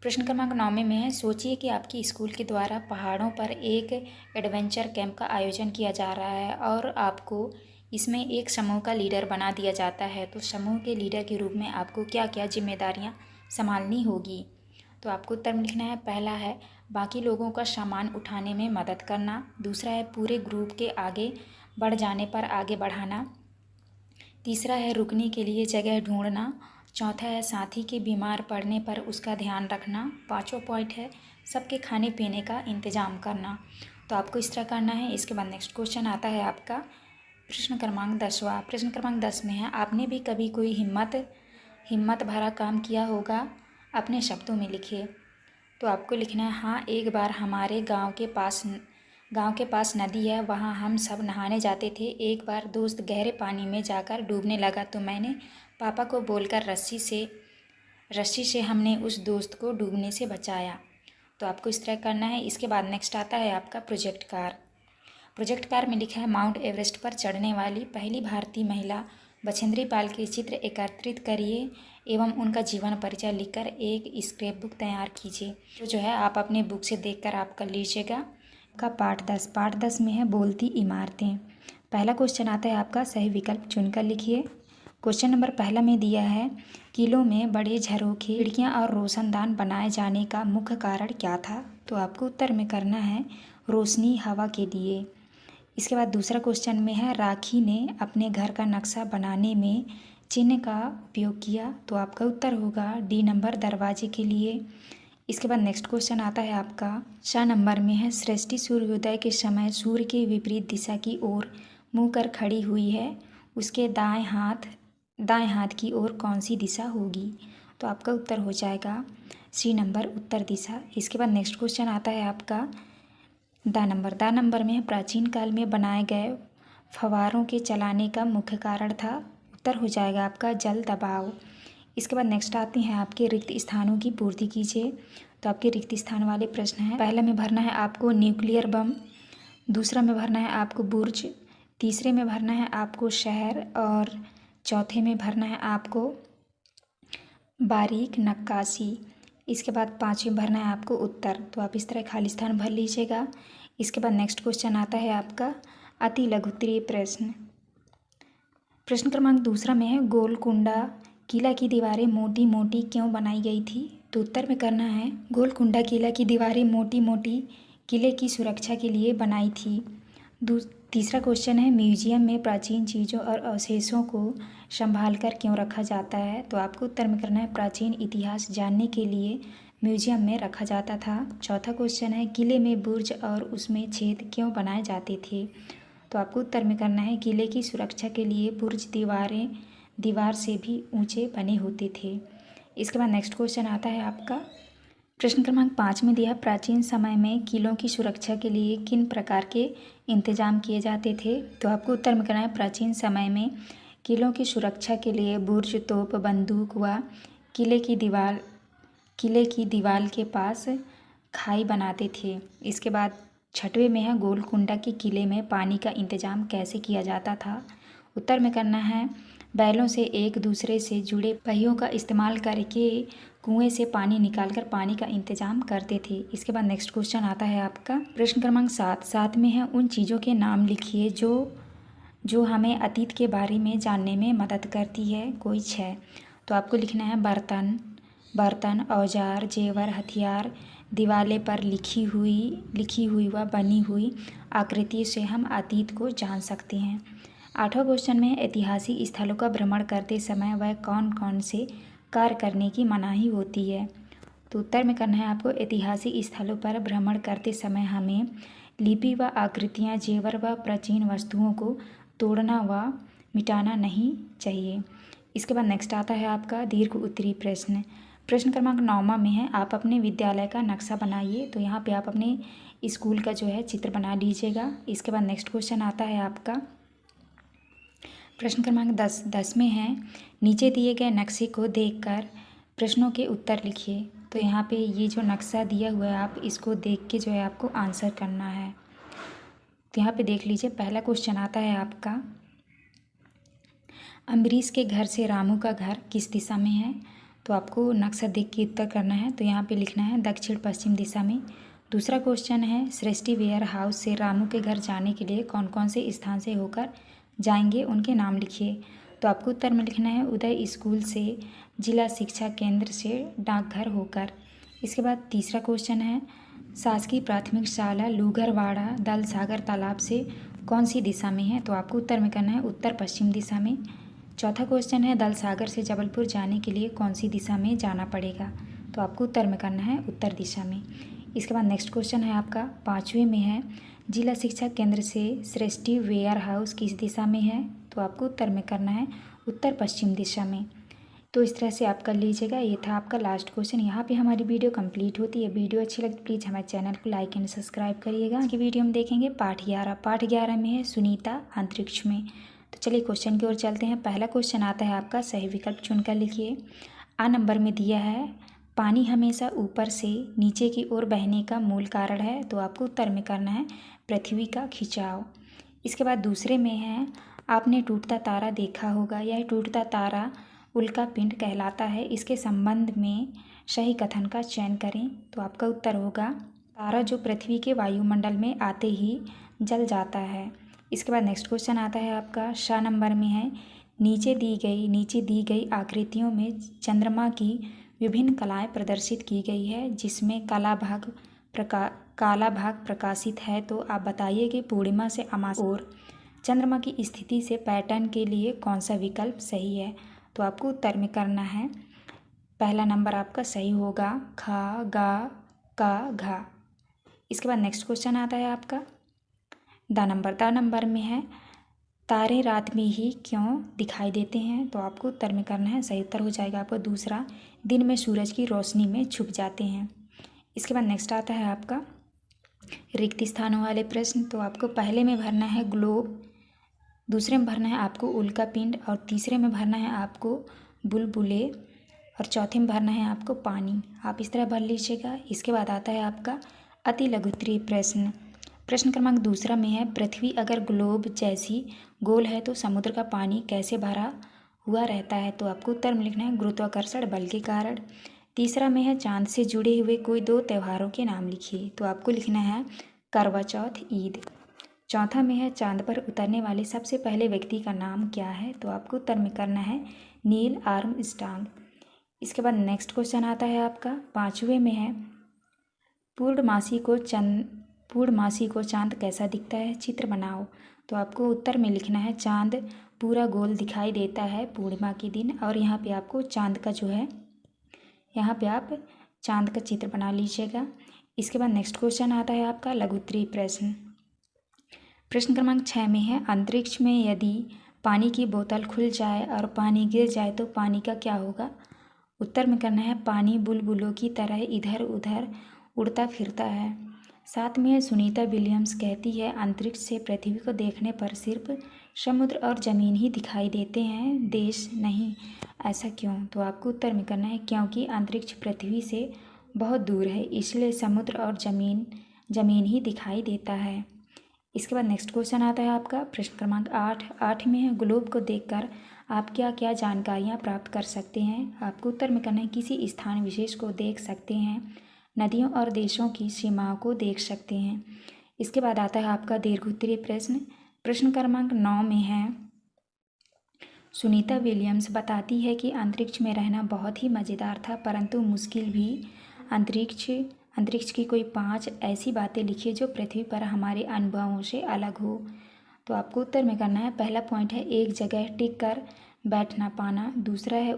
प्रश्न क्रमांक 9 में है, सोचिए कि आपकी स्कूल के द्वारा पहाड़ों पर एक एडवेंचर कैंप का आयोजन किया जा रहा है और आपको इसमें एक समूह का लीडर बना दिया जाता है। तो समूह के लीडर के रूप में आपको क्या क्या जिम्मेदारियां संभालनी होगी। तो आपको उत्तर में लिखना है, पहला है बाकी लोगों का सामान उठाने में मदद करना। दूसरा है पूरे ग्रुप के आगे बढ़ जाने पर आगे बढ़ाना। तीसरा है रुकने के लिए जगह ढूंढना। चौथा है साथी के बीमार पड़ने पर उसका ध्यान रखना। पाँचवा पॉइंट है सबके खाने पीने का इंतज़ाम करना। तो आपको इस तरह करना है। इसके बाद नेक्स्ट क्वेश्चन आता है आपका प्रश्न क्रमांक 10वां। प्रश्न क्रमांक 10 में है, आपने भी कभी कोई हिम्मत भरा काम किया होगा, अपने शब्दों में लिखिए। तो आपको लिखना है, हाँ एक बार हमारे गांव के पास गांव के पास नदी है, वहां हम सब नहाने जाते थे। एक बार दोस्त गहरे पानी में जाकर डूबने लगा तो मैंने पापा को बोलकर रस्सी से हमने उस दोस्त को डूबने से बचाया। तो आपको इस तरह करना है। इसके बाद नेक्स्ट आता है आपका प्रोजेक्ट कार। प्रोजेक्ट कार में लिखा है माउंट एवरेस्ट पर चढ़ने वाली पहली भारतीय महिला बछेंद्री पाल के चित्र एकत्रित करिए एवं उनका जीवन परिचय लिखकर एक स्क्रैप बुक तैयार कीजिए। तो जो है आप अपने बुक से देखकर आप कर लीजिएगा। का पार्ट 10 में है बोलती इमारतें। पहला क्वेश्चन आता है आपका, सही विकल्प चुनकर लिखिए। क्वेश्चन नंबर पहला में दिया है, किलों में बड़े झरोखे, खिड़कियां और रोशनदान बनाए जाने का मुख्य कारण क्या था? तो आपको उत्तर में करना है रोशनी हवा के लिए। इसके बाद दूसरा क्वेश्चन में है, राखी ने अपने घर का नक्शा बनाने में चिन्ह का उपयोग किया। तो आपका उत्तर होगा डी नंबर, दरवाजे के लिए। इसके बाद नेक्स्ट क्वेश्चन आता है आपका 6 नंबर में है, सृष्टि सूर्योदय के समय सूर्य के विपरीत दिशा की ओर मुँह कर खड़ी हुई है, उसके दाएं हाथ की ओर कौन सी दिशा होगी? तो आपका उत्तर हो जाएगा सी नंबर, उत्तर दिशा। इसके बाद नेक्स्ट क्वेश्चन आता है आपका द नंबर में है, प्राचीन काल में बनाए गए फव्वारों के चलाने का मुख्य कारण था। उत्तर हो जाएगा आपका जल दबाव। इसके बाद नेक्स्ट आते हैं आपके रिक्त स्थानों की पूर्ति कीजिए। तो आपके रिक्त स्थान वाले प्रश्न हैं। पहला में भरना है आपको न्यूक्लियर बम, दूसरा में भरना है आपको बुर्ज, तीसरे में भरना है आपको शहर और चौथे में भरना है आपको बारीक नक्काशी। इसके बाद पाँचवें भरना है आपको उत्तर। तो आप इस तरह खाली स्थान भर लीजिएगा। इसके बाद नेक्स्ट क्वेश्चन आता है आपका अति लघुत्तरीय प्रश्न। प्रश्न क्रमांक दूसरा में है, गोलकुंडा किला की दीवारें मोटी मोटी क्यों बनाई गई थी? तो उत्तर में करना है गोलकुंडा किला की दीवारें मोटी मोटी किले की सुरक्षा के लिए बनाई थी। तीसरा क्वेश्चन है, म्यूजियम में प्राचीन चीज़ों और अवशेषों को संभाल कर क्यों रखा जाता है? तो आपको उत्तर में करना है प्राचीन इतिहास जानने के लिए म्यूजियम में रखा जाता था। चौथा क्वेश्चन है, किले में बुर्ज और उसमें छेद क्यों बनाए जाते थे? तो आपको उत्तर में करना है किले की सुरक्षा के लिए बुर्ज दीवार से भी ऊंचे बने होते थे। इसके बाद नेक्स्ट क्वेश्चन आता है आपका प्रश्न क्रमांक 5 में दिया, प्राचीन समय में किलों की सुरक्षा के लिए किन प्रकार के इंतजाम किए जाते थे? तो आपको उत्तर में करना है प्राचीन समय में किलों की सुरक्षा के लिए बुर्ज, तोप, बंदूक व किले की दीवार के पास खाई बनाते थे। इसके बाद छठवें में है, गोलकुंडा के किले में पानी का इंतजाम कैसे किया जाता था? उत्तर में करना है बैलों से एक दूसरे से जुड़े पहियों का इस्तेमाल करके कुएं से पानी निकालकर पानी का इंतजाम करते थे। इसके बाद नेक्स्ट क्वेश्चन आता है आपका प्रश्न क्रमांक 7 में है, उन चीज़ों के नाम लिखिए जो हमें अतीत के बारे में जानने में मदद करती है। कोई 6। तो आपको लिखना है बर्तन, औजार, जेवर, हथियार, दीवाले पर लिखी हुई व बनी हुई आकृति से हम अतीत को जान सकते हैं। 8वां क्वेश्चन में ऐतिहासिक स्थलों का भ्रमण करते समय वह कौन कौन से कार्य करने की मनाही होती है? तो उत्तर में करना है आपको ऐतिहासिक स्थलों पर भ्रमण करते समय हमें लिपि व आकृतियाँ, जेवर व प्राचीन वस्तुओं को तोड़ना व मिटाना नहीं चाहिए। इसके बाद नेक्स्ट आता है आपका दीर्घ उत्तरीय प्रश्न। प्रश्न क्रमांक 9 में है, आप अपने विद्यालय का नक्शा बनाइए। तो यहाँ पे आप अपने स्कूल का जो है चित्र बना लीजिएगा। इसके बाद नेक्स्ट क्वेश्चन आता है आपका प्रश्न क्रमांक 10 में है, नीचे दिए गए नक्शे को देखकर प्रश्नों के उत्तर लिखिए। तो यहाँ पे ये जो नक्शा दिया हुआ है आप इसको देख के जो है आपको आंसर करना है। तो यहाँ पे देख लीजिए, पहला क्वेश्चन आता है आपका, अम्बरीश के घर से रामू का घर किस दिशा में है? तो आपको नक्शा देख के उत्तर करना है। तो यहाँ पे लिखना है दक्षिण पश्चिम दिशा में। दूसरा क्वेश्चन है, सृष्टि वेयर हाउस से रामू के घर जाने के लिए कौन कौन से स्थान से होकर जाएंगे, उनके नाम लिखिए। तो आपको उत्तर में लिखना है उदय स्कूल से, जिला शिक्षा केंद्र से, डाकघर होकर। इसके बाद तीसरा क्वेश्चन है, शासकीय प्राथमिक शाला लूगरवाड़ा दल सागर तालाब से कौन सी दिशा में है? तो आपको उत्तर में करना है उत्तर पश्चिम दिशा में। चौथा क्वेश्चन है, दल सागर से जबलपुर जाने के लिए कौन सी दिशा में जाना पड़ेगा? तो आपको उत्तर में करना है उत्तर दिशा में। इसके बाद नेक्स्ट क्वेश्चन है आपका 5वें में है, जिला शिक्षा केंद्र से सृष्टि वेयर हाउस किस दिशा में है? तो आपको उत्तर में करना है उत्तर पश्चिम दिशा में। तो इस तरह से आप कर लीजिएगा। ये था आपका लास्ट क्वेश्चन। यहाँ पे हमारी वीडियो कंप्लीट होती है। वीडियो अच्छी लगी प्लीज़ हमारे चैनल को लाइक एंड सब्सक्राइब करिएगा। कि वीडियो हम देखेंगे पाठ 11। पाठ 11 में है सुनीता अंतरिक्ष में। तो चलिए क्वेश्चन की ओर चलते हैं। पहला क्वेश्चन आता है आपका, सही विकल्प चुनकर लिखिए। आ नंबर में दिया है, पानी हमेशा ऊपर से नीचे की ओर बहने का मूल कारण है। तो आपको उत्तर में करना है पृथ्वी का खिंचाव। इसके बाद दूसरे में है, आपने टूटता तारा देखा होगा। यह टूटता तारा उल्का पिंड कहलाता है। इसके संबंध में सही कथन का चयन करें। तो आपका उत्तर होगा तारा जो पृथ्वी के वायुमंडल में आते ही जल जाता है। इसके बाद नेक्स्ट क्वेश्चन आता है आपका, सा नंबर में है, नीचे दी गई आकृतियों में चंद्रमा की विभिन्न कलाएं प्रदर्शित की गई है, जिसमें काला भाग प्रकाशित है। तो आप बताइए कि पूर्णिमा से अमावस्या और चंद्रमा की स्थिति से पैटर्न के लिए कौन सा विकल्प सही है। तो आपको उत्तर में करना है पहला नंबर आपका सही होगा, खा गा का घा। इसके बाद नेक्स्ट क्वेश्चन आता है आपका द नंबर में है, तारे रात में ही क्यों दिखाई देते हैं। तो आपको उत्तर में करना है, सही उत्तर हो जाएगा आपका दूसरा, दिन में सूरज की रोशनी में छुप जाते हैं। इसके बाद नेक्स्ट आता है आपका रिक्त स्थानों वाले प्रश्न। तो आपको पहले में भरना है ग्लोब, दूसरे में भरना है आपको उल्का पिंड, और तीसरे में भरना है आपको बुलबुले, और चौथे में भरना है आपको पानी। आप इस तरह भर लीजिएगा। इसके बाद आता है आपका अति लघुत्तरीय प्रश्न। प्रश्न क्रमांक दूसरा में है, पृथ्वी अगर ग्लोब जैसी गोल है तो समुद्र का पानी कैसे भरा हुआ रहता है। तो आपको उत्तर में लिखना है गुरुत्वाकर्षण बल के कारण। तीसरा में है, चांद से जुड़े हुए कोई दो त्योहारों के नाम लिखिए। तो आपको लिखना है करवा चौथ, ईद। चौथा में है, चांद पर उतरने वाले सबसे पहले व्यक्ति का नाम क्या है। तो आपको उत्तर में करना है नील आर्मस्ट्रांग। इसके बाद नेक्स्ट क्वेश्चन आता है आपका पाँचवें में है, पूर्णमासी को चांद कैसा दिखता है, चित्र बनाओ। तो आपको उत्तर में लिखना है चांद पूरा गोल दिखाई देता है पूर्णिमा के दिन। और यहाँ पे आपको चांद का जो है, यहाँ पे आप चांद का चित्र बना लीजिएगा। इसके बाद नेक्स्ट क्वेश्चन आता है आपका लघुत्तरीय प्रश्न। प्रश्न क्रमांक 6 में है, अंतरिक्ष में यदि पानी की बोतल खुल जाए और पानी गिर जाए तो पानी का क्या होगा। उत्तर में करना है पानी बुलबुलों की तरह इधर उधर उड़ता फिरता है। साथ में सुनीता विलियम्स कहती है, अंतरिक्ष से पृथ्वी को देखने पर सिर्फ समुद्र और ज़मीन ही दिखाई देते हैं, देश नहीं। ऐसा क्यों। तो आपको उत्तर में करना है क्योंकि अंतरिक्ष पृथ्वी से बहुत दूर है, इसलिए समुद्र और ज़मीन ही दिखाई देता है। इसके बाद नेक्स्ट क्वेश्चन आता है आपका प्रश्न क्रमांक 8 में है, ग्लोब को देखकर आप क्या क्या जानकारियाँ प्राप्त कर सकते हैं। आपको उत्तर में करना है किसी स्थान विशेष को देख सकते हैं, नदियों और देशों की सीमाओं को देख सकते हैं। इसके बाद आता है आपका दीर्घोत्तरीय प्रश्न। प्रश्न क्रमांक 9 में है, सुनीता विलियम्स बताती है कि अंतरिक्ष में रहना बहुत ही मज़ेदार था परंतु मुश्किल भी। अंतरिक्ष की कोई 5 ऐसी बातें लिखिए जो पृथ्वी पर हमारे अनुभवों से अलग हो। तो आपको उत्तर में करना है, पहला पॉइंट है एक जगह टिक कर बैठ ना पाना, दूसरा है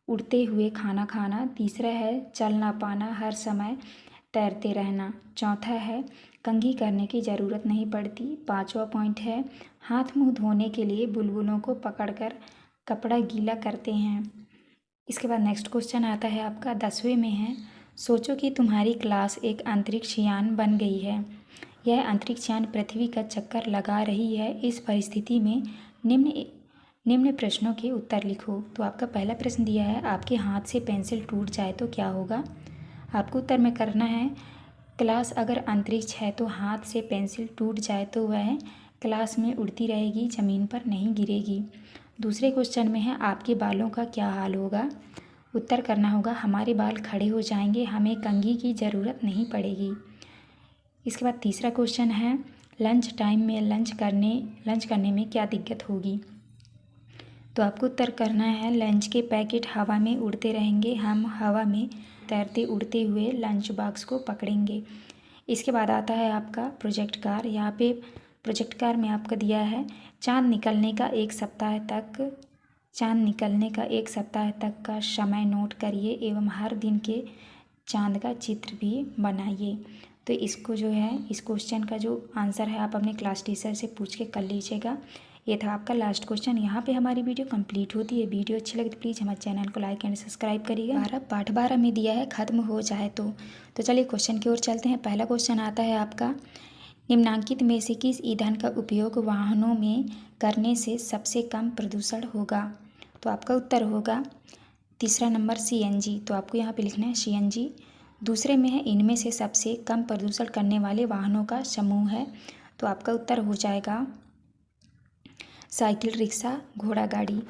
उड़ते हुए खाना खाना, तीसरा है चल ना पाना, हर समय तैरते रहना, चौथा है कंघी करने की ज़रूरत नहीं पड़ती, पांचवा पॉइंट है हाथ मुंह धोने के लिए बुलबुलों को पकड़कर कपड़ा गीला करते हैं। इसके बाद नेक्स्ट क्वेश्चन आता है आपका 10वें में है, सोचो कि तुम्हारी क्लास एक अंतरिक्ष यान बन गई है। यह अंतरिक्ष यान पृथ्वी का चक्कर लगा रही है। इस परिस्थिति में निम्न प्रश्नों के उत्तर लिखो। तो आपका पहला प्रश्न दिया है, आपके हाथ से पेंसिल टूट जाए तो क्या होगा। आपको उत्तर में करना है, क्लास अगर अंतरिक्ष है तो हाथ से पेंसिल टूट जाए तो वह क्लास में उड़ती रहेगी, ज़मीन पर नहीं गिरेगी। दूसरे क्वेश्चन में है, आपके बालों का क्या हाल होगा। उत्तर करना होगा, हमारे बाल खड़े हो जाएंगे, हमें कंघी की ज़रूरत नहीं पड़ेगी। इसके बाद तीसरा क्वेश्चन है, लंच टाइम में लंच करने में क्या दिक्कत होगी। तो आपको उत्तर करना है, लंच के पैकेट हवा में उड़ते रहेंगे, हम हवा में तैरते उड़ते हुए लंच बॉक्स को पकड़ेंगे। इसके बाद आता है आपका प्रोजेक्ट कार। यहाँ पे प्रोजेक्ट कार में आपका दिया है, चांद निकलने का एक सप्ताह तक का समय नोट करिए एवं हर दिन के चांद का चित्र भी बनाइए। तो इसको जो है, इस क्वेश्चन का जो आंसर है आप अपने क्लास टीचर से पूछ के कर लीजिएगा। ये था आपका लास्ट क्वेश्चन। यहाँ पे हमारी वीडियो कंप्लीट होती है। वीडियो अच्छी लगी तो प्लीज़ हमारे चैनल को लाइक एंड सब्सक्राइब करिएगा। पाठ 12 में दिया है खत्म हो जाए तो चलिए क्वेश्चन की ओर चलते हैं। पहला क्वेश्चन आता है आपका, निम्नांकित में से किस ईंधन का उपयोग वाहनों में करने से सबसे कम प्रदूषण होगा? तो आपका उत्तर होगा तीसरा नंबर CNG। तो आपको यहाँ पे लिखना है CNG। दूसरे में है, इनमें से सबसे कम प्रदूषण करने वाले वाहनों का समूह है। तो आपका उत्तर हो जाएगा साइकिल, रिक्शा, घोड़ा गाड़ी।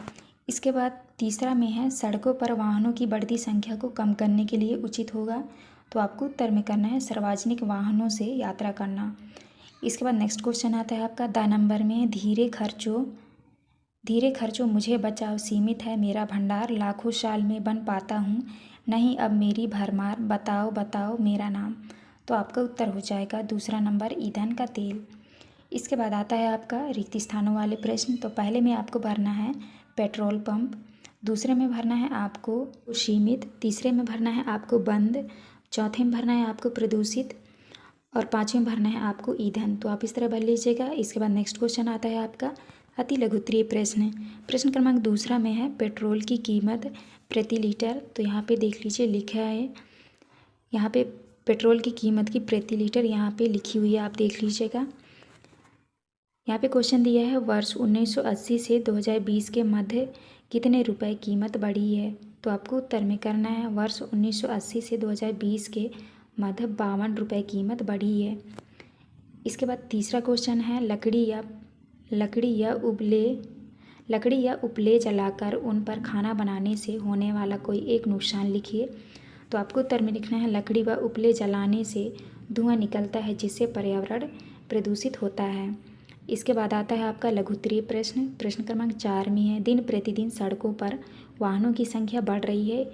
इसके बाद तीसरा में है, सड़कों पर वाहनों की बढ़ती संख्या को कम करने के लिए उचित होगा। तो आपको उत्तर में करना है सार्वजनिक वाहनों से यात्रा करना। इसके बाद नेक्स्ट क्वेश्चन आता है आपका 2 नंबर में, धीरे खर्चों मुझे बचाओ, सीमित है मेरा भंडार, लाखों साल में बन पाता हूँ नहीं अब मेरी भरमार, बताओ बताओ मेरा नाम। तो आपका उत्तर हो जाएगा दूसरा नंबर ईंधन का तेल। इसके बाद आता है आपका रिक्त स्थानों वाले प्रश्न। तो पहले में आपको भरना है पेट्रोल पंप, दूसरे में भरना है आपको सीमित, तीसरे में भरना है आपको बंद, चौथे में भरना है आपको प्रदूषित और पाँचवें में भरना है आपको ईंधन। तो आप इस तरह भर लीजिएगा। इसके बाद नेक्स्ट क्वेश्चन आता है आपका अति लघु उत्तरीय प्रश्न। प्रश्न क्रमांक दूसरा में है, पेट्रोल की कीमत प्रति लीटर। तो यहाँ पे देख लीजिए लिखा है, यहाँ पे पेट्रोल की कीमत की प्रति लीटर यहाँ पे लिखी हुई है, आप देख लीजिएगा। यहाँ पे क्वेश्चन दिया है, वर्ष 1980 से 2020 के मध्य कितने रुपए कीमत बढ़ी है? तो आपको उत्तर में करना है वर्ष 1980 से 2020 के मध्य 52 रुपये कीमत बढ़ी है। इसके बाद तीसरा क्वेश्चन है, लकड़ी या उपले जलाकर उन पर खाना बनाने से होने वाला कोई एक नुकसान लिखिए। तो आपको उत्तर में लिखना है, लकड़ी व उपले जलाने से धुआं निकलता है जिससे पर्यावरण प्रदूषित होता है। इसके बाद आता है आपका लघु उत्तरीय प्रश्न। प्रश्न क्रमांक 4 में है, दिन प्रतिदिन सड़कों पर वाहनों की संख्या बढ़ रही है,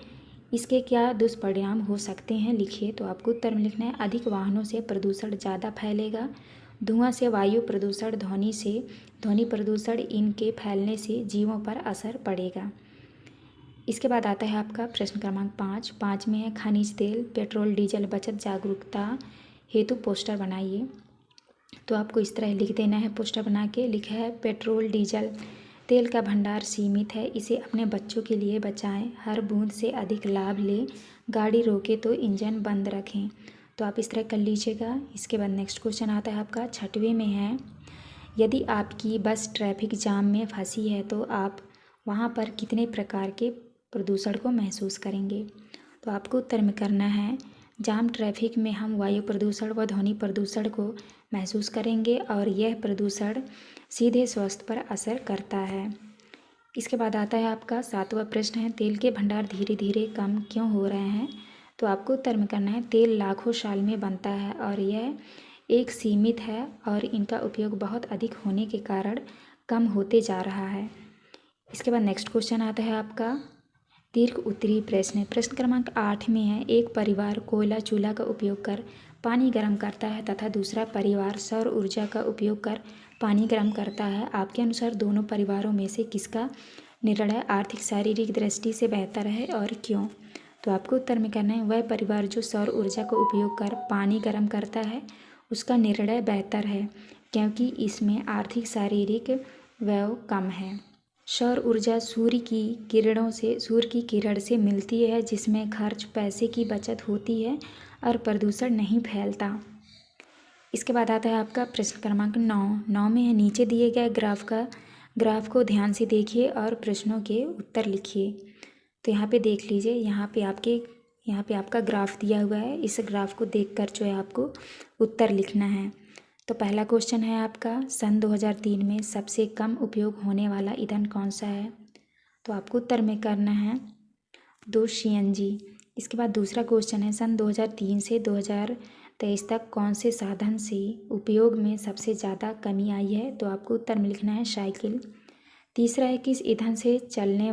इसके क्या दुष्परिणाम हो सकते हैं, लिखिए। तो आपको उत्तर में लिखना है, अधिक वाहनों से प्रदूषण ज़्यादा फैलेगा, धुआं से वायु प्रदूषण, ध्वनि प्रदूषण, इनके फैलने से जीवों पर असर पड़ेगा। इसके बाद आता है आपका प्रश्न क्रमांक 5 में है, खनिज तेल, पेट्रोल, डीजल बचत जागरूकता हेतु पोस्टर बनाइए। तो आपको इस तरह लिख देना है, पोस्टर बना के लिखा है, पेट्रोल डीजल तेल का भंडार सीमित है, इसे अपने बच्चों के लिए बचाएं, हर बूंद से अधिक लाभ लें, गाड़ी रोके तो इंजन बंद रखें। तो आप इस तरह कर लीजिएगा। इसके बाद नेक्स्ट क्वेश्चन आता है आपका 6वें में है, यदि आपकी बस ट्रैफिक जाम में फंसी है तो आप वहाँ पर कितने प्रकार के प्रदूषण को महसूस करेंगे? तो आपको उत्तर में करना है, जाम ट्रैफिक में हम वायु प्रदूषण व ध्वनि प्रदूषण को महसूस करेंगे और यह प्रदूषण सीधे स्वास्थ्य पर असर करता है। इसके बाद आता है आपका 7वां प्रश्न है, तेल के भंडार धीरे धीरे कम क्यों हो रहे हैं? तो आपको उत्तर में करना है, तेल लाखों साल में बनता है और यह एक सीमित है और इनका उपयोग बहुत अधिक होने के कारण कम होते जा रहा है। इसके बाद नेक्स्ट क्वेश्चन आता है आपका दीर्घ उत्तरीय प्रश्न। प्रश्न क्रमांक 8 में है, एक परिवार कोयला चूल्हा का उपयोग कर पानी गर्म करता है तथा दूसरा परिवार सौर ऊर्जा का उपयोग कर पानी गर्म करता है। आपके अनुसार दोनों परिवारों में से किसका निर्णय आर्थिक शारीरिक दृष्टि से बेहतर है और क्यों? तो आपको उत्तर में करना है, वह परिवार जो सौर ऊर्जा का उपयोग कर पानी गर्म करता है उसका निर्णय बेहतर है, क्योंकि इसमें आर्थिक शारीरिक व्यय कम है। सौर ऊर्जा सूर्य की किरण से मिलती है, जिसमें खर्च पैसे की बचत होती है और प्रदूषण नहीं फैलता। इसके बाद आता है आपका प्रश्न क्रमांक 9 में है, नीचे दिए गए ग्राफ को ध्यान से देखिए और प्रश्नों के उत्तर लिखिए। तो यहाँ पे देख लीजिए, यहाँ पे आपका ग्राफ दिया हुआ है, इस ग्राफ को देखकर जो है आपको उत्तर लिखना है। तो पहला क्वेश्चन है आपका, सन 2003 में सबसे कम उपयोग होने वाला ईंधन कौन सा है? तो आपको उत्तर में करना है 2 CNG। इसके बाद दूसरा क्वेश्चन है, सन 2003 से 2023 तक कौन से साधन से उपयोग में सबसे ज़्यादा कमी आई है? तो आपको उत्तर में लिखना है साइकिल। तीसरा है, किस ईंधन से चलने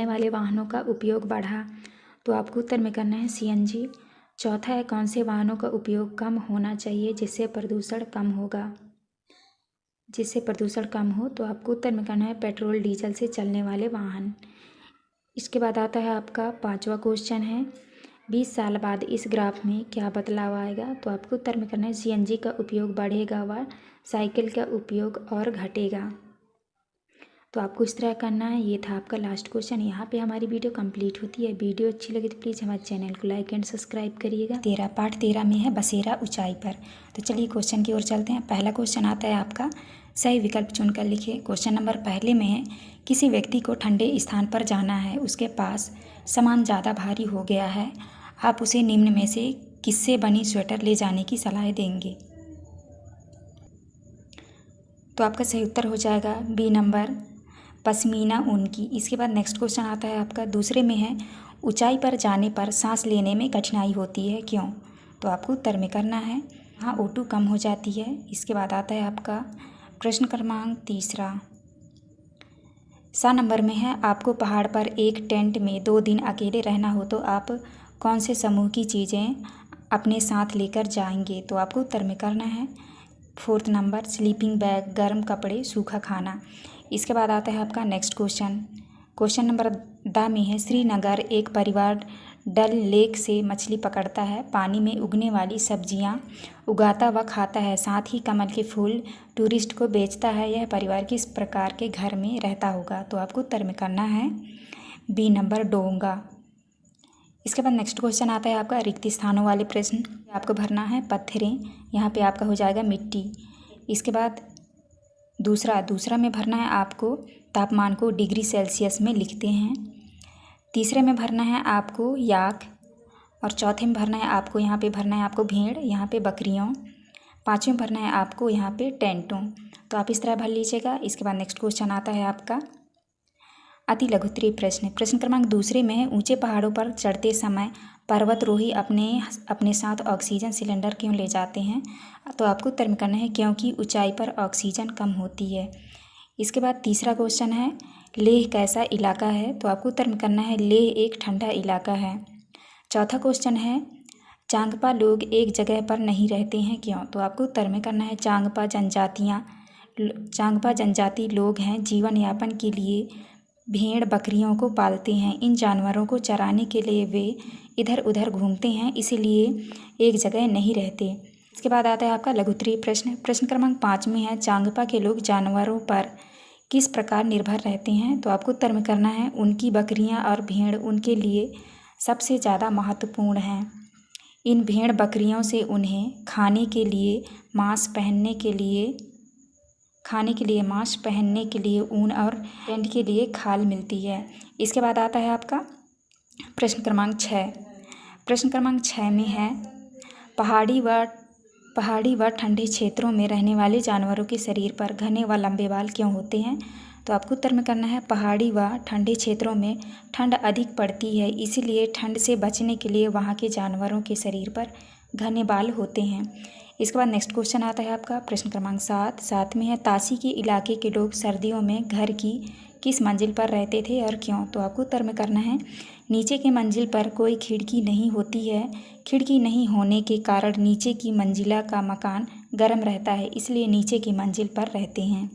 वाले वाहनों का उपयोग बढ़ा? तो आपको उत्तर में करना है CNG। चौथा है, कौन से वाहनों का उपयोग कम होना चाहिए जिससे प्रदूषण कम हो? तो आपको उत्तर में करना है पेट्रोल डीजल से चलने वाले वाहन। इसके बाद आता है आपका 5वां क्वेश्चन है, 20 साल बाद इस ग्राफ में क्या बदलाव आएगा? तो आपको उत्तर में करना है CNG का उपयोग बढ़ेगा व साइकिल का उपयोग और घटेगा। तो आपको इस तरह करना है। ये था आपका लास्ट क्वेश्चन। यहाँ पे हमारी वीडियो कंप्लीट होती है। वीडियो अच्छी लगी तो प्लीज़ हमारे चैनल को लाइक एंड सब्सक्राइब करिएगा। पार्ट 13 में है बसेरा ऊंचाई पर। तो चलिए क्वेश्चन की ओर चलते हैं। पहला क्वेश्चन आता है आपका, सही विकल्प चुनकर लिखिए। क्वेश्चन नंबर पहले में है, किसी व्यक्ति को ठंडे स्थान पर जाना है, उसके पास सामान ज़्यादा भारी हो गया है, आप उसे निम्न में से किससे बनी स्वेटर ले जाने की सलाह देंगे? तो आपका सही उत्तर हो जाएगा बी नंबर, पश्मीना ऊन की। इसके बाद नेक्स्ट क्वेश्चन आता है आपका, दूसरे में है, ऊंचाई पर जाने पर सांस लेने में कठिनाई होती है, क्यों? तो आपको उत्तर में करना है। हाँ, O2 कम हो जाती है। इसके बाद आता है आपका प्रश्न क्रमांक तीसरा, सा नंबर में है, आपको पहाड़ पर एक टेंट में 2 दिन अकेले रहना हो तो आप कौन से समूह की चीज़ें अपने साथ लेकर जाएंगे? तो आपको उत्तर में करना है। 4th नंबर, स्लीपिंग बैग, गर्म कपड़े, सूखा खाना। इसके बाद आता है आपका next question. Question number the में है, श्रीनगर एक परिवार डल लेक से मछली पकड़ता है, पानी में उगने वाली सब्जियां उगाता व खाता है, साथ ही कमल के फूल टूरिस्ट को बेचता है, यह परिवार किस प्रकार के घर में रहता होगा? तो आपको उत्तर में करना है बी नंबर, डोंगा। इसके बाद नेक्स्ट क्वेश्चन आता है आपका रिक्त स्थानों वाले प्रश्न। आपको भरना है पत्थरें, यहाँ पे आपका हो जाएगा मिट्टी। इसके बाद दूसरा में भरना है आपको तापमान को डिग्री सेल्सियस में लिखते हैं। तीसरे में भरना है आपको याक, और चौथे में भरना है आपको, यहाँ पे भरना है आपको भेड़, यहाँ पे बकरियों। पाँचवें भरना है आपको यहाँ पे टेंटों। तो आप इस तरह भर लीजिएगा। इसके बाद नेक्स्ट क्वेश्चन आता है आपका अति लघुत्तरीय प्रश्न। प्रश्न क्रमांक दूसरे में है, ऊंचे पहाड़ों पर चढ़ते समय पर्वतरोही अपने साथ ऑक्सीजन सिलेंडर क्यों ले जाते हैं? तो आपको उत्तर में करना है क्योंकि ऊंचाई पर ऑक्सीजन कम होती है। इसके बाद तीसरा क्वेश्चन है, लेह कैसा इलाका है? तो आपको उत्तर में करना है लेह एक ठंडा इलाका है। चौथा क्वेश्चन है, चांगपा लोग एक जगह पर नहीं रहते हैं, क्यों? तो आपको उत्तर में करना है चांगपा जनजाति लोग हैं, जीवन यापन के लिए भेड़ बकरियों को पालते हैं। इन जानवरों को चराने के लिए वे इधर उधर घूमते हैं, इसीलिए एक जगह नहीं रहते। इसके बाद आता है आपका लघुत्तरीय प्रश्न। प्रश्न क्रमांक 5 में है, चांगपा के लोग जानवरों पर किस प्रकार निर्भर रहते हैं? तो आपको उत्तर में करना है उनकी बकरियां और भेड़ उनके लिए सबसे ज़्यादा महत्वपूर्ण हैं। इन भेड़ बकरियों से उन्हें खाने के लिए मांस, पहनने के लिए ऊन और टेंट के लिए खाल मिलती है। इसके बाद आता है आपका प्रश्न क्रमांक 6। प्रश्न क्रमांक 6 में है, पहाड़ी व ठंडे क्षेत्रों में रहने वाले जानवरों के शरीर पर घने व लंबे बाल क्यों होते हैं? तो आपको उत्तर में करना है पहाड़ी व ठंडे क्षेत्रों में ठंड अधिक पड़ती है, इसीलिए ठंड से बचने के लिए वहाँ के जानवरों के शरीर पर घने बाल होते हैं। इसके बाद नेक्स्ट क्वेश्चन आता है आपका प्रश्न क्रमांक 7 में है, ताशी के इलाके के लोग सर्दियों में घर की किस मंजिल पर रहते थे और क्यों? तो आपको उत्तर में करना है नीचे की मंजिल पर कोई खिड़की नहीं होती है, खिड़की नहीं होने के कारण नीचे की मंजिला का मकान गर्म रहता है, इसलिए नीचे की मंजिल पर रहते हैं।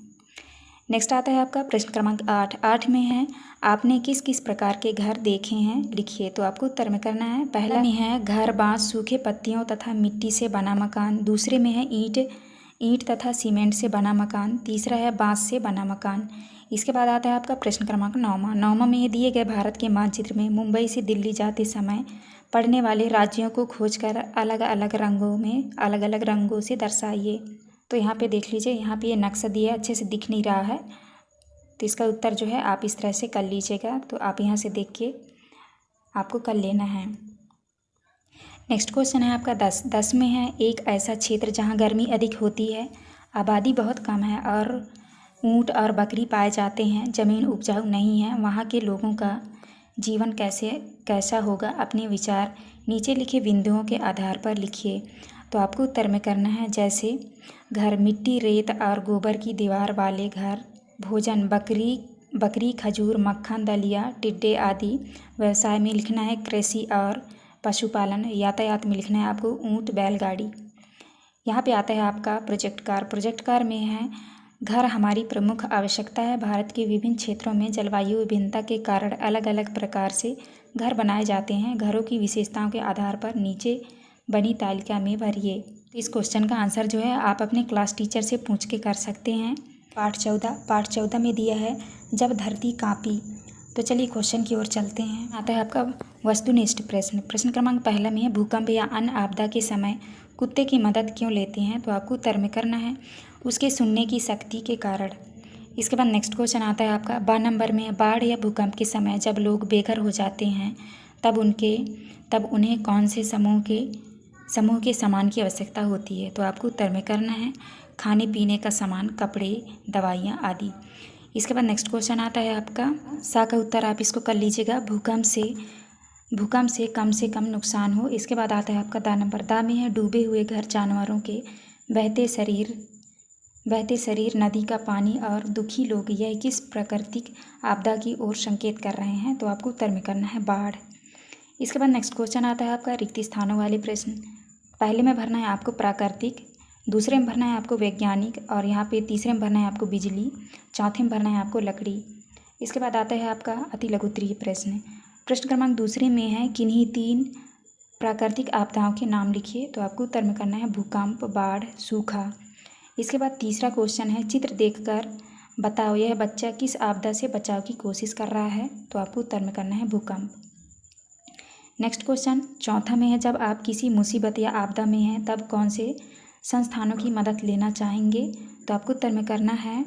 नेक्स्ट आता है आपका प्रश्न क्रमांक 8 में है, आपने किस किस प्रकार के घर देखे हैं, लिखिए। तो आपको उत्तर में करना है, पहला में है घर, बांस, सूखे पत्तियों तथा मिट्टी से बना मकान। दूसरे में है ईंट तथा सीमेंट से बना मकान। तीसरा है बांस से बना मकान। इसके बाद आता है आपका प्रश्न क्रमांक 9 में दिए गए भारत के मानचित्र में मुंबई से दिल्ली जाते समय पड़ने वाले राज्यों को खोजकर अलग अलग रंगों से दर्शाइए। तो यहाँ पे देख लीजिए, यहाँ पे ये नक्शा दिया है, अच्छे से दिख नहीं रहा है, तो इसका उत्तर जो है आप इस तरह से कर लीजिएगा। तो आप यहाँ से देख के आपको कर लेना है। नेक्स्ट क्वेश्चन है आपका 10 में है, एक ऐसा क्षेत्र जहाँ गर्मी अधिक होती है, आबादी बहुत कम है और ऊँट और बकरी पाए जाते हैं, ज़मीन उपजाऊ नहीं है, वहाँ के लोगों का जीवन कैसा होगा? अपने विचार नीचे लिखे बिंदुओं के आधार पर लिखिए। तो आपको उत्तर में करना है, जैसे घर, मिट्टी, रेत और गोबर की दीवार वाले घर, भोजन, बकरी, खजूर, मक्खन, दलिया, टिड्डे आदि। व्यवसाय में लिखना है कृषि और पशुपालन। यातायात में लिखना है आपको ऊँट, बैलगाड़ी। यहाँ पे आता है आपका प्रोजेक्ट कार में है, घर हमारी प्रमुख आवश्यकता है। भारत के विभिन्न क्षेत्रों में जलवायु विभिन्नता के कारण अलग अलग प्रकार से घर बनाए जाते हैं। घरों की विशेषताओं के आधार पर नीचे बनी तालिका में भरिए। तो इस क्वेश्चन का आंसर जो है आप अपने क्लास टीचर से पूछ के कर सकते हैं। पाठ 14 में दिया है जब धरती कांपी। तो चलिए क्वेश्चन की ओर चलते हैं। आता है आपका वस्तुनिष्ठ प्रश्न। प्रश्न क्रमांक पहला में है भूकंप या अन्य आपदा के समय कुत्ते की मदद क्यों लेते हैं? तो आपको उत्तर में करना है उसके सुनने की शक्ति के कारण। इसके बाद नेक्स्ट क्वेश्चन आता है आपका 12 नंबर में बाढ़ या भूकंप के समय जब लोग बेघर हो जाते हैं तब उन्हें कौन से समूह के सामान की आवश्यकता होती है? तो आपको उत्तर में करना है खाने पीने का सामान, कपड़े, दवाइयाँ आदि। इसके बाद नेक्स्ट क्वेश्चन आता है आपका सा का उत्तर आप इसको कर लीजिएगा भूकंप से कम नुकसान हो। इसके बाद आता है आपका दा नंबर। दा में है डूबे हुए घर, जानवरों के बहते शरीर, नदी का पानी और दुखी लोग, यह किस प्राकृतिक आपदा की ओर संकेत कर रहे हैं? तो आपको उत्तर में करना है बाढ़। इसके बाद नेक्स्ट क्वेश्चन आता है आपका रिक्त स्थानों वाले प्रश्न। पहले में भरना है आपको प्राकृतिक, दूसरे में भरना है आपको वैज्ञानिक, और यहाँ पे तीसरे में भरना है आपको बिजली, चौथे में भरना है आपको लकड़ी। इसके बाद आता है आपका अति लघुत्तरीय प्रश्न। प्रश्न क्रमांक दूसरे में है किन्हीं 3 प्राकृतिक आपदाओं के नाम लिखिए। तो आपको उत्तर में करना है भूकंप, बाढ़, सूखा। इसके बाद तीसरा क्वेश्चन है चित्र देखकर बताओ यह बच्चा किस आपदा से बचाव की कोशिश कर रहा है? तो आपको उत्तर में करना है भूकंप। नेक्स्ट क्वेश्चन चौथा में है जब आप किसी मुसीबत या आपदा में हैं तब कौन से संस्थानों की मदद लेना चाहेंगे? तो आपको उत्तर में करना है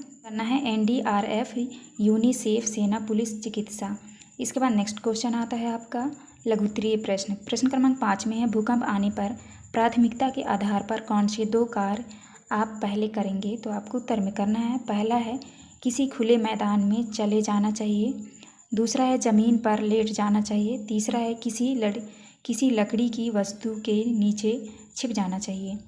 NDRF, यूनिसेफ, सेना, पुलिस, चिकित्सा। इसके बाद नेक्स्ट क्वेश्चन आता है आपका लघुत्तरीय प्रश्न। प्रश्न क्रमांक 5 में है भूकंप आने पर प्राथमिकता के आधार पर कौन से 2 कार्य आप पहले करेंगे? तो आपको उत्तर में करना है पहला है किसी खुले मैदान में चले जाना चाहिए, दूसरा है ज़मीन पर लेट जाना चाहिए, तीसरा है किसी लकड़ी की वस्तु के नीचे छिप जाना चाहिए।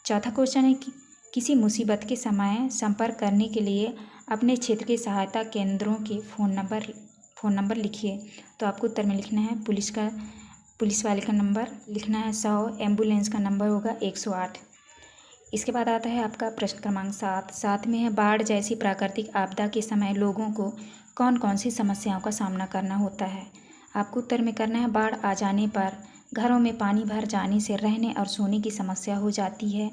चौथा क्वेश्चन है कि किसी मुसीबत के समय संपर्क करने के लिए अपने क्षेत्र के सहायता केंद्रों के फ़ोन नंबर लिखिए। तो आपको उत्तर में लिखना है पुलिस वाले का नंबर लिखना है 100, एम्बुलेंस का नंबर होगा 108। इसके बाद आता है आपका प्रश्न क्रमांक 7 में है बाढ़ जैसी प्राकृतिक आपदा के समय लोगों को कौन कौन सी समस्याओं का सामना करना होता है? आपको उत्तर में करना है बाढ़ आ जाने पर घरों में पानी भर जाने से रहने और सोने की समस्या हो जाती है,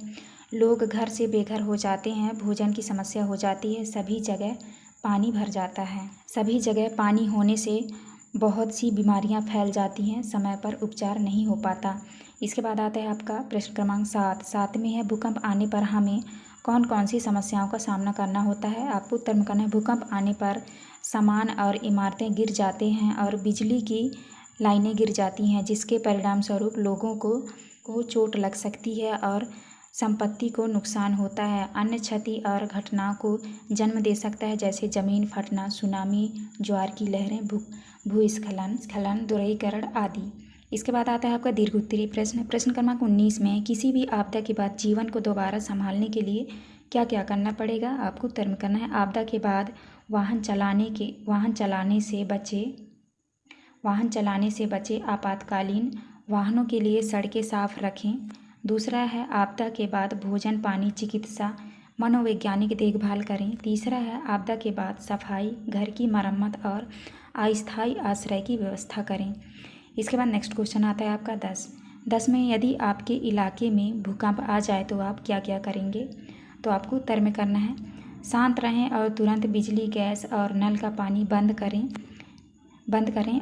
लोग घर से बेघर हो जाते हैं, भोजन की समस्या हो जाती है, सभी जगह पानी भर जाता है। सभी जगह पानी होने से बहुत सी बीमारियां फैल जाती हैं, समय पर उपचार नहीं हो पाता। इसके बाद आता है आपका प्रश्न क्रमांक 7 में है भूकंप आने पर हमें कौन कौन सी समस्याओं का सामना करना होता है? आपको उत्तर में करना है भूकंप आने पर सामान और इमारतें गिर जाते हैं और बिजली की लाइनें गिर जाती हैं, जिसके परिणाम स्वरूप लोगों को चोट लग सकती है और संपत्ति को नुकसान होता है। अन्य क्षति और घटनाओं को जन्म दे सकता है जैसे जमीन फटना, सुनामी, ज्वार की लहरें, भूस्खलन, दोहरीकरण आदि। इसके बाद आता है आपका दीर्घोत्तरीय प्रश्न। प्रश्न क्रमांक 19 में किसी भी आपदा के बाद जीवन को दोबारा संभालने के लिए क्या क्या करना पड़ेगा? आपको उत्तर में करना है आपदा के बाद वाहन चलाने से बचे, आपातकालीन वाहनों के लिए सड़कें साफ रखें। दूसरा है आपदा के बाद भोजन, पानी, चिकित्सा, मनोवैज्ञानिक देखभाल करें। तीसरा है आपदा के बाद सफाई, घर की मरम्मत और अस्थायी आश्रय की व्यवस्था करें। इसके बाद नेक्स्ट क्वेश्चन आता है आपका 10 में यदि आपके इलाके में भूकंप आ जाए तो आप क्या क्या करेंगे? तो आपको उत्तर में करना है शांत रहें और तुरंत बिजली, गैस और नल का पानी बंद करें।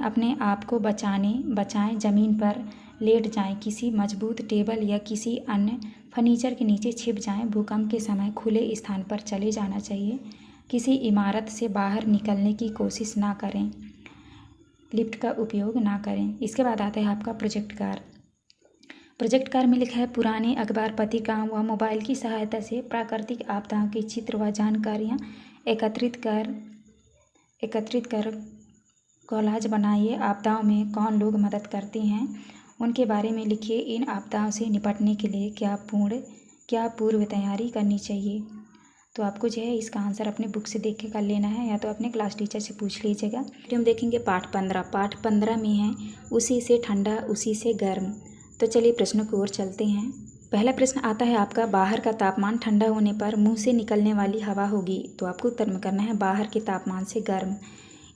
अपने आप को बचाएं, ज़मीन पर लेट जाएं, किसी मजबूत टेबल या किसी अन्य फर्नीचर के नीचे छिप जाएं। भूकंप के समय खुले स्थान पर चले जाना चाहिए। किसी इमारत से बाहर निकलने की कोशिश ना करें, लिफ्ट का उपयोग ना करें। इसके बाद आता है आपका प्रोजेक्ट कार में लिखा है पुराने अखबार, पत्रिकाओं व मोबाइल की सहायता से प्राकृतिक आपदाओं के चित्र व जानकारियाँ एकत्रित कर कॉलाज बनाइए। आपदाओं में कौन लोग मदद करते हैं उनके बारे में लिखिए। इन आपदाओं से निपटने के लिए क्या पूर्व तैयारी करनी चाहिए? तो आपको जो है इसका आंसर अपने बुक से देख के कर लेना है या तो अपने क्लास टीचर से पूछ लीजिएगा। फिर हम देखेंगे पाठ 15 में है उसी से ठंडा उसी से गर्म। तो चलिए प्रश्नों की ओर चलते हैं। पहला प्रश्न आता है आपका बाहर का तापमान ठंडा होने पर मुंह से निकलने वाली हवा होगी। तो आपको उत्तर में करना है बाहर के तापमान से गर्म।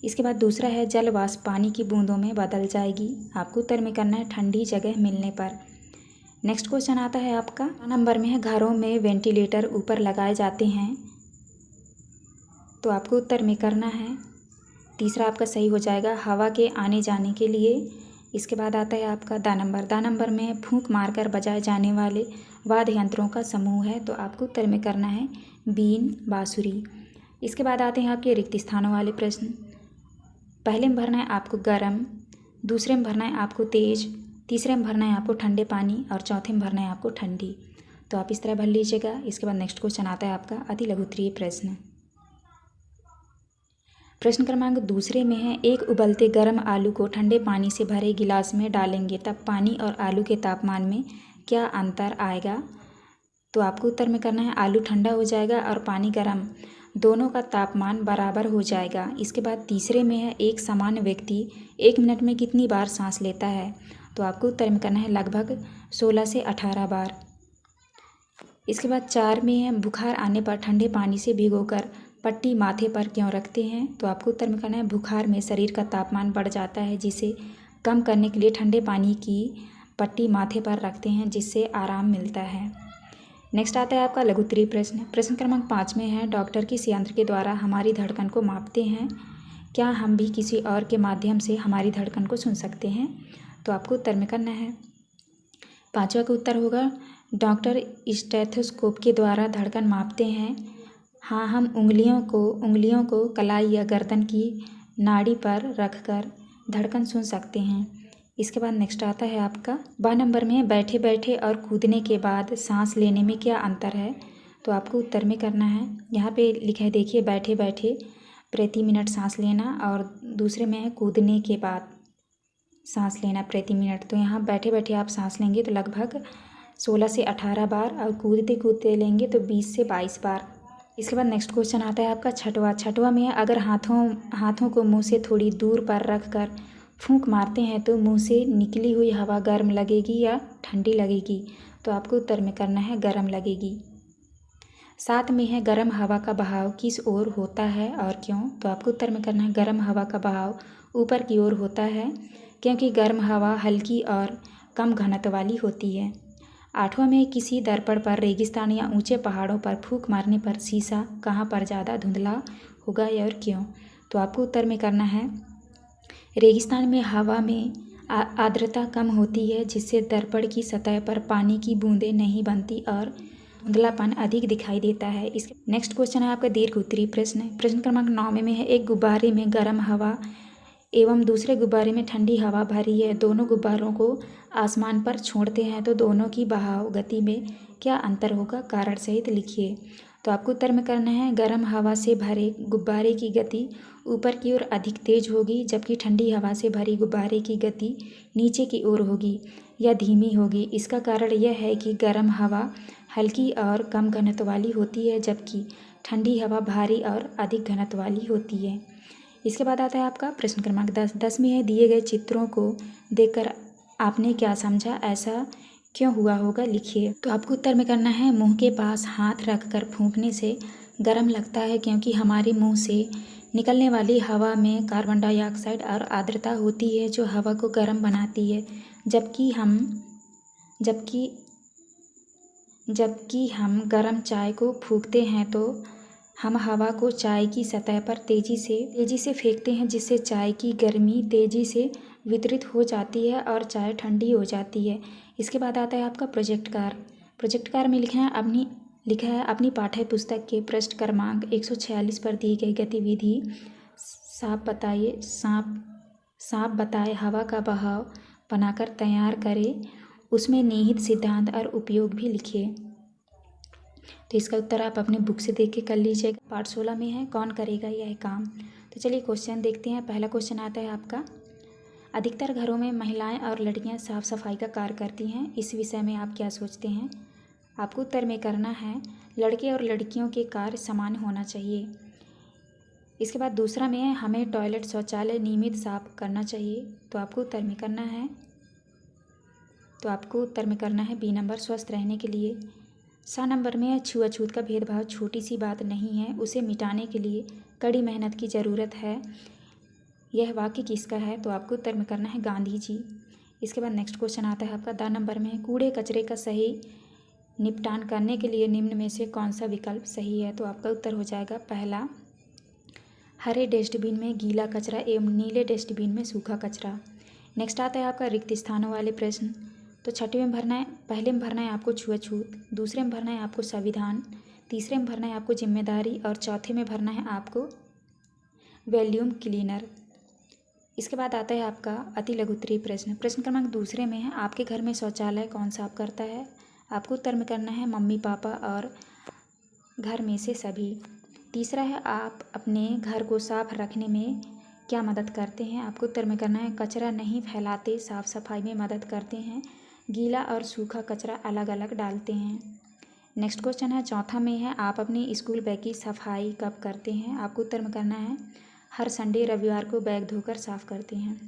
इसके बाद दूसरा है जल वाष्प पानी की बूंदों में बदल जाएगी। आपको उत्तर में करना है ठंडी जगह मिलने पर। नेक्स्ट क्वेश्चन आता है आपका नंबर में है, घरों में वेंटिलेटर ऊपर लगाए जाते हैं, तो आपको उत्तर में करना है। तीसरा आपका सही हो जाएगा, हवा के आने जाने के लिए। इसके बाद आता है आपका दा नंबर में फूंक मारकर बजाए जाने वाले वाद्य यंत्रों का समूह है, तो आपको उत्तर में करना है बीन, बांसुरी। इसके बाद आते हैं आपके रिक्त स्थानों वाले प्रश्न। पहले में भरना है आपको गर्म, दूसरे में भरना है आपको तेज, तीसरे में भरना है आपको ठंडे पानी और चौथे में भरना है आपको ठंडी। तो आप इस तरह भर लीजिएगा। इसके बाद नेक्स्ट क्वेश्चन आता है आपका अति लघु उत्तरीय प्रश्न। प्रश्न क्रमांक दूसरे में है, एक उबलते गर्म आलू को ठंडे पानी से भरे गिलास में डालेंगे, तब पानी और आलू के तापमान में क्या अंतर आएगा? तो आपको उत्तर में करना है आलू ठंडा हो जाएगा और पानी गर्म, दोनों का तापमान बराबर हो जाएगा। इसके बाद तीसरे में है, एक सामान्य व्यक्ति 1 मिनट में कितनी बार सांस लेता है? तो आपको उत्तर में करना है लगभग 16 से 18 बार। इसके बाद 4 में है, बुखार आने पर ठंडे पानी से भिगोकर पट्टी माथे पर क्यों रखते हैं? तो आपको उत्तर में करना है बुखार में शरीर का तापमान बढ़ जाता है, जिसे कम करने के लिए ठंडे पानी की पट्टी माथे पर रखते हैं, जिससे आराम मिलता है। नेक्स्ट आता है आपका लघु उत्तरीय प्रश्न। प्रश्न क्रमांक 5 में है, डॉक्टर किस यंत्र के द्वारा हमारी धड़कन को मापते हैं? क्या हम भी किसी और के माध्यम से हमारी धड़कन को सुन सकते हैं? तो आपको उत्तर में करना है। 5वां का उत्तर होगा, डॉक्टर स्टेथोस्कोप के द्वारा धड़कन मापते हैं। हाँ, हम उंगलियों को कलाई या गर्दन की नाड़ी पर रखकर धड़कन सुन सकते हैं। इसके बाद नेक्स्ट आता है आपका नंबर में, बैठे बैठे और कूदने के बाद सांस लेने में क्या अंतर है? तो आपको उत्तर में करना है, यहाँ पे लिखा है देखिए, बैठे बैठे प्रति मिनट सांस लेना और दूसरे में है कूदने के बाद सांस लेना प्रति मिनट। तो यहाँ बैठे बैठे आप सांस लेंगे तो लगभग 16 से 18 बार और कूदते कूदते लेंगे तो 20 से 22 बार। इसके बाद नेक्स्ट क्वेश्चन आता है आपका छठवां में है, अगर हाथों को मुंह से थोड़ी दूर पर रख कर फूंक मारते हैं तो मुंह से निकली हुई हवा गर्म लगेगी या ठंडी लगेगी? तो आपको उत्तर में करना है गर्म लगेगी। 7 में है, गर्म हवा का बहाव किस ओर होता है और क्यों? तो आपको उत्तर में करना है गर्म हवा का बहाव ऊपर की ओर होता है, क्योंकि गर्म हवा हल्की और कम घनत्व वाली होती है। 8वां में, किसी दर्पण पर रेगिस्तान या ऊंचे पहाड़ों पर फूंक मारने पर शीशा कहाँ पर ज़्यादा धुंधला होगा और क्यों? तो आपको उत्तर में करना है रेगिस्तान में हवा में आर्द्रता कम होती है, जिससे दर्पण की सतह पर पानी की बूंदें नहीं बनती और धुंधलापन अधिक दिखाई देता है। इसके नेक्स्ट क्वेश्चन है आपका दीर्घ उत्तरीय प्रश्न। प्रश्न क्रमांक 9 में है, एक गुब्बारे में गर्म हवा एवं दूसरे गुब्बारे में ठंडी हवा भरी है, दोनों गुब्बारों को आसमान पर छोड़ते हैं तो दोनों की बहाव गति में क्या अंतर होगा? कारण सहित लिखिए। तो आपको उत्तर में करना है गर्म हवा से भरे गुब्बारे की गति ऊपर की ओर अधिक तेज होगी, जबकि ठंडी हवा से भरी गुब्बारे की गति नीचे की ओर होगी या धीमी होगी। इसका कारण यह है कि गर्म हवा हल्की और कम घनत्व वाली होती है, जबकि ठंडी हवा भारी और अधिक घनत्व वाली होती है। इसके बाद आता है आपका प्रश्न क्रमांक 10 में है, दिए गए चित्रों को देखकर आपने क्या समझा, ऐसा क्यों हुआ होगा, लिखिए। तो आपको उत्तर में करना है मुंह के पास हाथ रखकर फूंकने से गर्म लगता है, क्योंकि हमारे मुंह से निकलने वाली हवा में कार्बन डाइऑक्साइड और आर्द्रता होती है, जो हवा को गर्म बनाती है। जबकि हम गर्म चाय को फूंकते हैं तो हम हवा को चाय की सतह पर तेज़ी से फेंकते हैं, जिससे चाय की गर्मी तेज़ी से वितरित हो जाती है और चाय ठंडी हो जाती है। इसके बाद आता है आपका प्रोजेक्ट कार्य में लिखा है अपनी पाठ्य पुस्तक के पृष्ठ क्रमांक 146 पर दी गई गतिविधि सांप बताए हवा का बहाव बनाकर तैयार करें, उसमें निहित सिद्धांत और उपयोग भी लिखिए। तो इसका उत्तर आप अपने बुक से देख के कर लीजिएगा। पार्ट 16 में है, कौन करेगा यह काम। तो चलिए क्वेश्चन देखते हैं। पहला क्वेश्चन आता है आपका, अधिकतर घरों में महिलाएं और लड़कियां साफ सफाई का कार्य करती हैं, इस विषय में आप क्या सोचते हैं? आपको उत्तर में करना है लड़के और लड़कियों के कार्य समान होना चाहिए। इसके बाद दूसरा में है, हमें टॉयलेट शौचालय नियमित साफ करना चाहिए। तो आपको उत्तर में करना है बी नंबर, स्वस्थ रहने के लिए। 6 नंबर में है, छुआछूत का भेदभाव छोटी सी बात नहीं है, उसे मिटाने के लिए कड़ी मेहनत की ज़रूरत है। यह वाक्य किसका है? तो आपको उत्तर में करना है गांधी जी। इसके बाद नेक्स्ट क्वेश्चन आता है आपका 10 नंबर में, कूड़े कचरे का सही निपटान करने के लिए निम्न में से कौन सा विकल्प सही है। तो आपका उत्तर हो जाएगा पहला, हरे डस्टबिन में गीला कचरा एवं नीले डस्टबिन में सूखा कचरा। नेक्स्ट आता है आपका रिक्त स्थानों वाले प्रश्न। तो छठे में भरना है, पहले में भरना है आपको छुआछूत, दूसरे में भरना है आपको संविधान, तीसरे में भरना है आपको जिम्मेदारी और चौथे में भरना है आपको वैल्यूम क्लीनर। इसके बाद आता है आपका अति लघु उत्तरीय प्रश्न। प्रश्न क्रमांक दूसरे में है, आपके घर में शौचालय कौन साफ करता है। आपको उत्तर में करना है मम्मी पापा और घर में से सभी। तीसरा है, आप अपने घर को साफ रखने में क्या मदद करते हैं। आपको उत्तर में करना है कचरा नहीं फैलाते, साफ सफाई में मदद करते हैं, गीला और सूखा कचरा अलग अलग डालते हैं। नेक्स्ट क्वेश्चन है चौथा में है, आप अपने स्कूल बैग की सफाई कब करते हैं। आपको उत्तर में करना है हर संडे रविवार को बैग धोकर साफ करते हैं।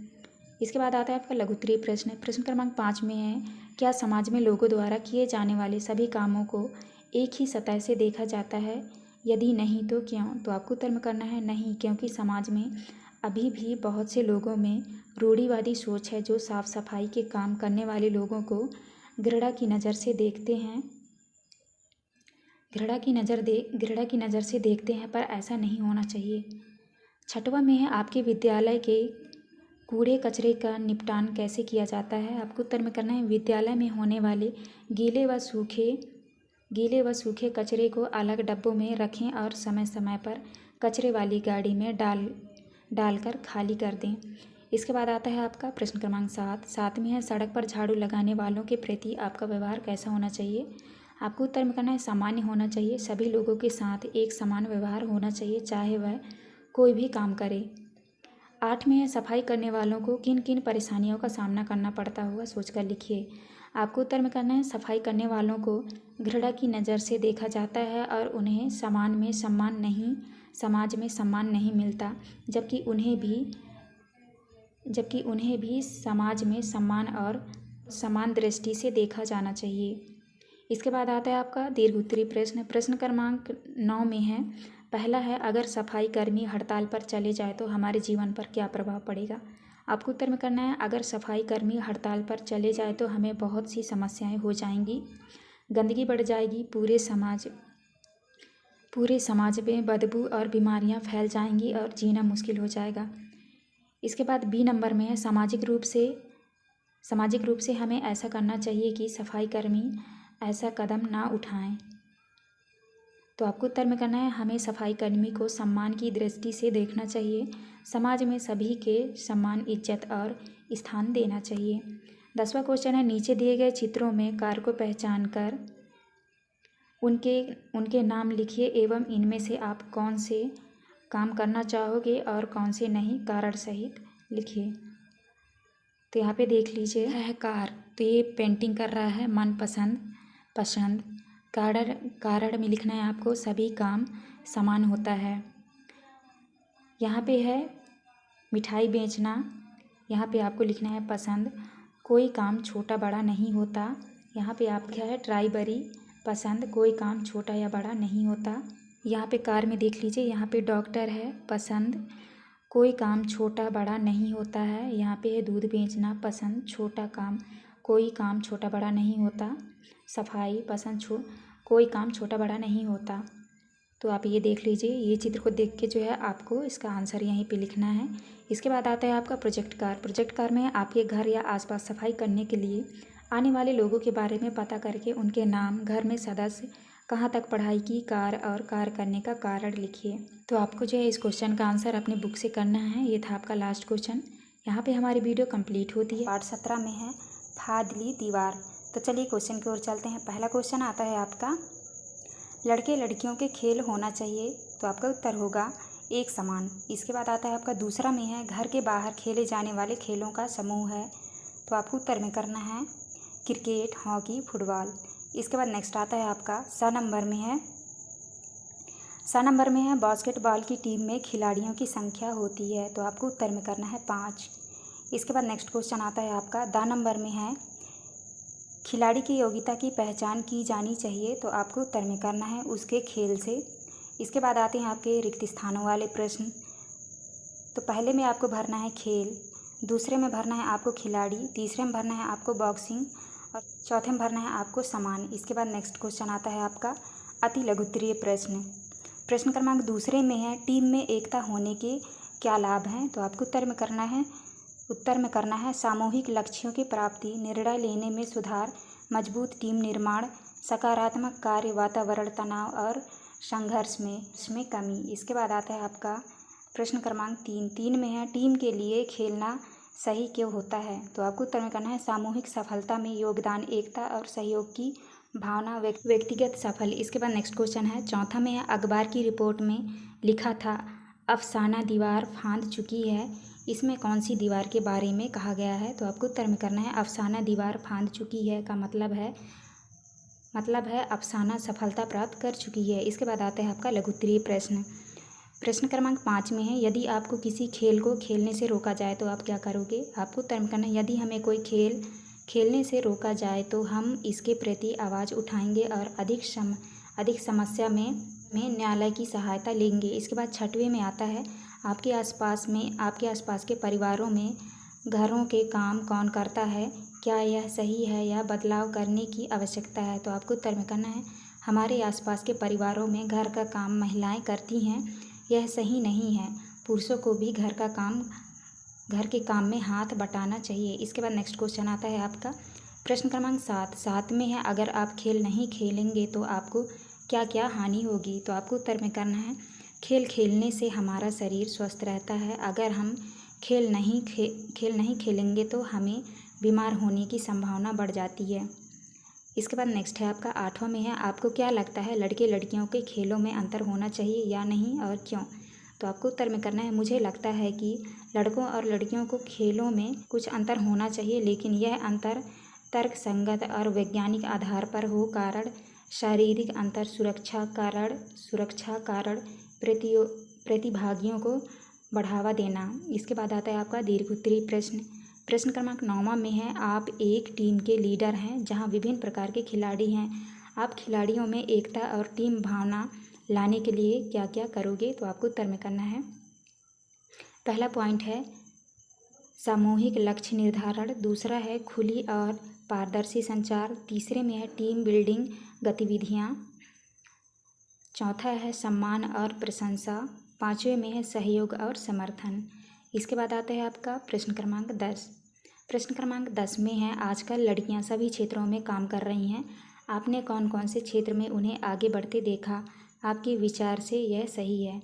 इसके बाद आता है आपका लघु उत्तरीय प्रश्न। प्रश्न क्रमांक 5 में है, क्या समाज में लोगों द्वारा किए जाने वाले सभी कामों को एक ही सतह से देखा जाता है, यदि नहीं तो क्यों। तो आपको उत्तर में करना है नहीं, क्योंकि समाज में अभी भी बहुत से लोगों में रूढ़िवादी सोच है जो साफ सफाई के काम करने वाले लोगों को घृणा की नज़र से देखते हैं, घृणा की नज़र से देखते हैं, पर ऐसा नहीं होना चाहिए। छठवां में है, आपके विद्यालय के कूड़े कचरे का निपटान कैसे किया जाता है। आपको उत्तर में करना है विद्यालय में होने वाले गीले व सूखे कचरे को अलग डब्बों में रखें और समय समय पर कचरे वाली गाड़ी में डालकर खाली कर दें। इसके बाद आता है आपका प्रश्न क्रमांक 7 में है, सड़क पर झाड़ू लगाने वालों के प्रति आपका व्यवहार कैसा होना चाहिए। आपको उत्तर में करना है सामान्य होना चाहिए, सभी लोगों के साथ एक समान व्यवहार होना चाहिए, चाहे वह कोई भी काम करे। 8 में है, सफाई करने वालों को किन किन परेशानियों का सामना करना पड़ता होगा, सोचकर लिखिए। आपको उत्तर में करना है सफाई करने वालों को घृणा की नज़र से देखा जाता है और उन्हें समाज में सम्मान नहीं मिलता, जबकि उन्हें भी समाज में सम्मान और समान दृष्टि से देखा जाना चाहिए। इसके बाद आता है आपका दीर्घ उत्तरीय प्रश्न। प्रश्न क्रमांक 9 में है, पहला है, अगर सफाई कर्मी हड़ताल पर चले जाए तो हमारे जीवन पर क्या प्रभाव पड़ेगा। आपको उत्तर में करना है अगर सफाई कर्मी हड़ताल पर चले जाए तो हमें बहुत सी समस्याएं हो जाएंगी, गंदगी बढ़ जाएगी, पूरे समाज में बदबू और बीमारियां फैल जाएंगी और जीना मुश्किल हो जाएगा। इसके बाद बी नंबर में है, सामाजिक रूप से हमें ऐसा करना चाहिए कि सफाई कर्मी ऐसा कदम ना उठाएं। तो आपको उत्तर में करना है हमें सफाई कर्मी को सम्मान की दृष्टि से देखना चाहिए, समाज में सभी के सम्मान, इज्जत और स्थान देना चाहिए। 10वां क्वेश्चन है, नीचे दिए गए चित्रों में कार्य को पहचान कर उनके नाम लिखिए एवं इनमें से आप कौन से काम करना चाहोगे और कौन से नहीं, कारण सहित लिखिए। तो यहाँ पे देख लीजिए है कार, तो ये पेंटिंग कर रहा है पसंद। कारण में लिखना है आपको सभी काम समान होता है। यहाँ पे है मिठाई बेचना, यहाँ पे आपको लिखना है पसंद, कोई काम छोटा बड़ा नहीं होता। यहाँ पे आपका है ड्राइवरी, पसंद, कोई काम छोटा या बड़ा नहीं होता। यहाँ पे कार में देख लीजिए, यहाँ पे डॉक्टर है, पसंद, कोई काम छोटा बड़ा नहीं होता है। यहाँ पे है दूध बेचना, पसंद, छोटा काम, कोई काम छोटा बड़ा नहीं होता। सफाई, पसंद, कोई काम छोटा बड़ा नहीं होता। तो आप ये देख लीजिए, ये चित्र को देख के जो है आपको इसका आंसर यहीं पे लिखना है। इसके बाद आता है आपका प्रोजेक्ट कार में आपके घर या आसपास सफाई करने के लिए आने वाले लोगों के बारे में पता करके उनके नाम, घर में सदस्य, कहाँ तक पढ़ाई की, और कार्य करने का कारण लिखिए। तो आपको जो है इस क्वेश्चन का आंसर अपने बुक से करना है। ये था आपका लास्ट क्वेश्चन। यहाँ पे हमारी वीडियो कंप्लीट होती है। पार्ट 17 में है फादली दीवार। तो चलिए क्वेश्चन की ओर चलते हैं। पहला क्वेश्चन आता है आपका, लड़के लड़कियों के खेल होना चाहिए। तो आपका उत्तर होगा एक समान। इसके बाद आता है आपका दूसरा में है, घर के बाहर खेले जाने वाले खेलों का समूह है। तो आपको उत्तर में करना है क्रिकेट, हॉकी, फुटबॉल। इसके बाद नेक्स्ट आता है आपका स नंबर में है बास्केटबॉल की टीम में खिलाड़ियों की संख्या होती है। तो आपको उत्तर में करना है 5। इसके बाद नेक्स्ट क्वेश्चन आता है आपका द नंबर में है, खिलाड़ी की योग्यता की पहचान की जानी चाहिए। तो आपको उत्तर में करना है उसके खेल से। इसके बाद आते हैं आपके रिक्त स्थानों वाले प्रश्न। तो पहले में आपको भरना है खेल, दूसरे में भरना है आपको खिलाड़ी, तीसरे में भरना है आपको बॉक्सिंग और चौथे में भरना है आपको सामान। इसके बाद नेक्स्ट क्वेश्चन आता है आपका अति लघुत्तरीय प्रश्न। प्रश्न क्रमांक दूसरे में है टीम में एकता होने के क्या लाभ हैं। तो आपको उत्तर में करना है सामूहिक लक्ष्यों की प्राप्ति, निर्णय लेने में सुधार, मजबूत टीम निर्माण, सकारात्मक कार्य वातावरण, तनाव और संघर्ष में कमी। इसके बाद आता है आपका प्रश्न क्रमांक तीन में है टीम के लिए खेलना सही क्यों होता है। तो आपको उत्तर में करना है सामूहिक सफलता में योगदान, एकता और सहयोग की भावना, व्यक्तिगत सफल। इसके बाद नेक्स्ट क्वेश्चन है चौथा में है अखबार की रिपोर्ट में लिखा था अफसाना दीवार फांद चुकी है, इसमें कौन सी दीवार के बारे में कहा गया है। तो आपको उत्तर में करना है अफसाना दीवार फांद चुकी है का मतलब है अफसाना सफलता प्राप्त कर चुकी है। इसके बाद आता है आपका लघुत्तरीय प्रश्न। प्रश्न क्रमांक 5 में है यदि आपको किसी खेल को खेलने से रोका जाए तो आप क्या करोगे। आपको उत्तर में करना है यदि हमें कोई खेल खेलने से रोका जाए तो हम इसके प्रति आवाज़ उठाएंगे और अधिक समस्या में न्यायालय की सहायता लेंगे। इसके बाद छठवें में आता है आपके आसपास के परिवारों में घरों के काम कौन करता है, क्या यह सही है या बदलाव करने की आवश्यकता है। तो आपको उत्तर में करना है हमारे आसपास के परिवारों में घर का काम महिलाएं करती हैं, यह सही नहीं है, पुरुषों को भी घर के काम में हाथ बटाना चाहिए। इसके बाद नेक्स्ट क्वेश्चन आता है आपका प्रश्न क्रमांक 7 में है अगर आप खेल नहीं खेलेंगे तो आपको क्या क्या हानि होगी। तो आपको उत्तर में करना है खेल खेलने से हमारा शरीर स्वस्थ रहता है, अगर हम खेल नहीं खेलेंगे तो हमें बीमार होने की संभावना बढ़ जाती है। इसके बाद नेक्स्ट है आपका 8वां में है आपको क्या लगता है लड़के लड़कियों के खेलों में अंतर होना चाहिए या नहीं और क्यों। तो आपको उत्तर में करना है मुझे लगता है कि लड़कों और लड़कियों को खेलों में कुछ अंतर होना चाहिए, लेकिन यह अंतर तर्क संगत और वैज्ञानिक आधार पर हो। कारण शारीरिक अंतर, सुरक्षा कारण प्रतिभागियों को बढ़ावा देना। इसके बाद आता है आपका दीर्घोत्तरीय प्रश्न। प्रश्न क्रमांक 9वां में है आप एक टीम के लीडर हैं जहां विभिन्न प्रकार के खिलाड़ी हैं, आप खिलाड़ियों में एकता और टीम भावना लाने के लिए क्या क्या करोगे। तो आपको उत्तर में करना है पहला पॉइंट है सामूहिक लक्ष्य निर्धारण, दूसरा है खुली और पारदर्शी संचार, तीसरे में है टीम बिल्डिंग गतिविधियाँ, चौथा है सम्मान और प्रशंसा, पाँचवें में है सहयोग और समर्थन। इसके बाद आता है आपका प्रश्न क्रमांक 10। प्रश्न क्रमांक 10 में है आजकल लड़कियां सभी क्षेत्रों में काम कर रही हैं, आपने कौन कौन से क्षेत्र में उन्हें आगे बढ़ते देखा, आपके विचार से यह सही है।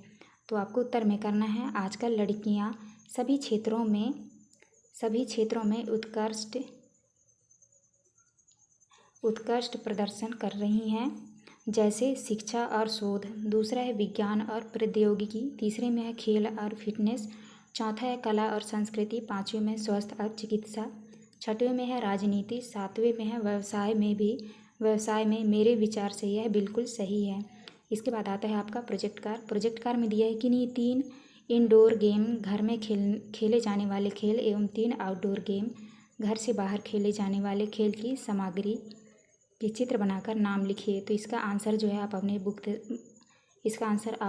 तो आपको उत्तर में करना है आजकल लड़कियां सभी क्षेत्रों में उत्कृष्ट प्रदर्शन कर रही हैं, जैसे शिक्षा और शोध, दूसरा है विज्ञान और प्रौद्योगिकी, तीसरे में है खेल और फिटनेस, चौथा है कला और संस्कृति, पाँचवें में स्वास्थ्य और चिकित्सा, छठवें में है राजनीति, सातवें में है व्यवसाय में मेरे विचार से यह बिल्कुल सही है। इसके बाद आता है आपका प्रोजेक्ट कार में दिया है कि नहीं 3 इंडोर गेम घर में खेले जाने वाले खेल एवं 3 आउटडोर गेम घर से बाहर खेले जाने वाले खेल की सामग्री के चित्र बनाकर नाम लिखिए। तो इसका आंसर जो है आप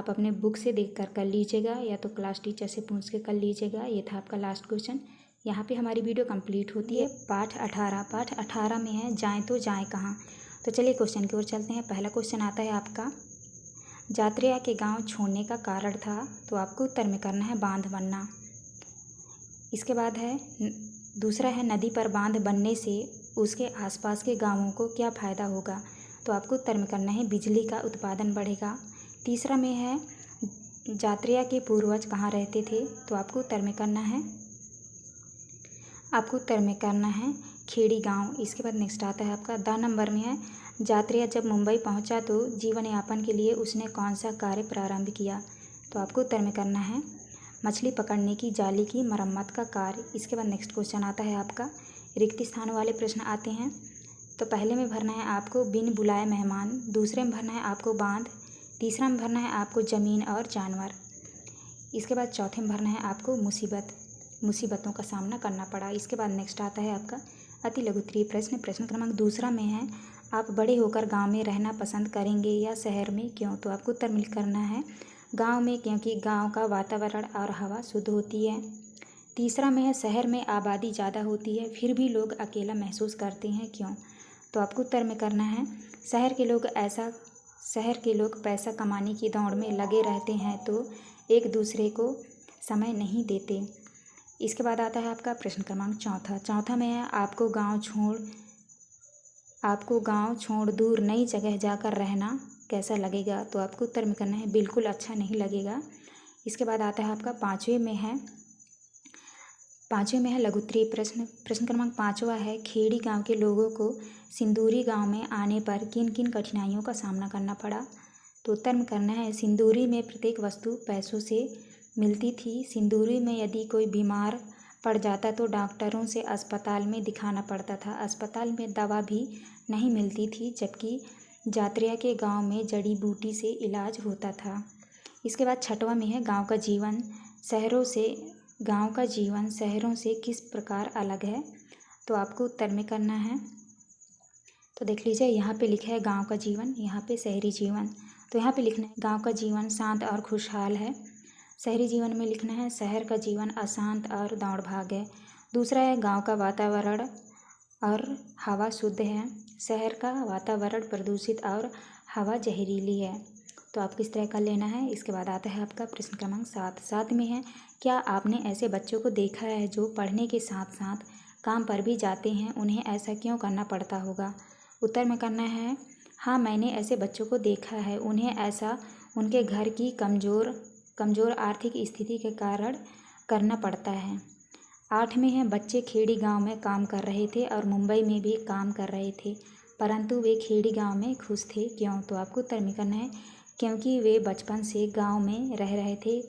अपने बुक से देखकर कर लीजिएगा या तो क्लास टीचर से पूछ के कर लीजिएगा। ये था आपका लास्ट क्वेश्चन। यहाँ पे हमारी वीडियो कंप्लीट होती है। पाठ 18 में है जाएं तो जाएं कहाँ। तो चलिए क्वेश्चन की ओर चलते हैं। पहला क्वेश्चन आता है आपका जात्रेया के गांव छोड़ने का कारण था। तो आपको उत्तर में करना है बांध बनना। इसके बाद है दूसरा है नदी पर बांध बनने से उसके आसपास के गांवों को क्या फ़ायदा होगा। तो आपको उत्तर में करना है बिजली का उत्पादन बढ़ेगा। तीसरा में है जात्रेया के पूर्वज कहाँ रहते थे। तो आपको उत्तर में करना है खेड़ी गांव। इसके बाद नेक्स्ट आता है आपका 10 नंबर में है जात्रेया जब मुंबई पहुंचा तो जीवन यापन के लिए उसने कौन सा कार्य प्रारंभ किया। तो आपको उत्तर में करना है मछली पकड़ने की जाली की मरम्मत का कार्य। इसके बाद नेक्स्ट क्वेश्चन आता है आपका रिक्त स्थान वाले प्रश्न आते हैं। तो पहले में भरना है आपको बिन बुलाए मेहमान, दूसरे में भरना है आपको बांध, तीसरा में भरना है आपको ज़मीन और जानवर, इसके बाद चौथे में भरना है आपको मुसीबतों का सामना करना पड़ा। इसके बाद नेक्स्ट आता है आपका अति लघुत्तरीय प्रश्न। प्रश्न क्रमांक दूसरा में है आप बड़े होकर गांव में रहना पसंद करेंगे या शहर में, क्यों। तो आपको उत्तर करना है गांव में, क्योंकि गांव का वातावरण और हवा शुद्ध होती है। तीसरा में है शहर में आबादी ज़्यादा होती है फिर भी लोग अकेला महसूस करते हैं, क्यों? तो आपको उत्तर में करना है शहर के लोग पैसा कमाने की दौड़ में लगे रहते हैं तो एक दूसरे को समय नहीं देते। इसके बाद आता है आपका प्रश्न क्रमांक चौथा में है आपको गांव छोड़ दूर नई जगह जाकर रहना कैसा लगेगा? तो आपको उत्तर में करना है बिल्कुल अच्छा नहीं लगेगा। इसके बाद आता है आपका पाँचवें में है लघुत्तरीय प्रश्न क्रमांक 5वां है खेड़ी गांव के लोगों को सिंदूरी गांव में आने पर किन किन कठिनाइयों का सामना करना पड़ा? तो उत्तर में करना है सिंदूरी में प्रत्येक वस्तु पैसों से मिलती थी। सिंदूरी में यदि कोई बीमार पड़ जाता तो डॉक्टरों से अस्पताल में दिखाना पड़ता था। अस्पताल में दवा भी नहीं मिलती थी, जबकि जात्रिया के गांव में जड़ी बूटी से इलाज होता था। इसके बाद छठवां में है गांव का जीवन शहरों से किस प्रकार अलग है? तो आपको उत्तर में करना है, तो देख लीजिए यहाँ पे लिखा है गांव का जीवन, यहाँ पे शहरी जीवन। तो यहाँ पे लिखना है गांव का जीवन शांत और खुशहाल है। शहरी जीवन में लिखना है शहर का जीवन अशांत और दौड़ भाग है। दूसरा है गांव का वातावरण और हवा शुद्ध है, शहर का वातावरण प्रदूषित और हवा जहरीली है। तो आपको इस तरह का लेना है। इसके बाद आता है आपका प्रश्न क्रमांक 7 में है क्या आपने ऐसे बच्चों को देखा है जो पढ़ने के साथ साथ काम पर भी जाते हैं, उन्हें ऐसा क्यों करना पड़ता होगा? उत्तर में करना है हाँ, मैंने ऐसे बच्चों को देखा है, उन्हें ऐसा उनके घर की कमज़ोर आर्थिक स्थिति के कारण करना पड़ता है। 8 में है बच्चे खेड़ी गांव में काम कर रहे थे और मुंबई में भी काम कर रहे थे, परंतु वे खेड़ी गांव में खुश थे, क्यों? तो आपको उत्तर में करना है क्योंकि वे बचपन से गांव में रह रहे थे,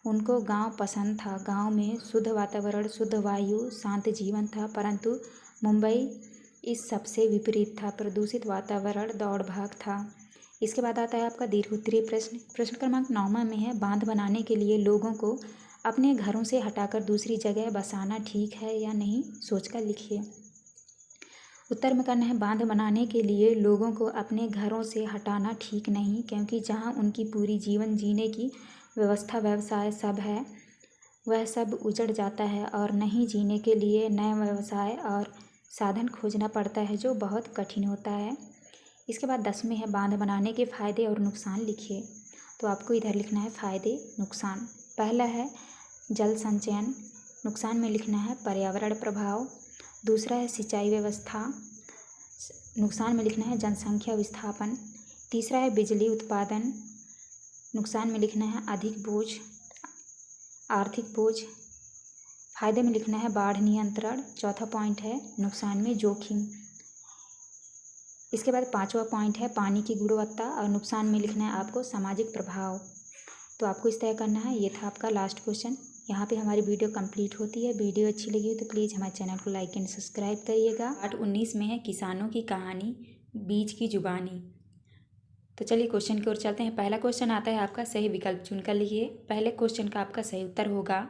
उनको गांव पसंद था। गांव में शुद्ध वातावरण, शुद्ध वायु, शांत जीवन था, परंतु मुंबई इस सबसे विपरीत था, प्रदूषित वातावरण, दौड़ भाग था। इसके बाद आता है आपका दीर्घोत्तरीय प्रश्न क्रमांक 9 में है बांध बनाने के लिए लोगों को अपने घरों से हटाकर दूसरी जगह बसाना ठीक है या नहीं, सोचकर लिखिए। उत्तर में करना है बांध बनाने के लिए लोगों को अपने घरों से हटाना ठीक नहीं, क्योंकि जहां उनकी पूरी जीवन जीने की व्यवस्था, व्यवसाय सब है, वह सब उजड़ जाता है और नहीं जीने के लिए नए व्यवसाय और साधन खोजना पड़ता है, जो बहुत कठिन होता है। इसके बाद 10 में है बांध बनाने के फ़ायदे और नुकसान लिखिए। तो आपको इधर लिखना है फ़ायदे नुकसान। पहला है जल संचयन, नुकसान में लिखना है पर्यावरण प्रभाव। दूसरा है सिंचाई व्यवस्था, नुकसान में लिखना है जनसंख्या विस्थापन। तीसरा है बिजली उत्पादन, नुकसान में लिखना है अधिक बोझ, आर्थिक बोझ। फायदे में लिखना है बाढ़ नियंत्रण। चौथा पॉइंट है नुकसान में जोखिम। इसके बाद 5वां पॉइंट है पानी की गुणवत्ता और नुकसान में लिखना है आपको सामाजिक प्रभाव। तो आपको इस तरह करना है। ये था आपका लास्ट क्वेश्चन। यहाँ पे हमारी वीडियो कंप्लीट होती है। वीडियो अच्छी लगी हो तो प्लीज़ हमारे चैनल को लाइक एंड सब्सक्राइब करिएगा। पार्ट 19 में है किसानों की कहानी, बीज की जुबानी। तो चलिए क्वेश्चन की ओर चलते हैं। पहला क्वेश्चन आता है आपका सही विकल्प चुनकर लिखिए। पहले क्वेश्चन का आपका सही उत्तर होगा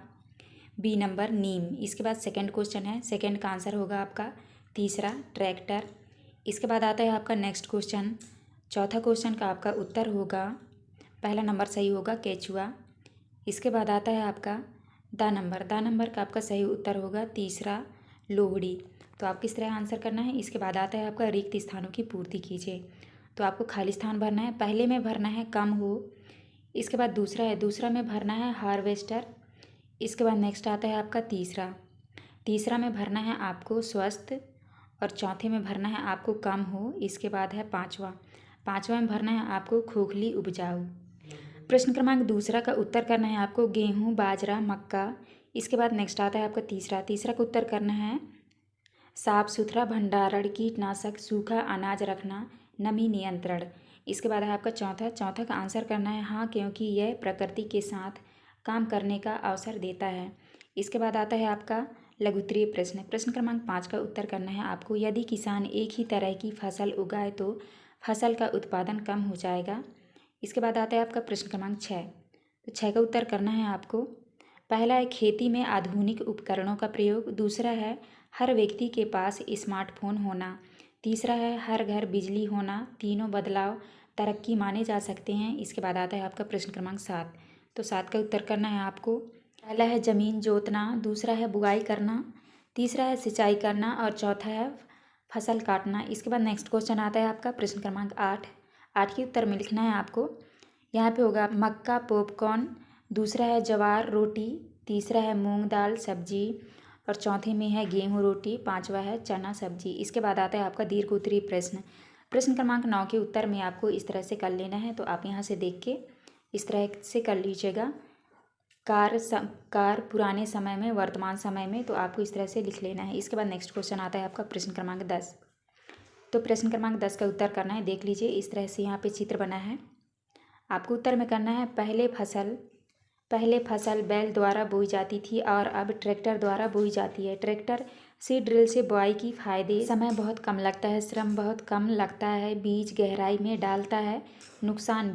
बी नंबर नीम। इसके बाद सेकंड क्वेश्चन है, सेकंड का आंसर होगा आपका तीसरा ट्रैक्टर। इसके बाद आता है आपका नेक्स्ट क्वेश्चन। चौथा क्वेश्चन का आपका उत्तर होगा, पहला नंबर सही होगा केचुआ। इसके बाद आता है आपका द नंबर का आपका सही उत्तर होगा तीसरा लोहड़ी। तो आपको इस तरह आंसर करना है। इसके बाद आता है आपका रिक्त स्थानों की पूर्ति कीजिए। तो आपको खाली स्थान भरना है। पहले में भरना है कम हो। इसके बाद दूसरा में भरना है हार्वेस्टर। इसके बाद नेक्स्ट आता है आपका तीसरा में भरना है आपको स्वस्थ, और चौथे में भरना है आपको कम हो। इसके बाद है पाँचवा में भरना है आपको खोखली उपजाऊ। प्रश्न क्रमांक दूसरा का उत्तर करना है आपको गेहूँ, बाजरा, मक्का। इसके बाद नेक्स्ट आता है आपका तीसरा का उत्तर करना है साफ सुथरा भंडारण, कीटनाशक, सूखा अनाज रखना, नमी नियंत्रण। इसके बाद है आपका चौथा का आंसर करना है हाँ, क्योंकि यह प्रकृति के साथ काम करने का अवसर देता है। इसके बाद आता है आपका लघुत्तरीय प्रश्न क्रमांक 5 का उत्तर करना है आपको यदि किसान एक ही तरह की फसल उगाए तो फसल का उत्पादन कम हो जाएगा। इसके बाद आता है आपका प्रश्न क्रमांक 6। तो 6 का उत्तर करना है आपको, पहला है खेती में आधुनिक उपकरणों का प्रयोग। दूसरा है हर व्यक्ति के पास स्मार्टफोन होना। तीसरा है हर घर बिजली होना। तीनों बदलाव तरक्की माने जा सकते हैं। इसके बाद आता है आपका प्रश्न क्रमांक 7। तो 7 का उत्तर करना है आपको पहला है ज़मीन जोतना, दूसरा है बुआई करना, तीसरा है सिंचाई करना और चौथा है फसल काटना। इसके बाद नेक्स्ट क्वेश्चन आता है आपका प्रश्न क्रमांक 8। 8 के उत्तर में लिखना है आपको। यहाँ पे होगा मक्का पॉपकॉर्न, दूसरा है ज्वार रोटी, तीसरा है मूंग दाल सब्जी और चौथे में है गेहूँ रोटी, पांचवा है चना सब्जी। इसके बाद आता है आपका दीर्घ उत्तरीय प्रश्न। प्रश्न क्रमांक 9 के उत्तर में आपको इस तरह से कर लेना है, तो आप यहाँ से देख के इस तरह से कर लीजिएगा। कार पुराने समय में, वर्तमान समय में, तो आपको इस तरह से लिख लेना है। इसके बाद नेक्स्ट क्वेश्चन आता है आपका प्रश्न क्रमांक 10। तो प्रश्न क्रमांक 10 का उत्तर करना है, देख लीजिए इस तरह से यहाँ पे चित्र बना है। आपको उत्तर में करना है पहले फसल बैल द्वारा बोई जाती थी और अब ट्रैक्टर द्वारा बोई जाती है। ट्रैक्टर से ड्रिल से बुआई की फायदे, समय बहुत कम लगता है, श्रम बहुत कम लगता है, बीज गहराई में डालता है। नुकसान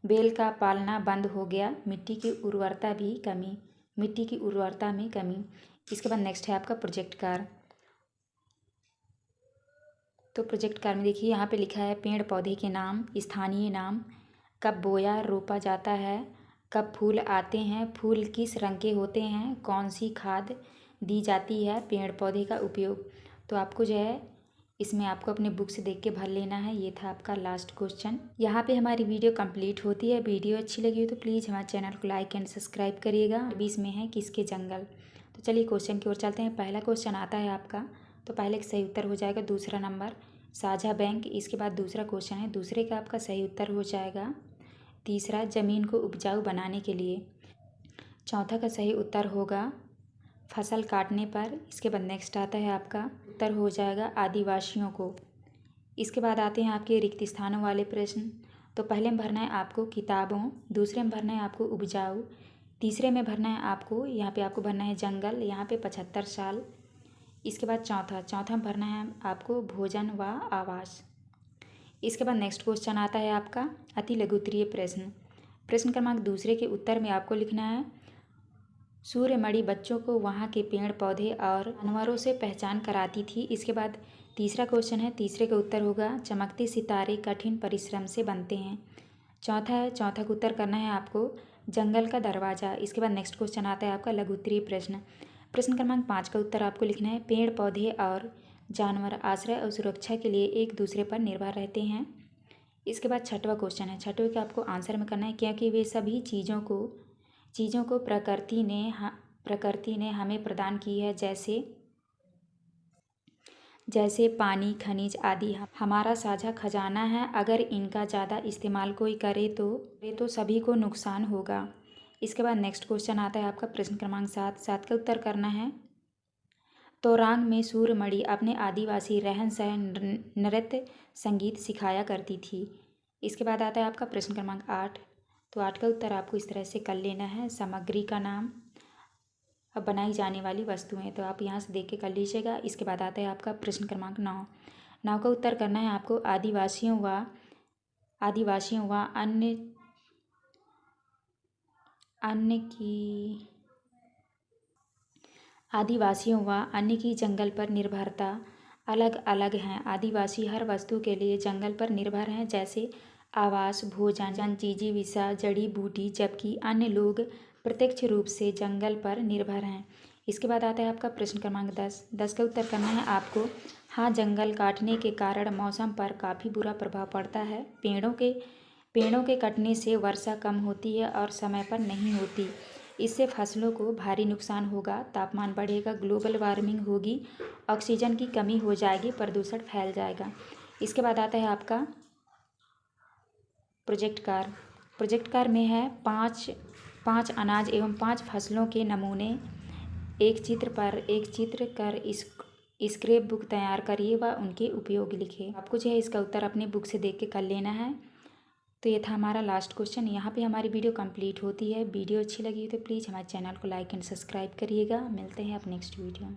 बेल का पालना बंद हो गया, मिट्टी की उर्वरता में कमी। इसके बाद नेक्स्ट है आपका प्रोजेक्ट कार। तो प्रोजेक्ट कार में देखिए यहाँ पे लिखा है पेड़ पौधे के नाम, स्थानीय नाम, कब बोया रोपा जाता है, कब फूल आते हैं, फूल किस रंग के होते हैं, कौन सी खाद दी जाती है, पेड़ पौधे का उपयोग। तो आपको जो है इसमें आपको अपने बुक से देख के भर लेना है। ये था आपका लास्ट क्वेश्चन। यहाँ पे हमारी वीडियो कंप्लीट होती है। वीडियो अच्छी लगी हो तो प्लीज़ हमारे चैनल को लाइक एंड सब्सक्राइब करिएगा। 20 में है किसके जंगल। तो चलिए क्वेश्चन की ओर चलते हैं। पहला क्वेश्चन आता है आपका, तो पहले का सही उत्तर हो जाएगा दूसरा नंबर साझा बैंक। इसके बाद दूसरा क्वेश्चन है, दूसरे का आपका सही उत्तर हो जाएगा तीसरा ज़मीन को उपजाऊ बनाने के लिए। चौथा का सही उत्तर होगा फसल काटने पर। इसके बाद नेक्स्ट आता है आपका उत्तर हो जाएगा आदिवासियों को। इसके बाद आते हैं आपके रिक्त स्थानों वाले प्रश्न। तो पहले में भरना है आपको किताबों, दूसरे में भरना है आपको उपजाऊ, तीसरे में भरना है आपको, यहाँ पे आपको भरना है जंगल, यहाँ पे 75 साल। इसके बाद चौथा में भरना है आपको भोजन व आवास। इसके बाद नेक्स्ट क्वेश्चन आता है आपका अति लघु उत्तरीय प्रश्न। प्रश्न क्रमांक दूसरे के उत्तर में आपको लिखना है सूर्यमणि बच्चों को वहाँ के पेड़ पौधे और जानवरों से पहचान कराती थी। इसके बाद तीसरा क्वेश्चन है, तीसरे का उत्तर होगा चमकते सितारे कठिन परिश्रम से बनते हैं। चौथा का उत्तर करना है आपको जंगल का दरवाज़ा। इसके बाद नेक्स्ट क्वेश्चन आता है आपका लघु उत्तरीय प्रश्न। प्रश्न क्रमांक 5 का उत्तर आपको लिखना है पेड़ पौधे और जानवर आश्रय और सुरक्षा के लिए एक दूसरे पर निर्भर रहते हैं। इसके बाद छठवां क्वेश्चन है, छठवें का आपको आंसर में करना है क्योंकि वे सभी चीज़ों को प्रकृति ने हमें प्रदान की है, जैसे पानी खनिज आदि हमारा साझा खजाना है। अगर इनका ज़्यादा इस्तेमाल कोई करे तो सभी को नुकसान होगा। इसके बाद नेक्स्ट क्वेश्चन आता है आपका प्रश्न क्रमांक 7 का उत्तर करना है तोरांग में सूरमणि अपने आदिवासी रहन सहन नृत्य संगीत सिखाया करती थी। इसके बाद आता है आपका प्रश्न क्रमांक 8। तो 8 का उत्तर आपको इस तरह से कर लेना है सामग्री का नाम, अब बनाई जाने वाली वस्तुएं। तो आप यहाँ से देख के कर लीजिएगा। इसके बाद आता है आपका प्रश्न क्रमांक 9 का उत्तर करना है आपको आदिवासियों व अन्य की जंगल पर निर्भरता अलग अलग हैं। आदिवासी हर वस्तु के लिए जंगल पर निर्भर हैं, जैसे आवास, भोजन, जीविका, जड़ी बूटी, जबकि अन्य लोग प्रत्यक्ष रूप से जंगल पर निर्भर हैं। इसके बाद आता है आपका प्रश्न क्रमांक 10 का उत्तर करना है आपको हाँ, जंगल काटने के कारण मौसम पर काफ़ी बुरा प्रभाव पड़ता है। पेड़ों के कटने से वर्षा कम होती है और समय पर नहीं होती। इससे फसलों को भारी नुकसान होगा, तापमान बढ़ेगा, ग्लोबल वार्मिंग होगी, ऑक्सीजन की कमी हो जाएगी, प्रदूषण फैल जाएगा। इसके बाद आता है आपका प्रोजेक्ट कार में है पाँच अनाज एवं 5 फसलों के नमूने एक चित्र कर स्क्रैप बुक तैयार करिए व उनके उपयोग लिखिए। आपको जो है इसका उत्तर अपने बुक से देख के कर लेना है। तो ये था हमारा लास्ट क्वेश्चन। यहाँ पे हमारी वीडियो कंप्लीट होती है। वीडियो अच्छी लगी तो प्लीज़ हमारे चैनल को लाइक एंड सब्सक्राइब करिएगा। मिलते हैं अब नेक्स्ट वीडियो में।